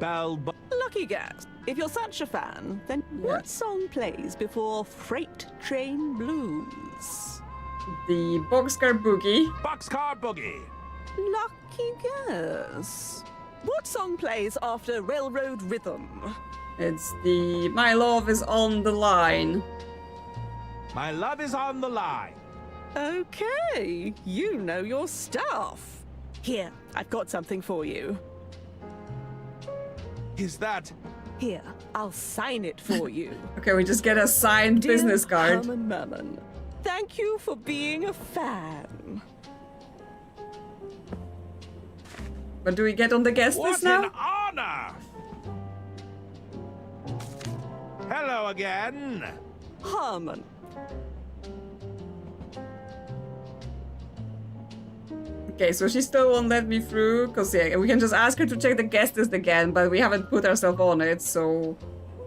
Balboa. Lucky guess. If you're such a fan, then what song plays before Freight Train Blues? The Boxcar Boogie. Boxcar Boogie. Lucky guess. What song plays after Railroad Rhythm? It's the My Love is on the Line. My love is on the line. Okay, you know your stuff. Here, I've got something for you. Is that... Here, I'll sign it for you. Okay, we just get a signed Dear business card. Herman Merman, thank you for being a fan. What do we get on the guest list now? What an honor! Hello again. Herman. Okay, so she still won't let me through, because yeah, we can just ask her to check the guest list again, but we haven't put ourselves on it, so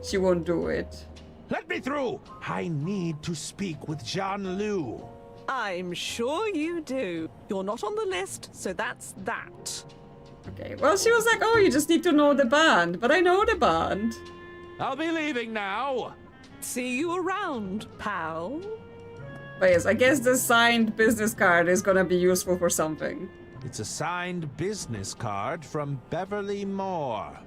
she won't do it. Let me through. I need to speak with John Liu. I'm sure you do. You're not on the list, so that's that. Okay, well, she was like, oh, you just need to know the band, but I know the band. I'll be leaving now. See you around, pal. But yes, I guess the signed business card is gonna be useful for something. It's a signed business card from Beverly Moore.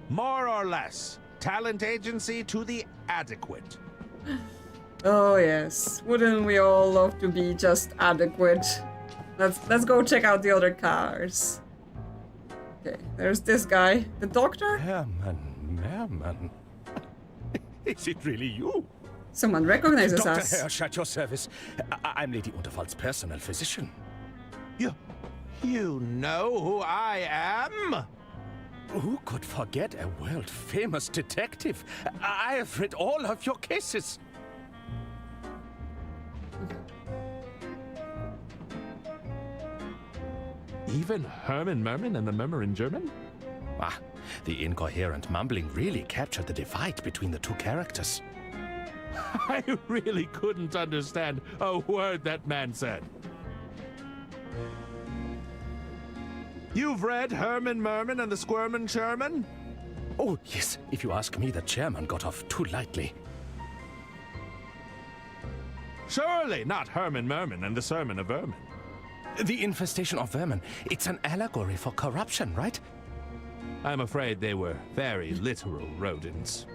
More or less, talent agency to the adequate. Oh yes, wouldn't we all love to be just adequate? Let's go check out the other cars. Okay, there's this guy, the doctor. Herman Merman. Is it really you? Someone recognizes Dr. us. Hirsch at your service. I'm Lady Unterwald's personal physician. You know who I am? Who could forget a world-famous detective? I have read all of your cases. Even Herman Merman and the Murmur in German? Ah, the incoherent mumbling really captured the divide between the two characters. I really couldn't understand a word that man said. You've read Herman Merman and the Squirmin' Sherman? Oh, yes. If you ask me, the chairman got off too lightly. Surely not Herman Merman and the Sermon of Vermin. The infestation of vermin. It's an allegory for corruption, right? I'm afraid they were very literal rodents.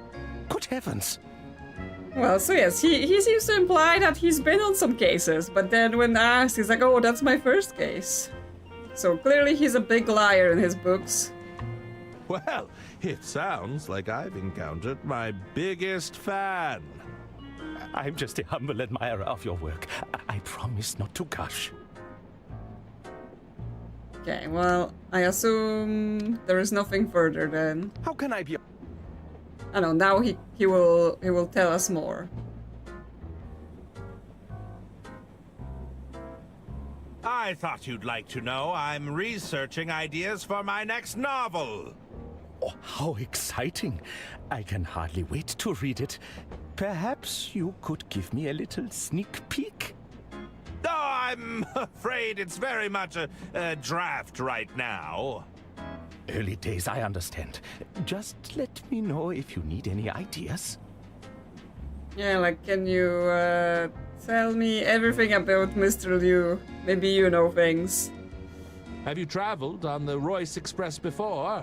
Good heavens. Well, so yes, he seems to imply that he's been on some cases, but then when asked, he's like, oh, that's my first case. So clearly he's a big liar in his books. Well, it sounds like I've encountered my biggest fan. I'm just a humble admirer of your work. I promise not to gush. Okay, well, I assume there is nothing further then. How can I be? I don't know, now he will tell us more. I thought you'd like to know I'm researching ideas for my next novel. Oh, how exciting. I can hardly wait to read it. Perhaps you could give me a little sneak peek? No, I'm afraid it's very much a draft right now. Early days, I understand. Just let me know if you need any ideas. Yeah, like, can you tell me everything about Mr. Liu? Maybe you know things. Have you traveled on the Royce Express before?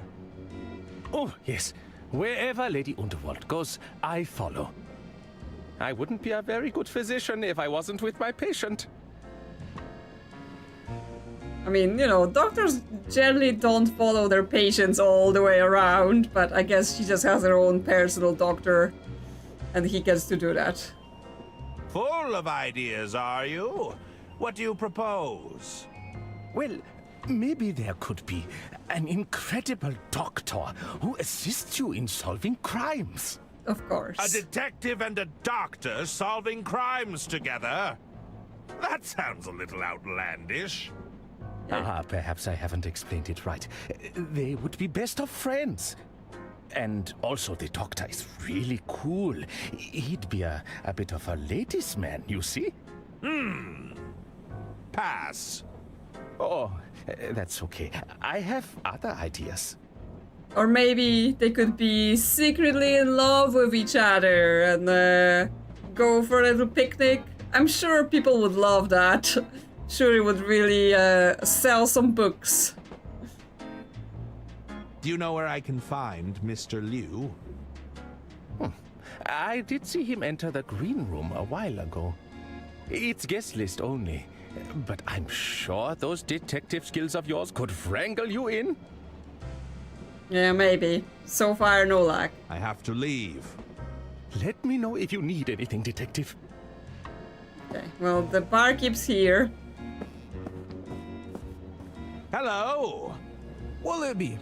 Oh, yes. Wherever Lady Unterwald goes, I follow. I wouldn't be a very good physician if I wasn't with my patient. I mean, you know, doctors generally don't follow their patients all the way around, but I guess she just has her own personal doctor, and he gets to do that. Full of ideas, are you? What do you propose? Well, maybe there could be an incredible doctor who assists you in solving crimes. Of course. A detective and a doctor solving crimes together? That sounds a little outlandish. Perhaps I haven't explained it right. They would be best of friends. And also the doctor is really cool. He'd be a bit of a ladies' man, you see? Pass. Oh, that's okay. I have other ideas. Or maybe they could be secretly in love with each other and go for a little picnic. I'm sure people would love that. Sure, it would really sell some books. Do you know where I can find Mr. Liu? I did see him enter the green room a while ago. It's guest list only, but I'm sure those detective skills of yours could wrangle you in. Yeah, maybe. So far, no luck. I have to leave. Let me know if you need anything, detective. Okay, well, the barkeep's here. Hello! Will it be?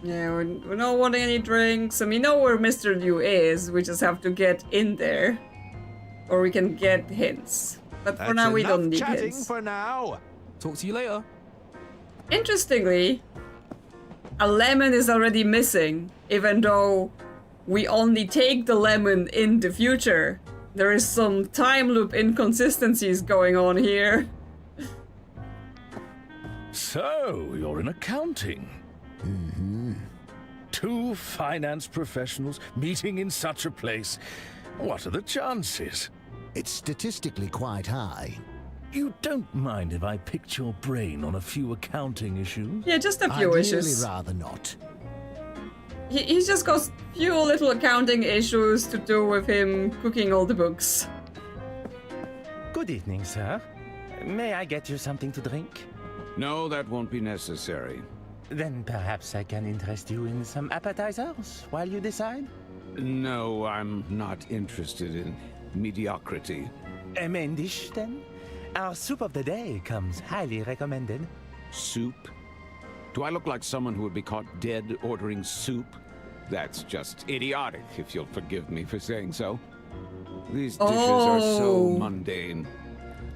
Yeah, we're not wanting any drinks. I mean, we know where Mr. Liu is. We just have to get in there. Or we can get hints. But for now, we don't need hints. For now. Talk to you later. Interestingly, a lemon is already missing, even though we only take the lemon in the future. There is some time loop inconsistencies going on here. So, you're in accounting. Two finance professionals meeting in such a place. What are the chances? It's statistically quite high. You don't mind if I picked your brain on a few accounting issues? Yeah, just a few issues. I'd really rather not. He's just got few little accounting issues to do with him cooking all the books. Good evening, sir. May I get you something to drink? No, that won't be necessary. Then perhaps I can interest you in some appetizers while you decide? No, I'm not interested in mediocrity. A main dish, then? Our soup of the day comes highly recommended. Soup? Do I look like someone who would be caught dead ordering soup? That's just idiotic, if you'll forgive me for saying so. These dishes are so mundane.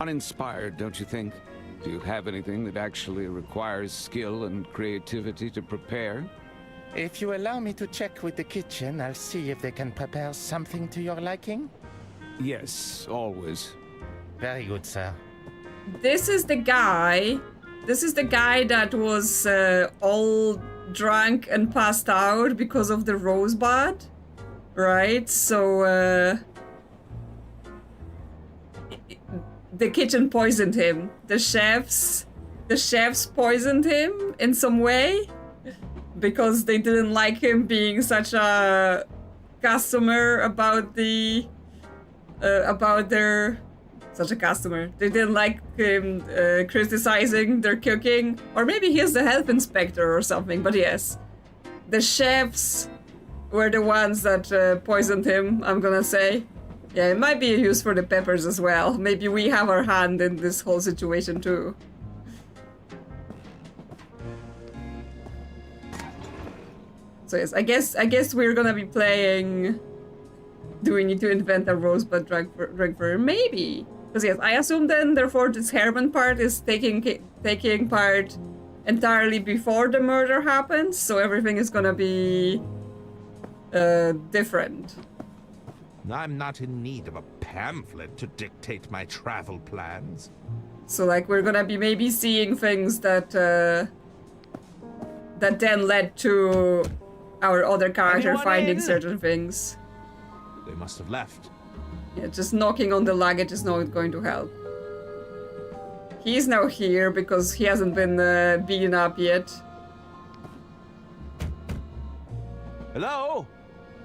Uninspired, don't you think? Do you have anything that actually requires skill and creativity to prepare? If you allow me to check with the kitchen, I'll see if they can prepare something to your liking. Yes, always. Very good, sir. This is the guy that was all drunk and passed out because of the Rosebud, right? So the kitchen poisoned him. The chefs poisoned him in some way because they didn't like him being such a customer about the such a customer. They didn't like him criticizing their cooking. Or maybe he's the health inspector or something, but yes. The chefs were the ones that poisoned him, I'm gonna say. Yeah, it might be a use for the peppers as well. Maybe we have our hand in this whole situation too. So yes, I guess we're gonna be playing... Do we need to invent a Rosebud drink for her? Maybe. Because yes, I assume then, therefore, this Herman part is taking part entirely before the murder happens, so everything is gonna be different. I'm not in need of a pamphlet to dictate my travel plans. So, like, we're gonna be maybe seeing things that that then led to our other character Anyone finding in? certain things. They must have left. Yeah, just knocking on the luggage is not going to help. He's now here because he hasn't been beaten up yet. Hello?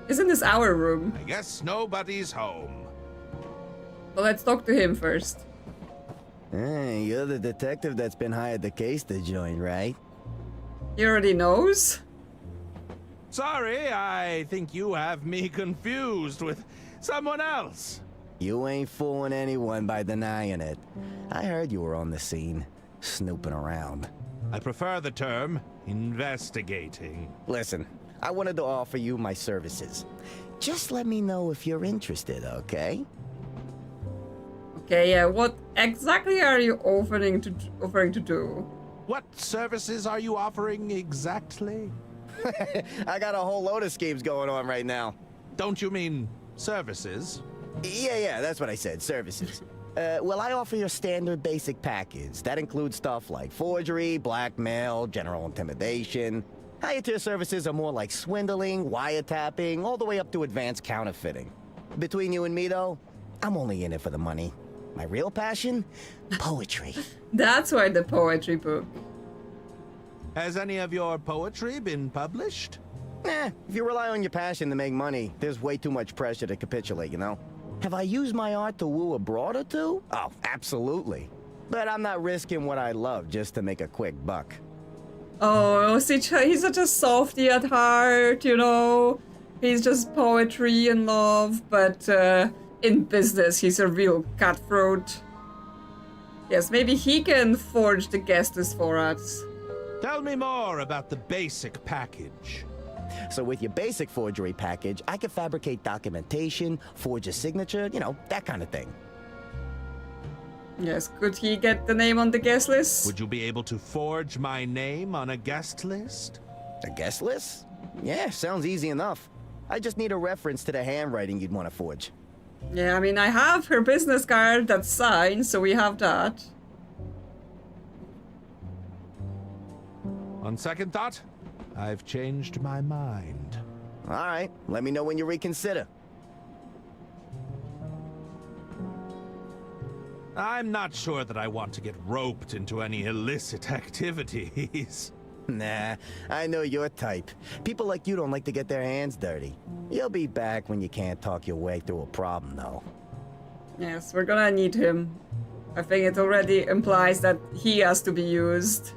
Isn't this our room? I guess nobody's home. Well, let's talk to him first. Hey, you're the detective that's been hired the case to join, right? He already knows? Sorry, I think you have me confused with someone else. You ain't fooling anyone by denying it. I heard you were on the scene, snooping around. I prefer the term investigating. Listen, I wanted to offer you my services. Just let me know if you're interested, okay? Okay, yeah, what exactly are you offering to do? What services are you offering exactly? I got a whole load of schemes going on right now. Don't you mean services? Yeah, that's what I said, services. Well, I offer your standard basic package. That includes stuff like forgery, blackmail, general intimidation. Higher tier services are more like swindling, wiretapping, all the way up to advanced counterfeiting. Between you and me, though, I'm only in it for the money. My real passion? Poetry. That's why the poetry book. Has any of your poetry been published? If you rely on your passion to make money, there's way too much pressure to capitulate, you know? Have I used my art to woo a broad or two? Oh, absolutely. But I'm not risking what I love just to make a quick buck. Oh, see, he's such a softie at heart, you know? He's just poetry and love, but in business, he's a real cutthroat. Yes, maybe he can forge the guest list for us. Tell me more about the basic package. So with your basic forgery package, I can fabricate documentation, forge a signature, you know, that kind of thing. Yes, could he get the name on the guest list? Would you be able to forge my name on a guest list? A guest list? Yeah, sounds easy enough. I just need a reference to the handwriting you'd want to forge. Yeah, I mean, I have her business card that's signed, so we have that. On second thought, I've changed my mind. All right, let me know when you reconsider. I'm not sure that I want to get roped into any illicit activities. Nah, I know your type. People like you don't like to get their hands dirty. You'll be back when you can't talk your way through a problem, though. Yes, we're gonna need him. I think it already implies that he has to be used.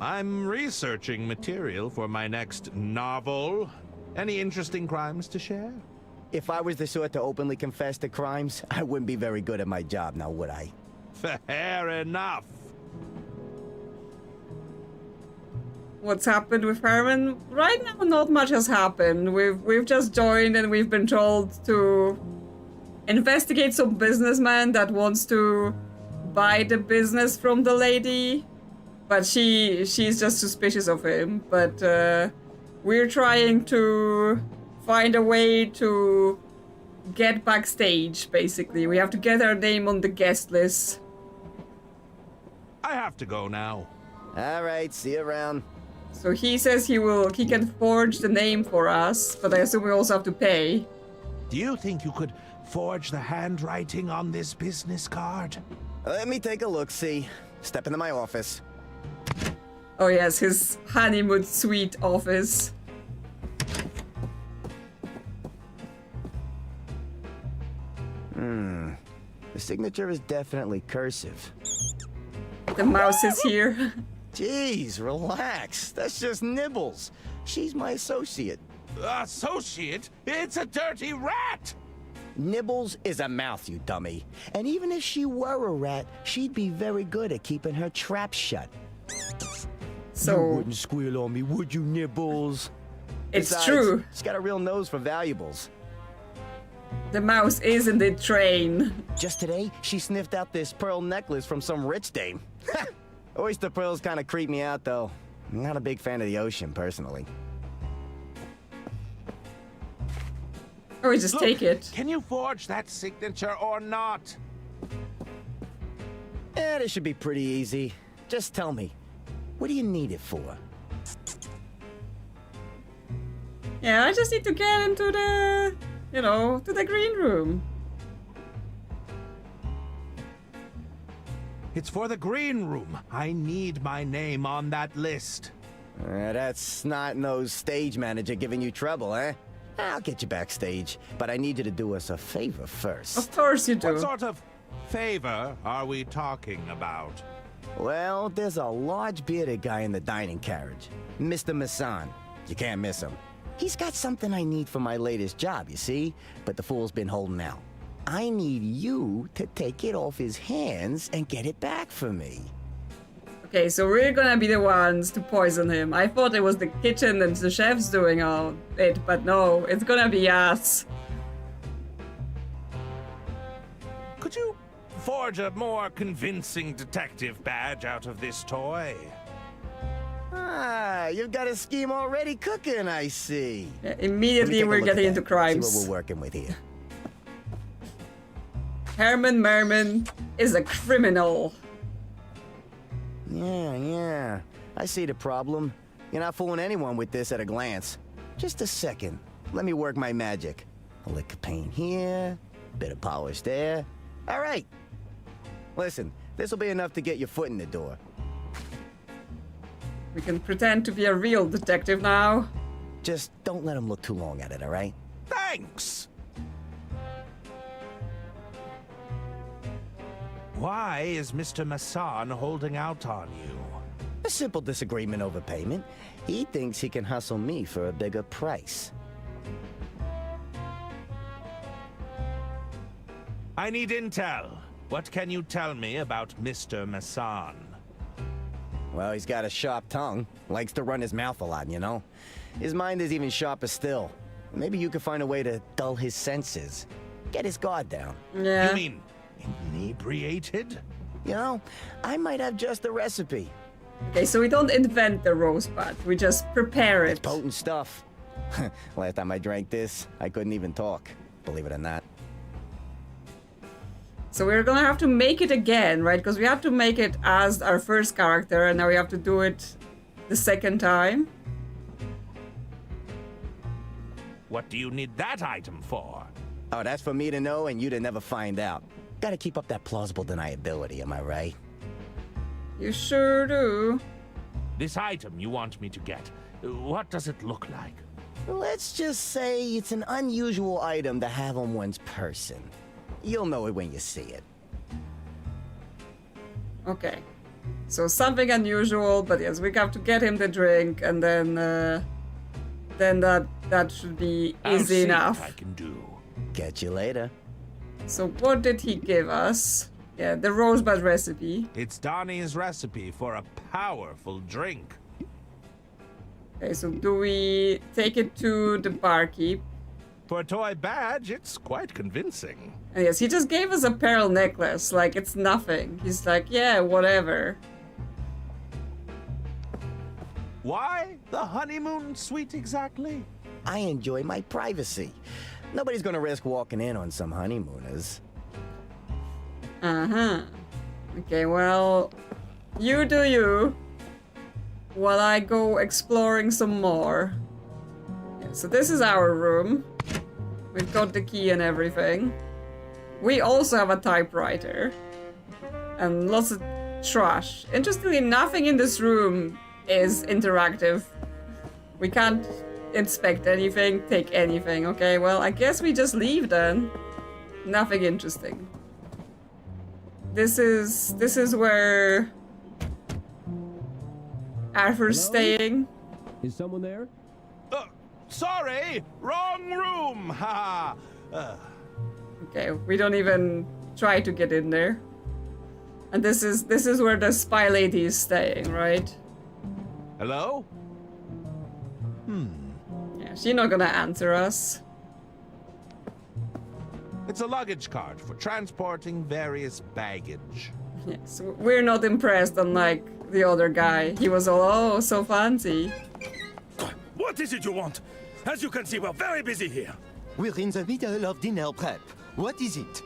I'm researching material for my next novel. Any interesting crimes to share? If I was the sort to openly confess to crimes, I wouldn't be very good at my job now, would I? Fair enough. What's happened with Herman? Right now, not much has happened. We've just joined and we've been told to investigate some businessman that wants to buy the business from the lady, but she's just suspicious of him. But we're trying to find a way to get backstage. Basically, we have to get our name on the guest list. I have to go now. All right, see you around. So he says he can forge the name for us, but I assume we also have to pay. Do you think you could forge the handwriting on this business card? Let me take a look, see. Step into my office. Oh yes, his honeymoon suite office. The signature is definitely cursive. The mouse is here. Jeez, relax. That's just Nibbles. She's my associate. Associate? It's a dirty rat! Nibbles is a mouth, you dummy. And even if she were a rat, she'd be very good at keeping her trap shut. So you wouldn't squeal on me, would you, Nibbles? It's Besides, true. She's got a real nose for valuables. The mouse is in the train. Just today, she sniffed out this pearl necklace from some rich dame. Oyster pearls kind of creep me out, though. I'm not a big fan of the ocean, personally. Or we just Look, take it. Can you forge that signature or not? Yeah, this should be pretty easy. Just tell me, what do you need it for? Yeah, I just need to get into the, you know, to the green room. It's for the green room. I need my name on that list. That's snot-nosed stage manager giving you trouble, eh? I'll get you backstage, but I need you to do us a favor first. Of course you do. What sort of favor are we talking about? Well, there's a large bearded guy in the dining carriage. Mr. Merman. You can't miss him. He's got something I need for my latest job, you see? But the fool's been holding out. I need you to take it off his hands and get it back for me. Okay, so we're gonna be the ones to poison him. I thought it was the kitchen and the chefs doing all it, but no, it's gonna be us. Could you forge a more convincing detective badge out of this toy? Ah, you've got a scheme already cooking, I see. Yeah, immediately we're getting into crimes. See what we're working with here. Herman Merman is a criminal. Yeah. I see the problem. You're not fooling anyone with this at a glance. Just a second. Let me work my magic. A lick of paint here, bit of polish there. All right. Listen, this will be enough to get your foot in the door. We can pretend to be a real detective now. Just don't let him look too long at it, all right? Thanks! Why is Mr. Merman holding out on you? A simple disagreement over payment. He thinks he can hustle me for a bigger price. I need intel. What can you tell me about Mr. Merman? Well, he's got a sharp tongue. Likes to run his mouth a lot, you know? His mind is even sharper still. Maybe you could find a way to dull his senses. Get his guard down. Yeah. You mean inebriated? You know, I might have just the recipe. Okay, so we don't invent the Rosebud. We just prepare it. It's potent stuff. Last time I drank this, I couldn't even talk. Believe it or not. So we're gonna have to make it again, right? Because we have to make it as our first character, and now we have to do it the second time. What do you need that item for? Oh, that's for me to know and you to never find out. Gotta keep up that plausible deniability, am I right? You sure do. This item you want me to get, what does it look like? Let's just say it's an unusual item to have on one's person. You'll know it when you see it. Okay. So something unusual, but yes, we have to get him the drink, and then that should be I'll easy see enough. what I can do. Catch you later. So what did he give us? Yeah, the Rosebud recipe. It's Donnie's recipe for a powerful drink. Okay, so do we take it to the barkeep? For a toy badge, it's quite convincing. And yes, he just gave us a pearl necklace, like it's nothing. He's like, yeah, whatever. Why the honeymoon suite exactly? I enjoy my privacy. Nobody's gonna risk walking in on some honeymooners. Uh-huh. Okay, well, you do you, while I go exploring some more. Yeah, so this is our room. We've got the key and everything. We also have a typewriter. And lots of trash. Interestingly, nothing in this room is interactive. We can't inspect anything, take anything. Okay, well, I guess we just leave then. Nothing interesting. This is where Arthur's staying. Is someone there? Sorry, wrong room. Ha. Okay, we don't even try to get in there. And this is where the spy lady is staying, right? Hello? Yeah, she's not gonna answer us. It's a luggage cart for transporting various baggage. Yes, we're not impressed, unlike the other guy. He was all, oh, so fancy. What is it you want? As you can see, we're very busy here. We're in the middle of dinner prep. What is it?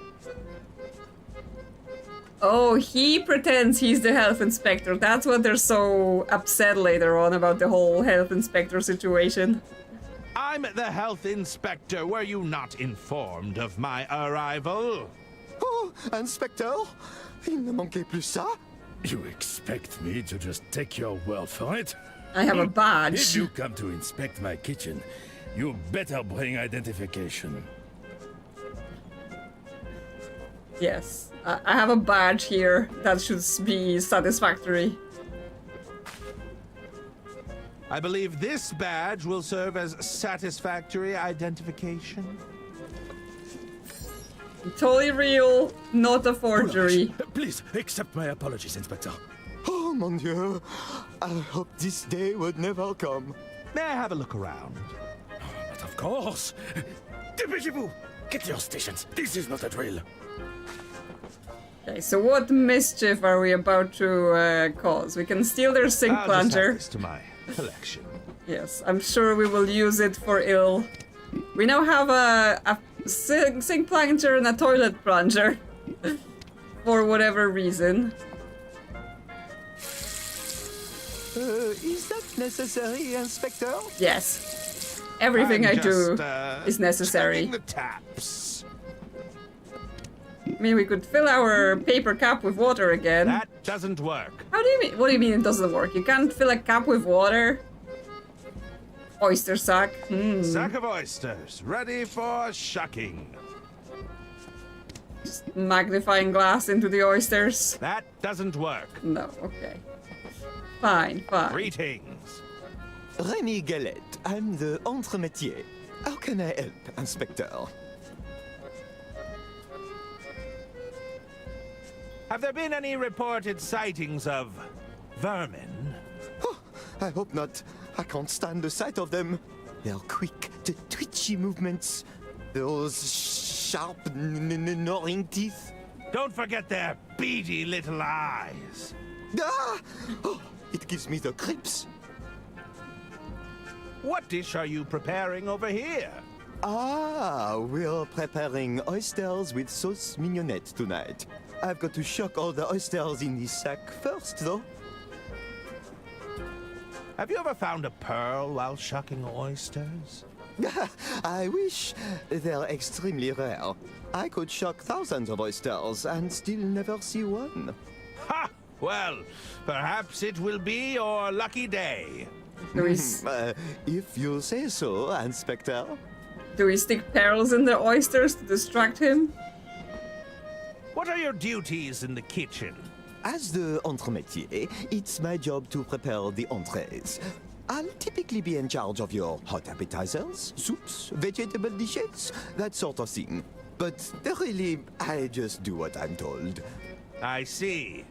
Oh, he pretends he's the health inspector. That's what they're so upset later on about the whole health inspector situation. I'm the health inspector. Were you not informed of my arrival? Oh, Inspector? Il ne manquait plus ça? You expect me to just take your word for it? I have a badge. If you come to inspect my kitchen, you better bring identification. Yes, I have a badge here. That should be satisfactory. I believe this badge will serve as satisfactory identification. Totally real, not a forgery. Please accept my apologies, Inspector. Oh, mon Dieu. I hope this day would never come. May I have a look around? But of course. Dépêchez-vous! Get to your stations. This is not a drill. Okay, so what mischief are we about to cause? We can steal their sink I'll plunger. Just add this to my collection. Yes, I'm sure we will use it for ill. We now have a sink plunger and a toilet plunger. For whatever reason. Is that necessary, Inspector? Yes. Everything I do is necessary. The taps. I mean, we could fill our paper cup with water again. That doesn't work. How do you mean? What do you mean it doesn't work? You can't fill a cup with water? Oyster sack. Sack of oysters, ready for shucking. Just magnifying glass into the oysters. That doesn't work. No, okay. Fine, fine. Greetings. Remy Galette. I'm the entremetier. How can I help, Inspector? Have there been any reported sightings of vermin? Oh, I hope not. I can't stand the sight of them. They're quick, the twitchy movements. Those sharp, gnawing teeth. Don't forget their beady little eyes. Ah! Oh, it gives me the creeps. What dish are you preparing over here? Ah, we're preparing oysters with sauce mignonette tonight. I've got to shuck all the oysters in this sack first, though. Have you ever found a pearl while shucking oysters? I wish. They're extremely rare. I could shuck thousands of oysters and still never see one. Ha! Well, perhaps it will be your lucky day. If you say so, Inspector. Do we stick pearls in the oysters to distract him? What are your duties in the kitchen? As the entremetier, it's my job to prepare the entrees. I'll typically be in charge of your hot appetizers, soups, vegetable dishes, that sort of thing. But really, I just do what I'm told. I see.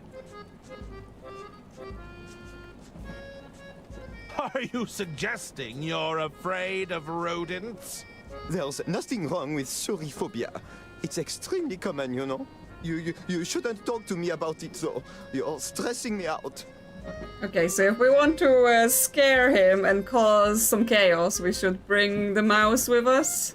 Are you suggesting you're afraid of rodents? There's nothing wrong with suriphobia. It's extremely common, you know. You shouldn't talk to me about it, though. You're stressing me out. Okay, so if we want to scare him and cause some chaos, we should bring the mouse with us.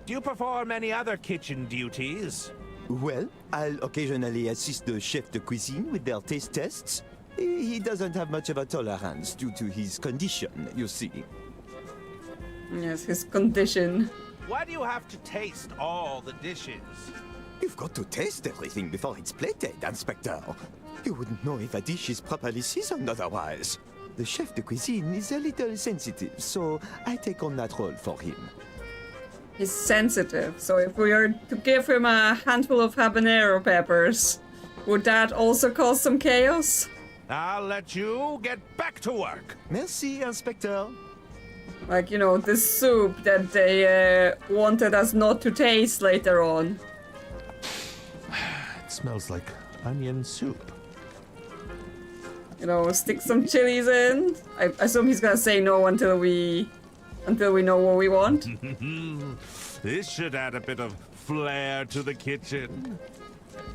Do you perform any other kitchen duties? Well, I'll occasionally assist the chef de cuisine with their taste tests. He doesn't have much of a tolerance due to his condition, you see. Yes, his condition. Why do you have to taste all the dishes? You've got to taste everything before it's plated, Inspector. You wouldn't know if a dish is properly seasoned otherwise. The chef de cuisine is a little sensitive, so I take on that role for him. He's sensitive, so if we were to give him a handful of habanero peppers, would that also cause some chaos? I'll let you get back to work. Merci, Inspector. Like, you know, this soup that they wanted us not to taste later on. It smells like onion soup. You know, stick some chilies in. I assume he's gonna say no until we know what we want. This should add a bit of flair to the kitchen.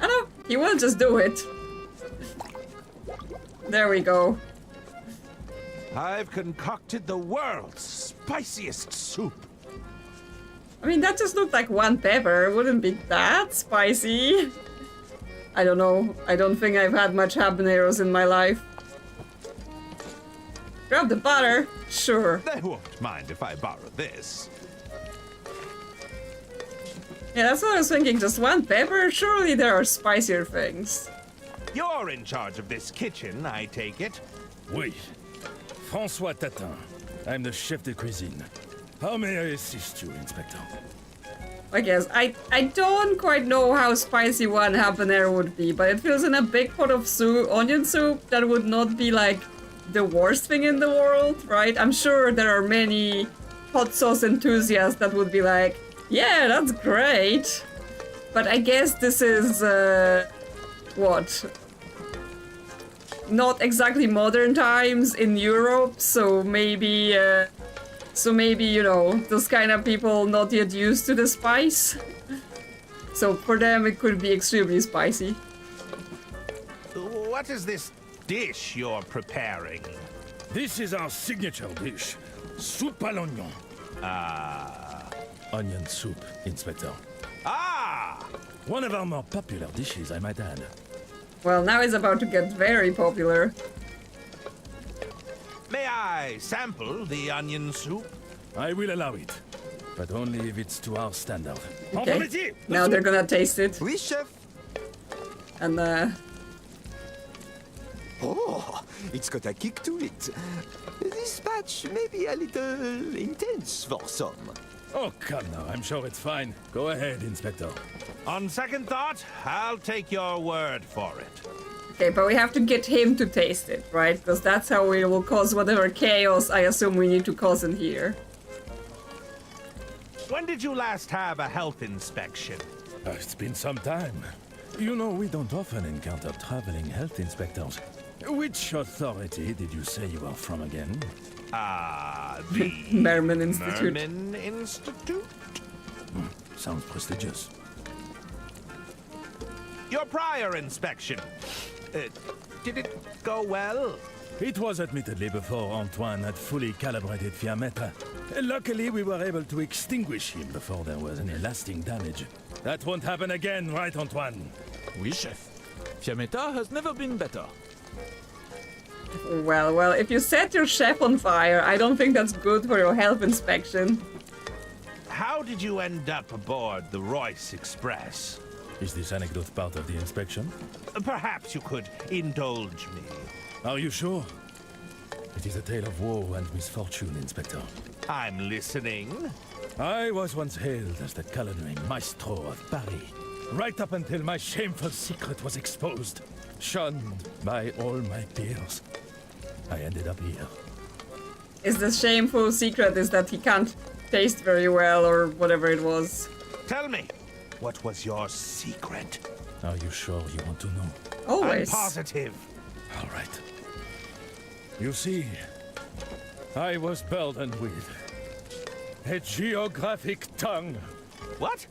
I know, he will just do it. There we go. I've concocted the world's spiciest soup. I mean, that just looked like one pepper. It wouldn't be that spicy. I don't know. I don't think I've had much habaneros in my life. Grab the butter. Sure. They won't mind if I borrow this. Yeah, that's what I was thinking. Just one pepper? Surely there are spicier things. You're in charge of this kitchen, I take it. Oui. François Tatin. I'm the chef de cuisine. How may I assist you, Inspector? I guess. I don't quite know how spicy one habanero would be, but it feels in a big pot of soup, onion soup, that would not be like the worst thing in the world, right? I'm sure there are many hot sauce enthusiasts that would be like, yeah, that's great. But I guess this is, what? Not exactly modern times in Europe, so maybe, you know, those kind of people not yet used to the spice. So for them it could be extremely spicy. What is this dish you're preparing? This is our signature dish. Soupe à l'oignon. Onion soup, Inspector. One of our more popular dishes, I might add. Well, now it's about to get very popular. May I sample the onion soup? I will allow it, but only if it's to our standard. Okay. Now they're gonna taste it. Oui, chef. And Oh, it's got a kick to it. This batch may be a little intense for some. Oh, come now. I'm sure it's fine. Go ahead, Inspector. On second thought, I'll take your word for it. okay, but we have to get him to taste it, right? Because that's how we will cause whatever chaos I assume we need to cause in here. When did you last have a health inspection? It's been some time. You know, we don't often encounter traveling health inspectors. Which authority did you say you are from again? The Merman Institute. Merman Institute? Sounds prestigious. Your prior inspection. Did it go well? It was admittedly before Antoine had fully calibrated Fiametta. Luckily, we were able to extinguish him before there was any lasting damage. That won't happen again, right, Antoine? Oui, chef. Fiametta has never been better. Well, if you set your chef on fire, I don't think that's good for your health inspection. How did you end up aboard the Royce Express? Is this anecdote part of the inspection? Perhaps you could indulge me. Are you sure? It is a tale of woe and misfortune, Inspector. I'm listening. I was once hailed as the culinary maestro of Paris, right up until my shameful secret was exposed, shunned by all my peers. I ended up here. Is the shameful secret is that he can't taste very well or whatever it was? Tell me, what was your secret? Are you sure you want to know? Always. I'm positive. All right. You see, I was burdened with a geographic tongue. What?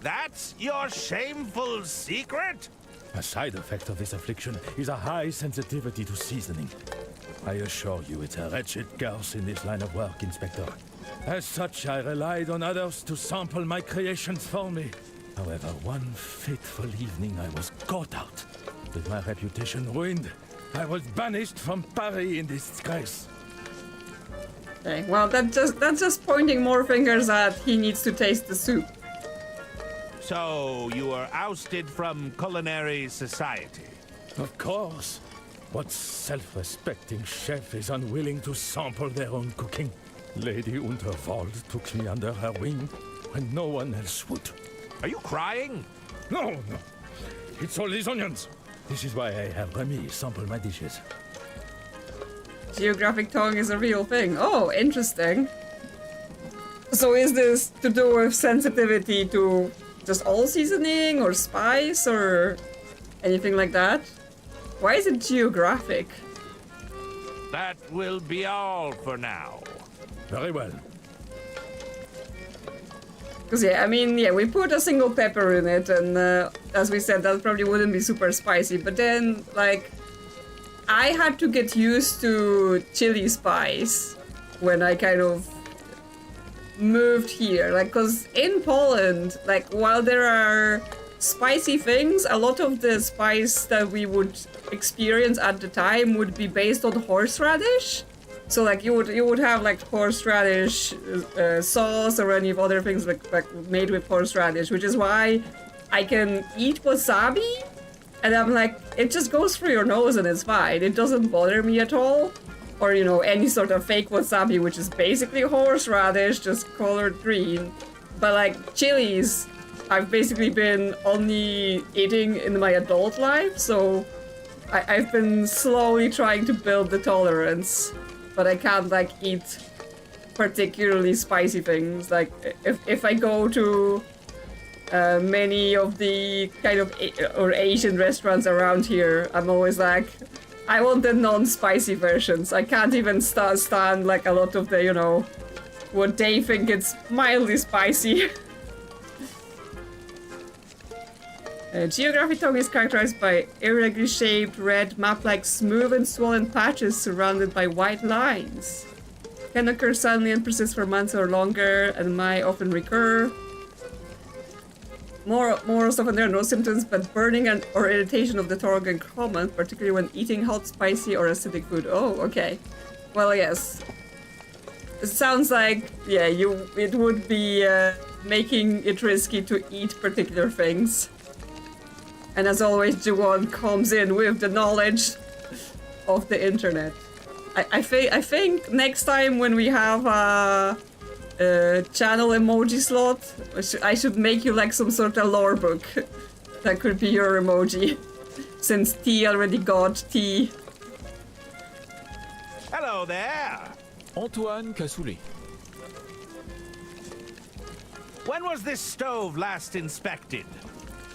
That's your shameful secret? A side effect of this affliction is a high sensitivity to seasoning. I assure you it's a wretched curse in this line of work, Inspector. As such, I relied on others to sample my creations for me. However, one fateful evening I was caught out. With my reputation ruined, I was banished from Paris in disgrace. Okay, well, that's just pointing more fingers at he needs to taste the soup. So, you were ousted from culinary society? Of course. What self-respecting chef is unwilling to sample their own cooking? Lady Unterwald took me under her wing when no one else would. Are you crying? No. It's all these onions. This is why I have Remy sample my dishes. Geographic tongue is a real thing. Oh, interesting. So is this to do with sensitivity to just all seasoning or spice or anything like that? Why is it geographic? That will be all for now. Very well. Because we put a single pepper in it, and as we said, that probably wouldn't be super spicy. But then, like, I had to get used to chili spice when I kind of moved here. Like, because in Poland, like, while there are spicy things, a lot of the spice that we would experience at the time would be based on horseradish. So like you would have like horseradish sauce or any of other things like made with horseradish, which is why I can eat wasabi and I'm like, it just goes through your nose and it's fine. It doesn't bother me at all. Or, you know, any sort of fake wasabi, which is basically horseradish, just colored green. But like chilies, I've basically been only eating in my adult life, so I've been slowly trying to build the tolerance. But I can't like eat particularly spicy things. Like if I go to many of the kind of or Asian restaurants around here, I'm always like, I want the non-spicy versions. I can't even stand like a lot of the, you know, what they think it's mildly spicy. Geographic tongue is characterized by irregularly shaped, red, map-like, smooth and swollen patches surrounded by white lines. Can occur suddenly and persist for months or longer, and might often recur. More often there are no symptoms, but burning or irritation of the tongue are common, particularly when eating hot, spicy, or acidic food. Oh, okay. Well, yes. It sounds like, yeah, it would be making it risky to eat particular things. And as always, Juwon comes in with the knowledge of the internet. I think next time when we have a channel emoji slot, I should make you like some sort of lore book. That could be your emoji. Since T already got T. Hello there! Antoine Cassoulet. When was this stove last inspected?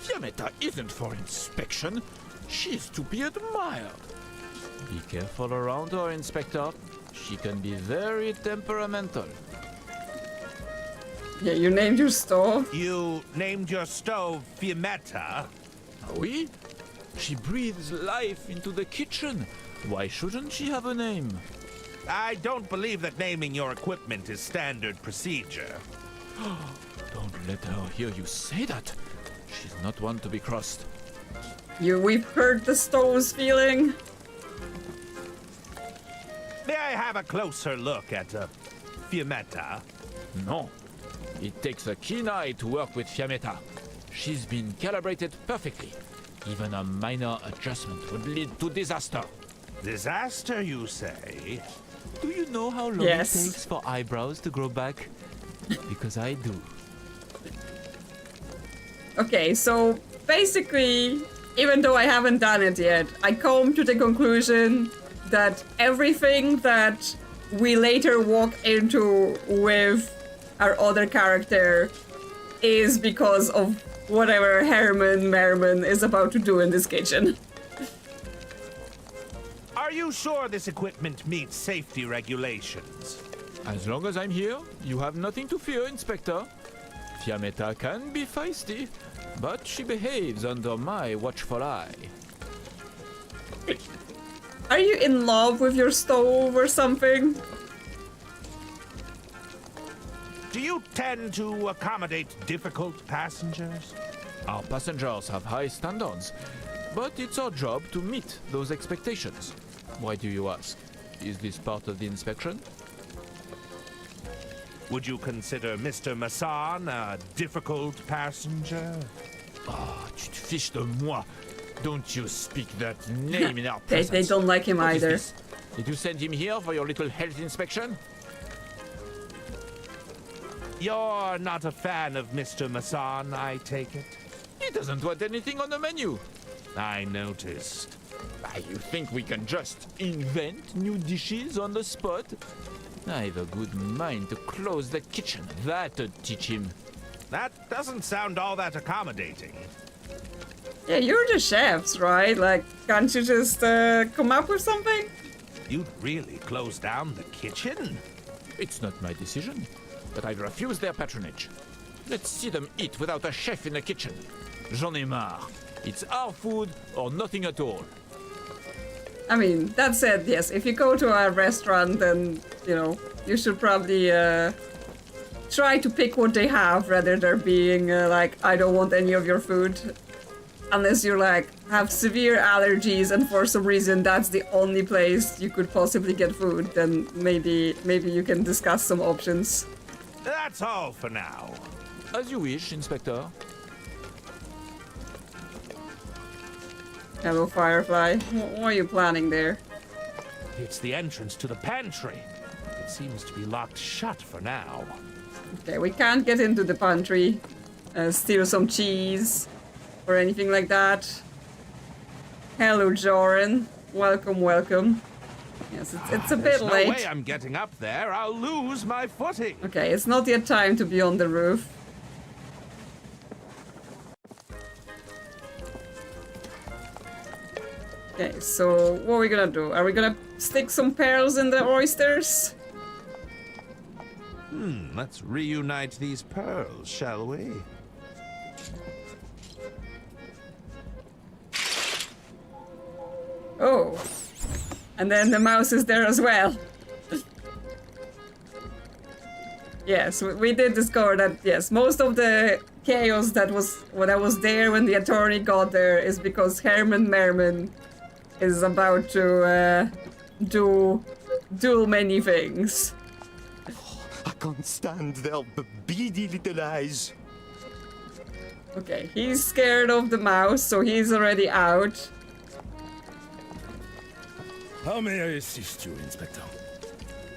Fiametta isn't for inspection. She's to be admired. Be careful around her, Inspector. She can be very temperamental. Yeah, you named your stove? You named your stove Fiametta? Oui. She breathes life into the kitchen. Why shouldn't she have a name? I don't believe that naming your equipment is standard procedure. Don't let her hear you say that. She's not one to be crossed. We've heard the stove's feeling. May I have a closer look at Fiametta? No. It takes a keen eye to work with Fiametta. She's been calibrated perfectly. Even a minor adjustment would lead to disaster. Disaster, you say? Do you know how long it takes for eyebrows to grow back? Because I do. Okay, so basically, even though I haven't done it yet, I come to the conclusion that everything that we later walk into with our other character is because of whatever Herman Merman is about to do in this kitchen. Are you sure this equipment meets safety regulations? As long as I'm here, you have nothing to fear, Inspector. Fiametta can be feisty, but she behaves under my watchful eye. Are you in love with your stove or something? Do you tend to accommodate difficult passengers? Our passengers have high standards, but it's our job to meet those expectations. Why do you ask? Is this part of the inspection? Would you consider Mr. Masson a difficult passenger? Ah, tu te fiches de moi. Don't you speak that name in our they presence. don't like him What is either. this? Did you send him here for your little health inspection? You're not a fan of Mr. Masson, I take it? He doesn't want anything on the menu. I noticed. You think we can just invent new dishes on the spot? I've a good mind to close the kitchen. That'd teach him. That doesn't sound all that accommodating. Yeah, you're the chefs, right? Like, can't you just come up with something? You'd really close down the kitchen? It's not my decision, but I'd refuse their patronage. Let's see them eat without a chef in the kitchen. J'en ai marre. It's our food or nothing at all. I mean, that said, try to pick what they have rather than being like, I don't want any of your food. Unless you're like, have severe allergies and for some reason that's the only place you could possibly get food, then maybe you can discuss some options. That's all for now. As you wish, Inspector. Hello, Firefly. What are you planning there? It's the entrance to the pantry. It seems to be locked shut for now. Okay, we can't get into the pantry, steal some cheese, or anything like that. Hello, Joran. Welcome, welcome. Yes, it's a bit There's late. no way I'm getting up there. I'll lose my footing. Okay, it's not yet time to be on the roof. Okay, so what are we gonna do? Are we gonna stick some pearls in the oysters? Let's reunite these pearls, shall we? Oh. And then the mouse is there as well. Yes, we did discover that, yes, most of the chaos that was there when the attorney got there is because Herman Merman is about to do many things. I can't stand their beady little eyes. Okay, he's scared of the mouse, so he's already out. How may I assist you, Inspector?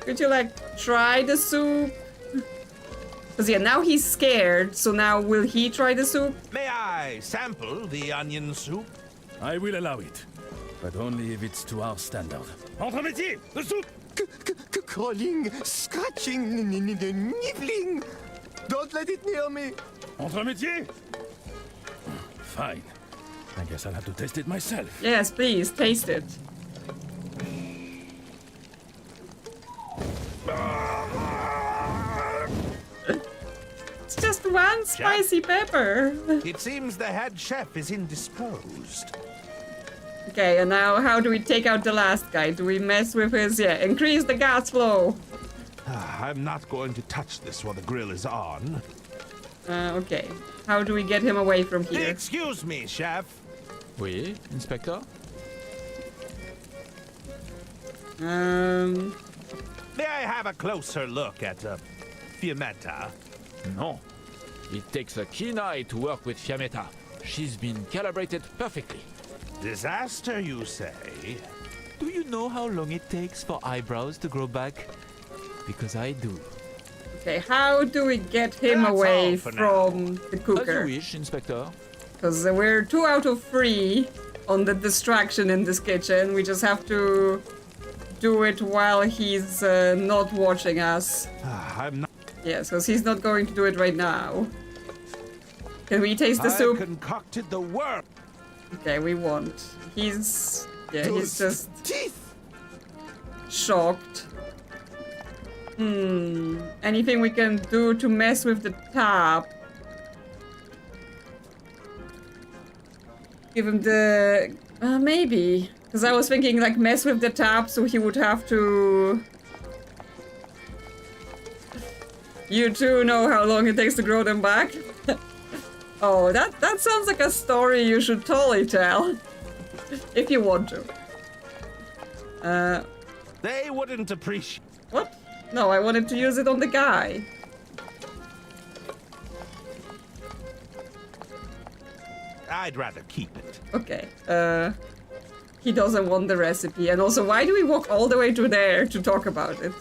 Could you, like, try the soup? Because, yeah, now he's scared, so now will he try the soup? May I sample the onion soup? I will allow it, but only if it's to our standard. Entre métier, the soup! Crawling, scratching, nibbling. Don't let it near me. Entre métier? Fine. I guess I'll have to taste it myself. Yes, please, taste it. It's just one spicy pepper. It seems the head chef is indisposed. Okay, and now how do we take out the last guy? Do we mess with his... Yeah, increase the gas flow. I'm not going to touch this while the grill is on. Okay. How do we get him away from here? Excuse me, chef. Oui, Inspector? May I have a closer look at Fiammetta? No. It takes a keen eye to work with Fiammetta. She's been calibrated perfectly. Disaster, you say? Do you know how long it takes for eyebrows to grow back? Because I do. Okay, how do we get him away from the cooker? As you wish, Inspector. Because we're 2 out of 3 on the distraction in this kitchen. We just have to do it while he's not watching us. I'm not... Yes, because he's not going to do it right now. Can we taste the soup? I concocted the work. Okay, we won't. He's... Yeah, he's just... Teeth! shocked. Anything we can do to mess with the tap? Give him the... maybe. Because I was thinking, like, mess with the tap so he would have to... You too know how long it takes to grow them back? Oh, that sounds like a story you should totally tell. If you want to. They wouldn't appreciate... What? No, I wanted to use it on the guy. I'd rather keep it. Okay. He doesn't want the recipe. And also, why do we walk all the way to there to talk about it?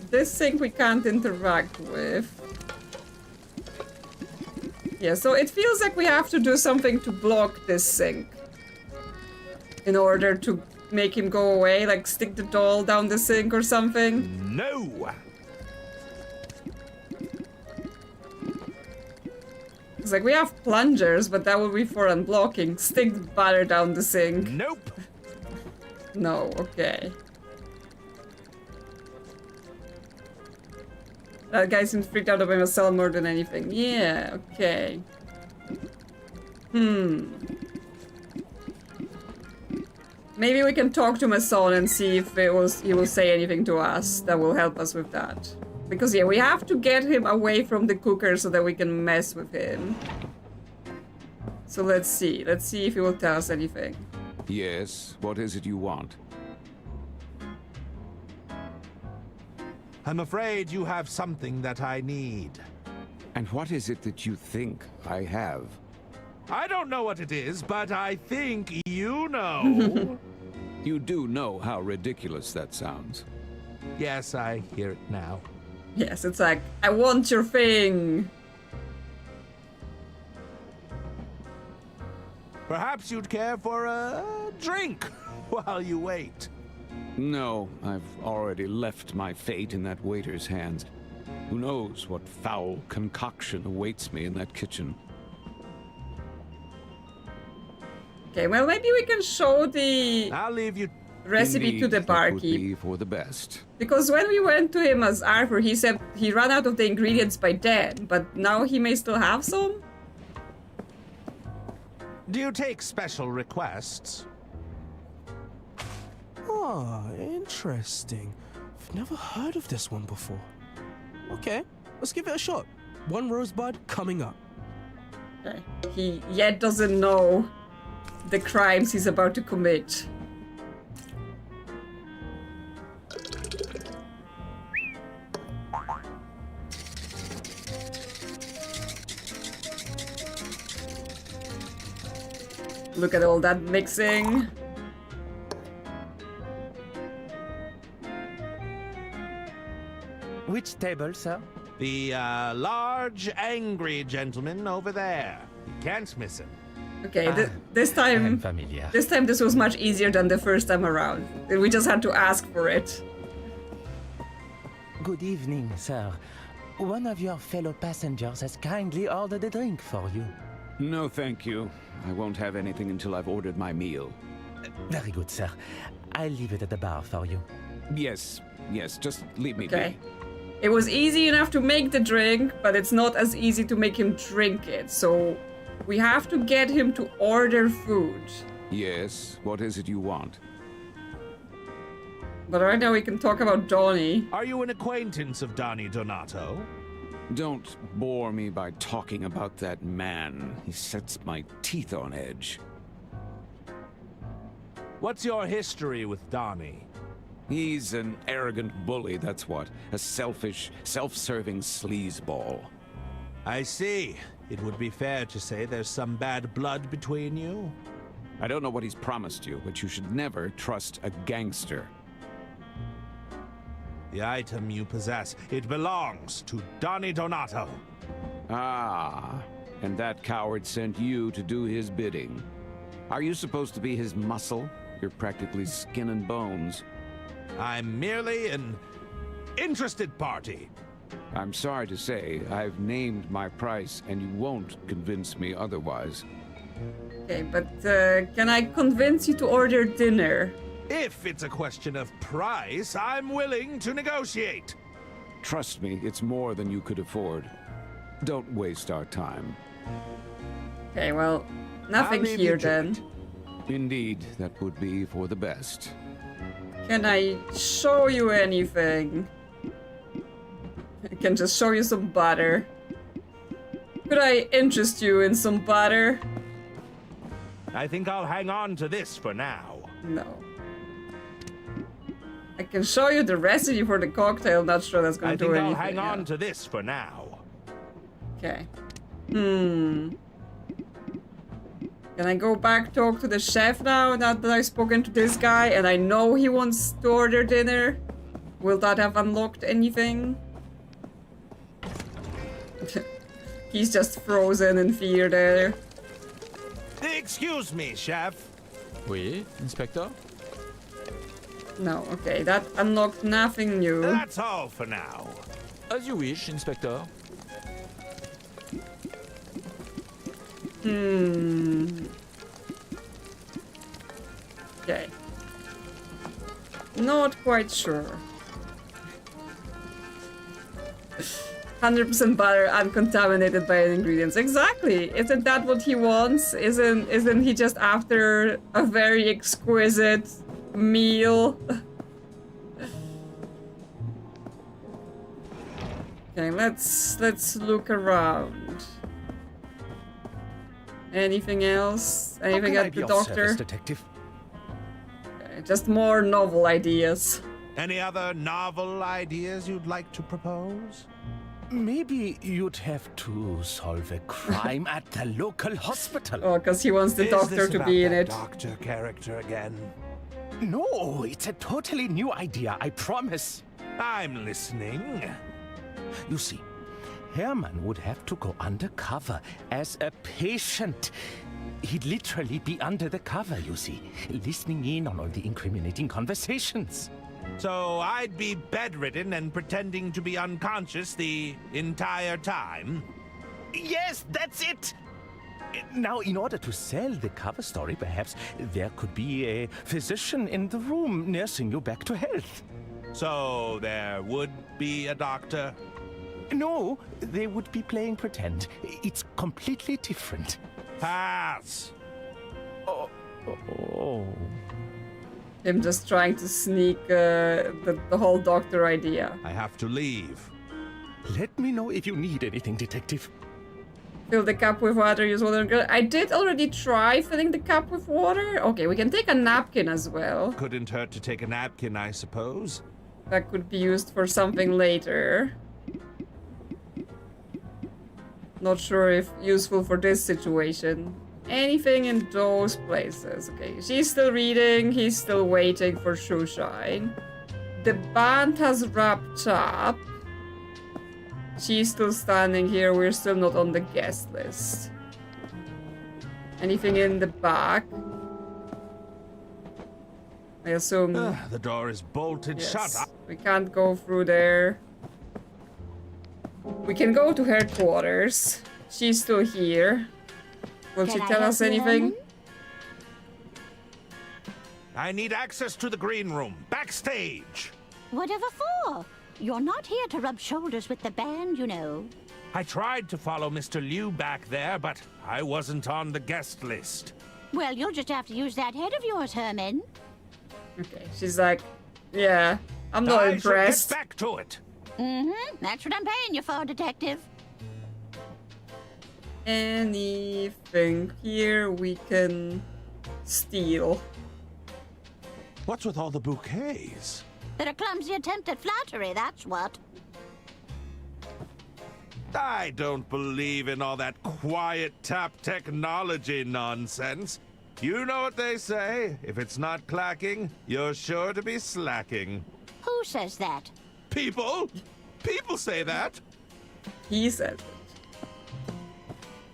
This thing we can't interact with. Yeah, so it feels like we have to do something to block this sink. In order to make him go away, like stick the doll down the sink or something. No! It's like we have plungers, but that would be for unblocking. Stick the batter down the sink. Nope! No, okay. That guy seems freaked out about myself more than anything. Yeah, okay. Maybe we can talk to Masson and see if he will say anything to us that will help us with that. Because yeah, we have to get him away from the cooker so that we can mess with him. So let's see. Let's see if he will tell us anything. Yes, what is it you want? I'm afraid you have something that I need. And what is it that you think I have? I don't know what it is, but I think you know. You do know how ridiculous that sounds. Yes, I hear it now. Yes, it's like, I want your thing. Perhaps you'd care for a drink while you wait. No, I've already left my fate in that waiter's hands. Who knows what foul concoction awaits me in that kitchen. Okay, well, maybe we can show the I'll leave you recipe Indeed, to the that barkeep. would be for the best. Because when we went to him as Arthur, he said he ran out of the ingredients by then, but now he may still have some? Do you take special requests? Oh, interesting. I've never heard of this one before. Okay, let's give it a shot. One Rosebud coming up. Okay. He yet doesn't know the crimes he's about to commit. Look at all that mixing. Which table, sir? The large, angry gentleman over there. You can't miss him. Okay, this time this was much easier than the first time around. We just had to ask for it. Good evening, sir. One of your fellow passengers has kindly ordered a drink for you. No, thank you. I won't have anything until I've ordered my meal. Very good, sir. I'll leave it at the bar for you. Yes, just leave me Okay. be. It was easy enough to make the drink, but it's not as easy to make him drink it. So we have to get him to order food. Yes, what is it you want? But right now we can talk about Donnie. Are you an acquaintance of Donnie Donato? Don't bore me by talking about that man. He sets my teeth on edge. What's your history with Donnie? He's an arrogant bully, that's what. A selfish, self-serving sleazeball. I see. It would be fair to say there's some bad blood between you. I don't know what he's promised you, but you should never trust a gangster. The item you possess, it belongs to Donnie Donato. Ah, and that coward sent you to do his bidding. Are you supposed to be his muscle? You're practically skin and bones. I'm merely an interested party. I'm sorry to say, I've named my price, and you won't convince me otherwise. Okay, but can I convince you to order dinner? If it's a question of price, I'm willing to negotiate. Trust me, it's more than you could afford. Don't waste our time. Okay, well, nothing I'll leave here you to then. it. Indeed, that would be for the best. Can I show you anything? I can just show you some butter. Could I interest you in some butter? I think I'll hang on to this for now. No. I can show you the recipe for the cocktail, not sure that's going to do anything. I think I'll hang on yeah. to this for now. Okay. Can I go back talk to the chef now that I've spoken to this guy and I know he wants to order dinner? Will that have unlocked anything? He's just frozen in fear there. Excuse me, chef. Oui, Inspector? No, okay, that unlocked nothing new. That's all for now. As you wish, Inspector. Okay. Not quite sure. 100% butter uncontaminated by ingredients. Exactly. Isn't that what he wants? Isn't he just after a very exquisite meal? Okay, let's look around. Anything else? Anything at the doctor? Detective? Okay, just more novel ideas. Any other novel ideas you'd like to propose? Maybe you'd have to solve a crime at the local hospital. Oh, because he wants the doctor to be in it. Doctor character again? No, it's a totally new idea, I promise. I'm listening. You see, Herman would have to go undercover as a patient. He'd literally be under the cover, you see, listening in on all the incriminating conversations. So I'd be bedridden and pretending to be unconscious the entire time? Yes, that's it! Now, in order to sell the cover story, perhaps there could be a physician in the room nursing you back to health. So there would be a doctor? No, they would be playing pretend. It's completely different. Pass! Oh. Him just trying to sneak the whole doctor idea. I have to leave. Let me know if you need anything, detective. Fill the cup with water, use water. I did already try filling the cup with water. Okay, we can take a napkin as well. Couldn't hurt to take a napkin, I suppose. That could be used for something later. Not sure if useful for this situation. Anything in those places. Okay, she's still reading. He's still waiting for shoeshine. The band has wrapped up. She's still standing here. We're still not on the guest list. Anything in the back? I assume... the door is bolted shut. We can't go through there. We can go to headquarters. She's still here. Will she tell us anything? I need access to the green room, backstage. Whatever for? You're not here to rub shoulders with the band, you know. I tried to follow Mr. Liu back there, but I wasn't on the guest list. Well, you'll just have to use that head of yours, Herman. Okay, she's like, yeah, I'm not impressed. Get back to it. That's what I'm paying you for, detective. Anything here we can steal? What's with all the bouquets? They're a clumsy attempt at flattery, that's what. I don't believe in all that quiet tap technology nonsense. You know what they say. If it's not clacking, you're sure to be slacking. Who says that? People? People say that. He says it.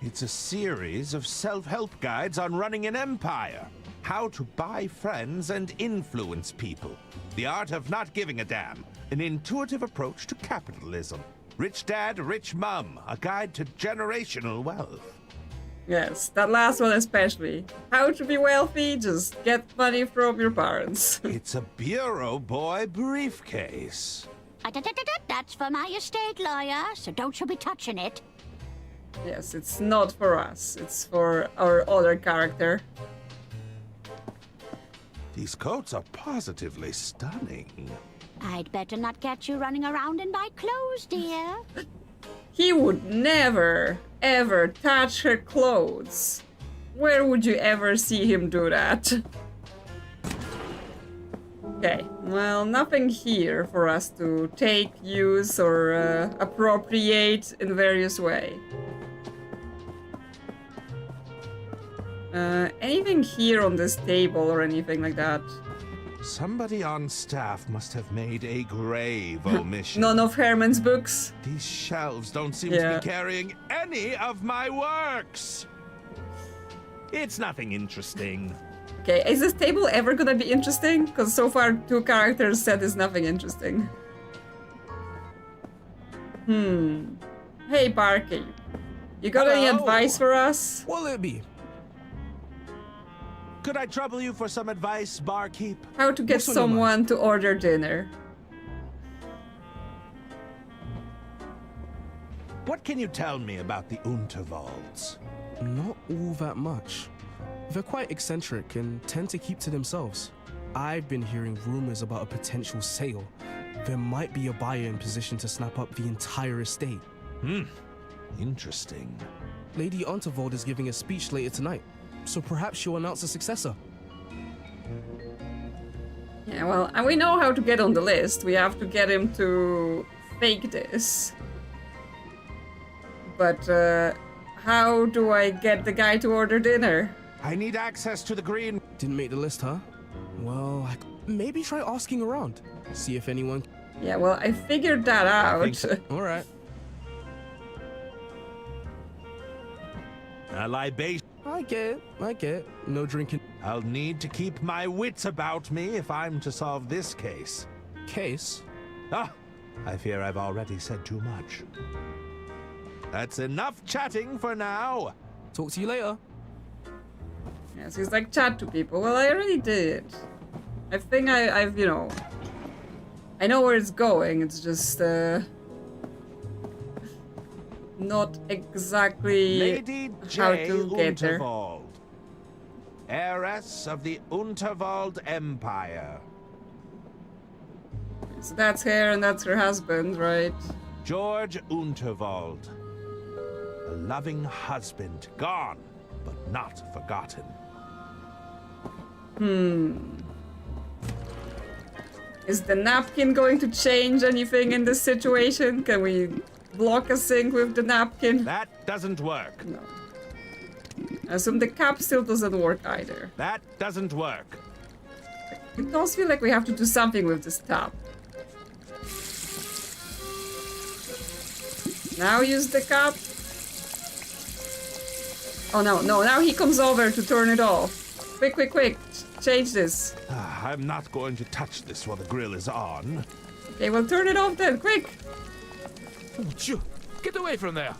It's a series of self-help guides on running an empire. How to buy friends and influence people. The art of not giving a damn. An intuitive approach to capitalism. Rich dad, rich mum. A guide to generational wealth. Yes, that last one especially. How to be wealthy? Just get money from your parents. It's a bureau boy briefcase. That's for my estate, lawyer, so don't you be touching it. Yes, it's not for us. It's for our other character. These coats are positively stunning. I'd better not catch you running around in my clothes, dear. He would never, ever touch her clothes. Where would you ever see him do that? Okay, well, nothing here for us to take, use, or appropriate in various ways. Anything here on this table or anything like that? Somebody on staff must have made a grave omission. None of Herman's books? These shelves don't seem to be carrying any of my works. It's nothing interesting. Okay, is this table ever gonna be interesting? Because so far 2 characters said it's nothing interesting. Hey, Barky. You got any advice for us? What'll it be? Could I trouble you for some advice, barkeep? How to get someone to order dinner. can you tell me about the Unterwalds? Not all that much. They're quite eccentric and tend to keep to themselves. I've been hearing rumors about a potential sale. There might be a buyer in position to snap up the entire estate. Interesting. Lady Unterwald is giving a speech later tonight, so perhaps she'll announce a successor. Yeah, well, and we know how to get on the list. We have to get him to fake this. But, how do I get the guy to order dinner? I need access to the green. Didn't make the list, huh? Well, maybe try asking around. See if anyone... Yeah, well, I figured that out. So. Alright. A libation. I get it. No drinking. I'll need to keep my wits about me if I'm to solve this case. Case? Ah, I fear I've already said too much. That's enough chatting for now. Talk to you later. Yes, he's like, chat to people. Well, I already did. I think I've, you know... I know where it's going, it's just, not exactly Lady how to get there. Unterwald, heiress of the Unterwald Empire. So that's her and that's her husband, right? George Unterwald. A loving husband, gone, but not forgotten. Is the napkin going to change anything in this situation? Can we block a sink with the napkin? That doesn't work. No. I assume the cap still doesn't work either. That doesn't work. It does feel like we have to do something with this tap. Now use the cap. Oh no, now he comes over to turn it off. Quick. Change this. I'm not going to touch this while the grill is on. Okay, well turn it off then, quick. Get away from there.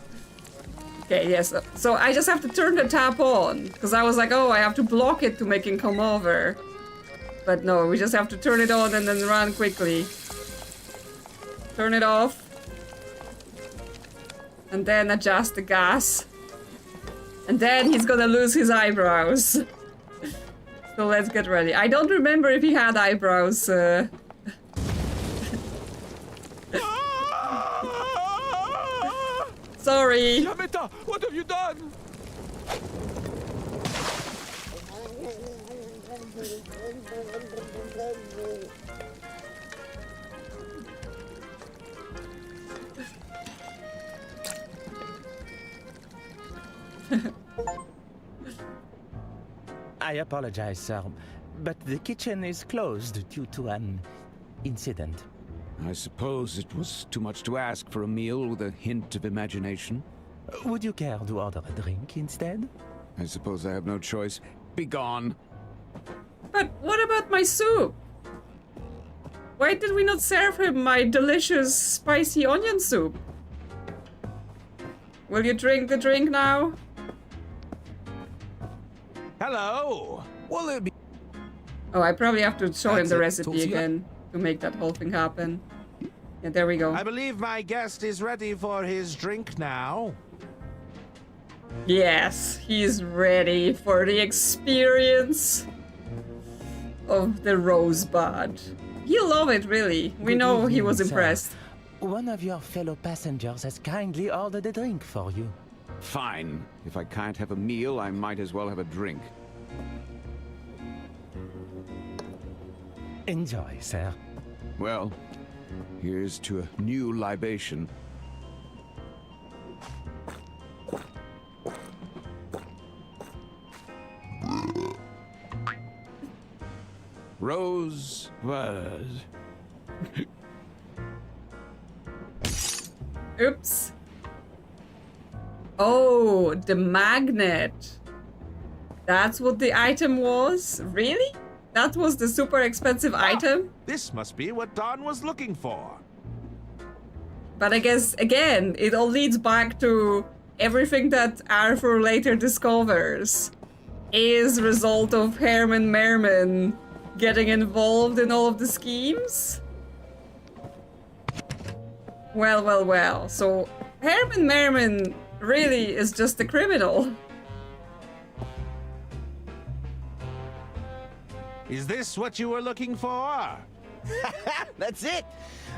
Okay, yes. So I just have to turn the tap on. Because I was like, oh, I have to block it to make him come over. But no, we just have to turn it on and then run quickly. Turn it off. And then adjust the gas. And then he's gonna lose his eyebrows. So let's get ready. I don't remember if he had eyebrows. Sorry. Yameta, what have you done? I apologize, sir, but the kitchen is closed due to an incident. I suppose it was too much to ask for a meal with a hint of imagination. Would you care to order a drink instead? I suppose I have no choice. Be gone. But what about my soup? Why did we not serve him my delicious spicy onion soup? Will you drink the drink now? Hello. Will it be? Oh, I probably have to show him the That's it. recipe again to make that whole thing happen. Yeah, there we go. I believe my guest is ready for his drink now. Yes, he's ready for the experience of the Rosebud. He'll love it, really. We Good know he evening, was sir. impressed. One of your fellow passengers has kindly ordered a drink for you. Fine. If I can't have a meal, I might as well have a drink. Enjoy, sir. Well, here's to a new libation. Rosebud. Oops. Oh, the magnet. That's what the item was? Really? That was the super expensive item? This must be what Don was looking for. But I guess, again, it all leads back to everything that Arthur later discovers is result of Herman Merman getting involved in all of the schemes? Well. So Herman Merman really is just a criminal. Is this what you were looking for? That's it!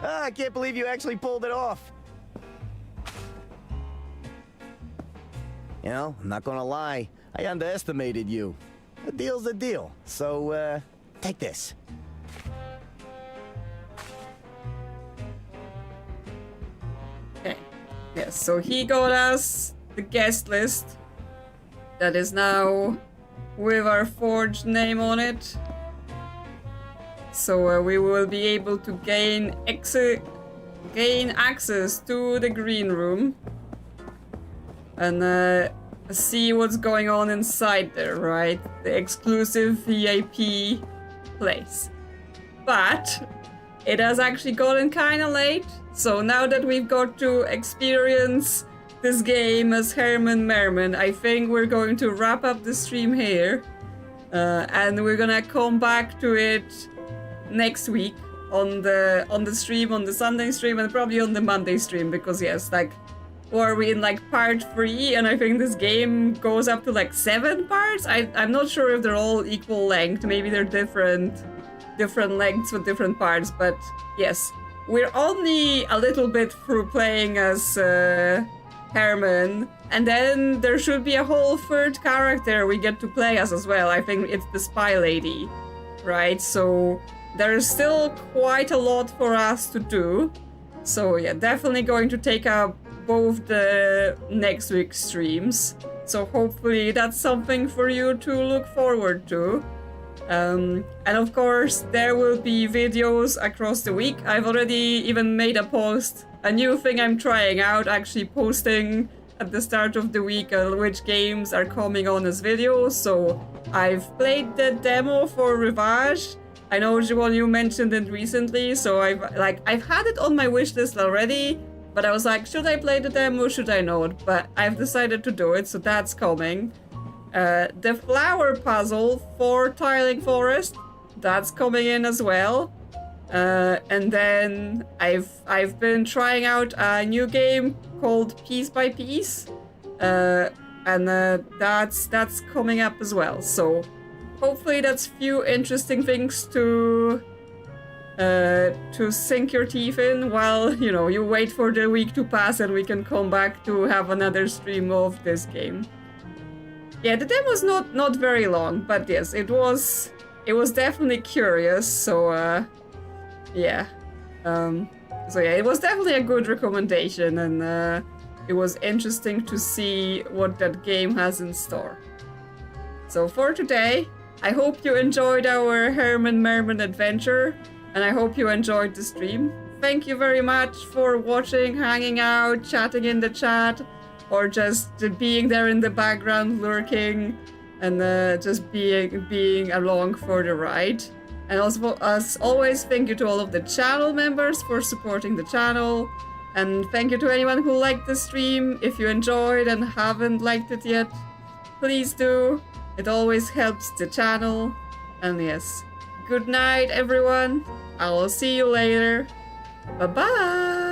I can't believe you actually pulled it off. You know, I'm not gonna lie, I underestimated you. A deal's a deal, so, take this. Okay. Yes, so he got us the guest list that is now with our forged name on it. So we will be able to gain access to the green room and see what's going on inside there, right? The exclusive VIP place. But it has actually gotten kind of late, so now that we've got to experience this game as Herman Merman, I think we're going to wrap up the stream here, and we're gonna come back to it next week on the stream, on the Sunday stream, and probably on the Monday stream, because yes, like, or are we in like part 3, and I think this game goes up to like 7 parts. I'm not sure if they're all equal length. Maybe they're different lengths with different parts, but yes, we're only a little bit through playing as Herman, and then there should be a whole 3rd character we get to play as well. I think it's the spy lady, right? So there's still quite a lot for us to do. So yeah, definitely going to take up both the next week's streams. So hopefully that's something for you to look forward to. And of course, there will be videos across the week. I've already even made a post, a new thing I'm trying out, actually posting at the start of the week which games are coming on as videos. So I've played the demo for Rivage. I know, Juwon, you mentioned it recently, so I've had it on my wish list already, but I was like, should I play the demo, should I not? But I've decided to do it, so that's coming. The flower puzzle for Tiling Forest, that's coming in as well. And then I've been trying out a new game called Piece by Piece, and that's coming up as well. So hopefully that's few interesting things to sink your teeth in while, you know, you wait for the week to pass and we can come back to have another stream of this game. Yeah, the demo's not very long, but yes, it was definitely curious, so yeah. So yeah, it was definitely a good recommendation, and it was interesting to see what that game has in store. So for today, I hope you enjoyed our Herman Merman adventure, and I hope you enjoyed the stream. Thank you very much for watching, hanging out, chatting in the chat, or just being there in the background, lurking, and just being along for the ride. And also, as always, thank you to all of the channel members for supporting the channel. And thank you to anyone who liked the stream. If you enjoyed and haven't liked it yet, please do. It always helps the channel. And yes, good night, everyone. I will see you later. Bye-bye.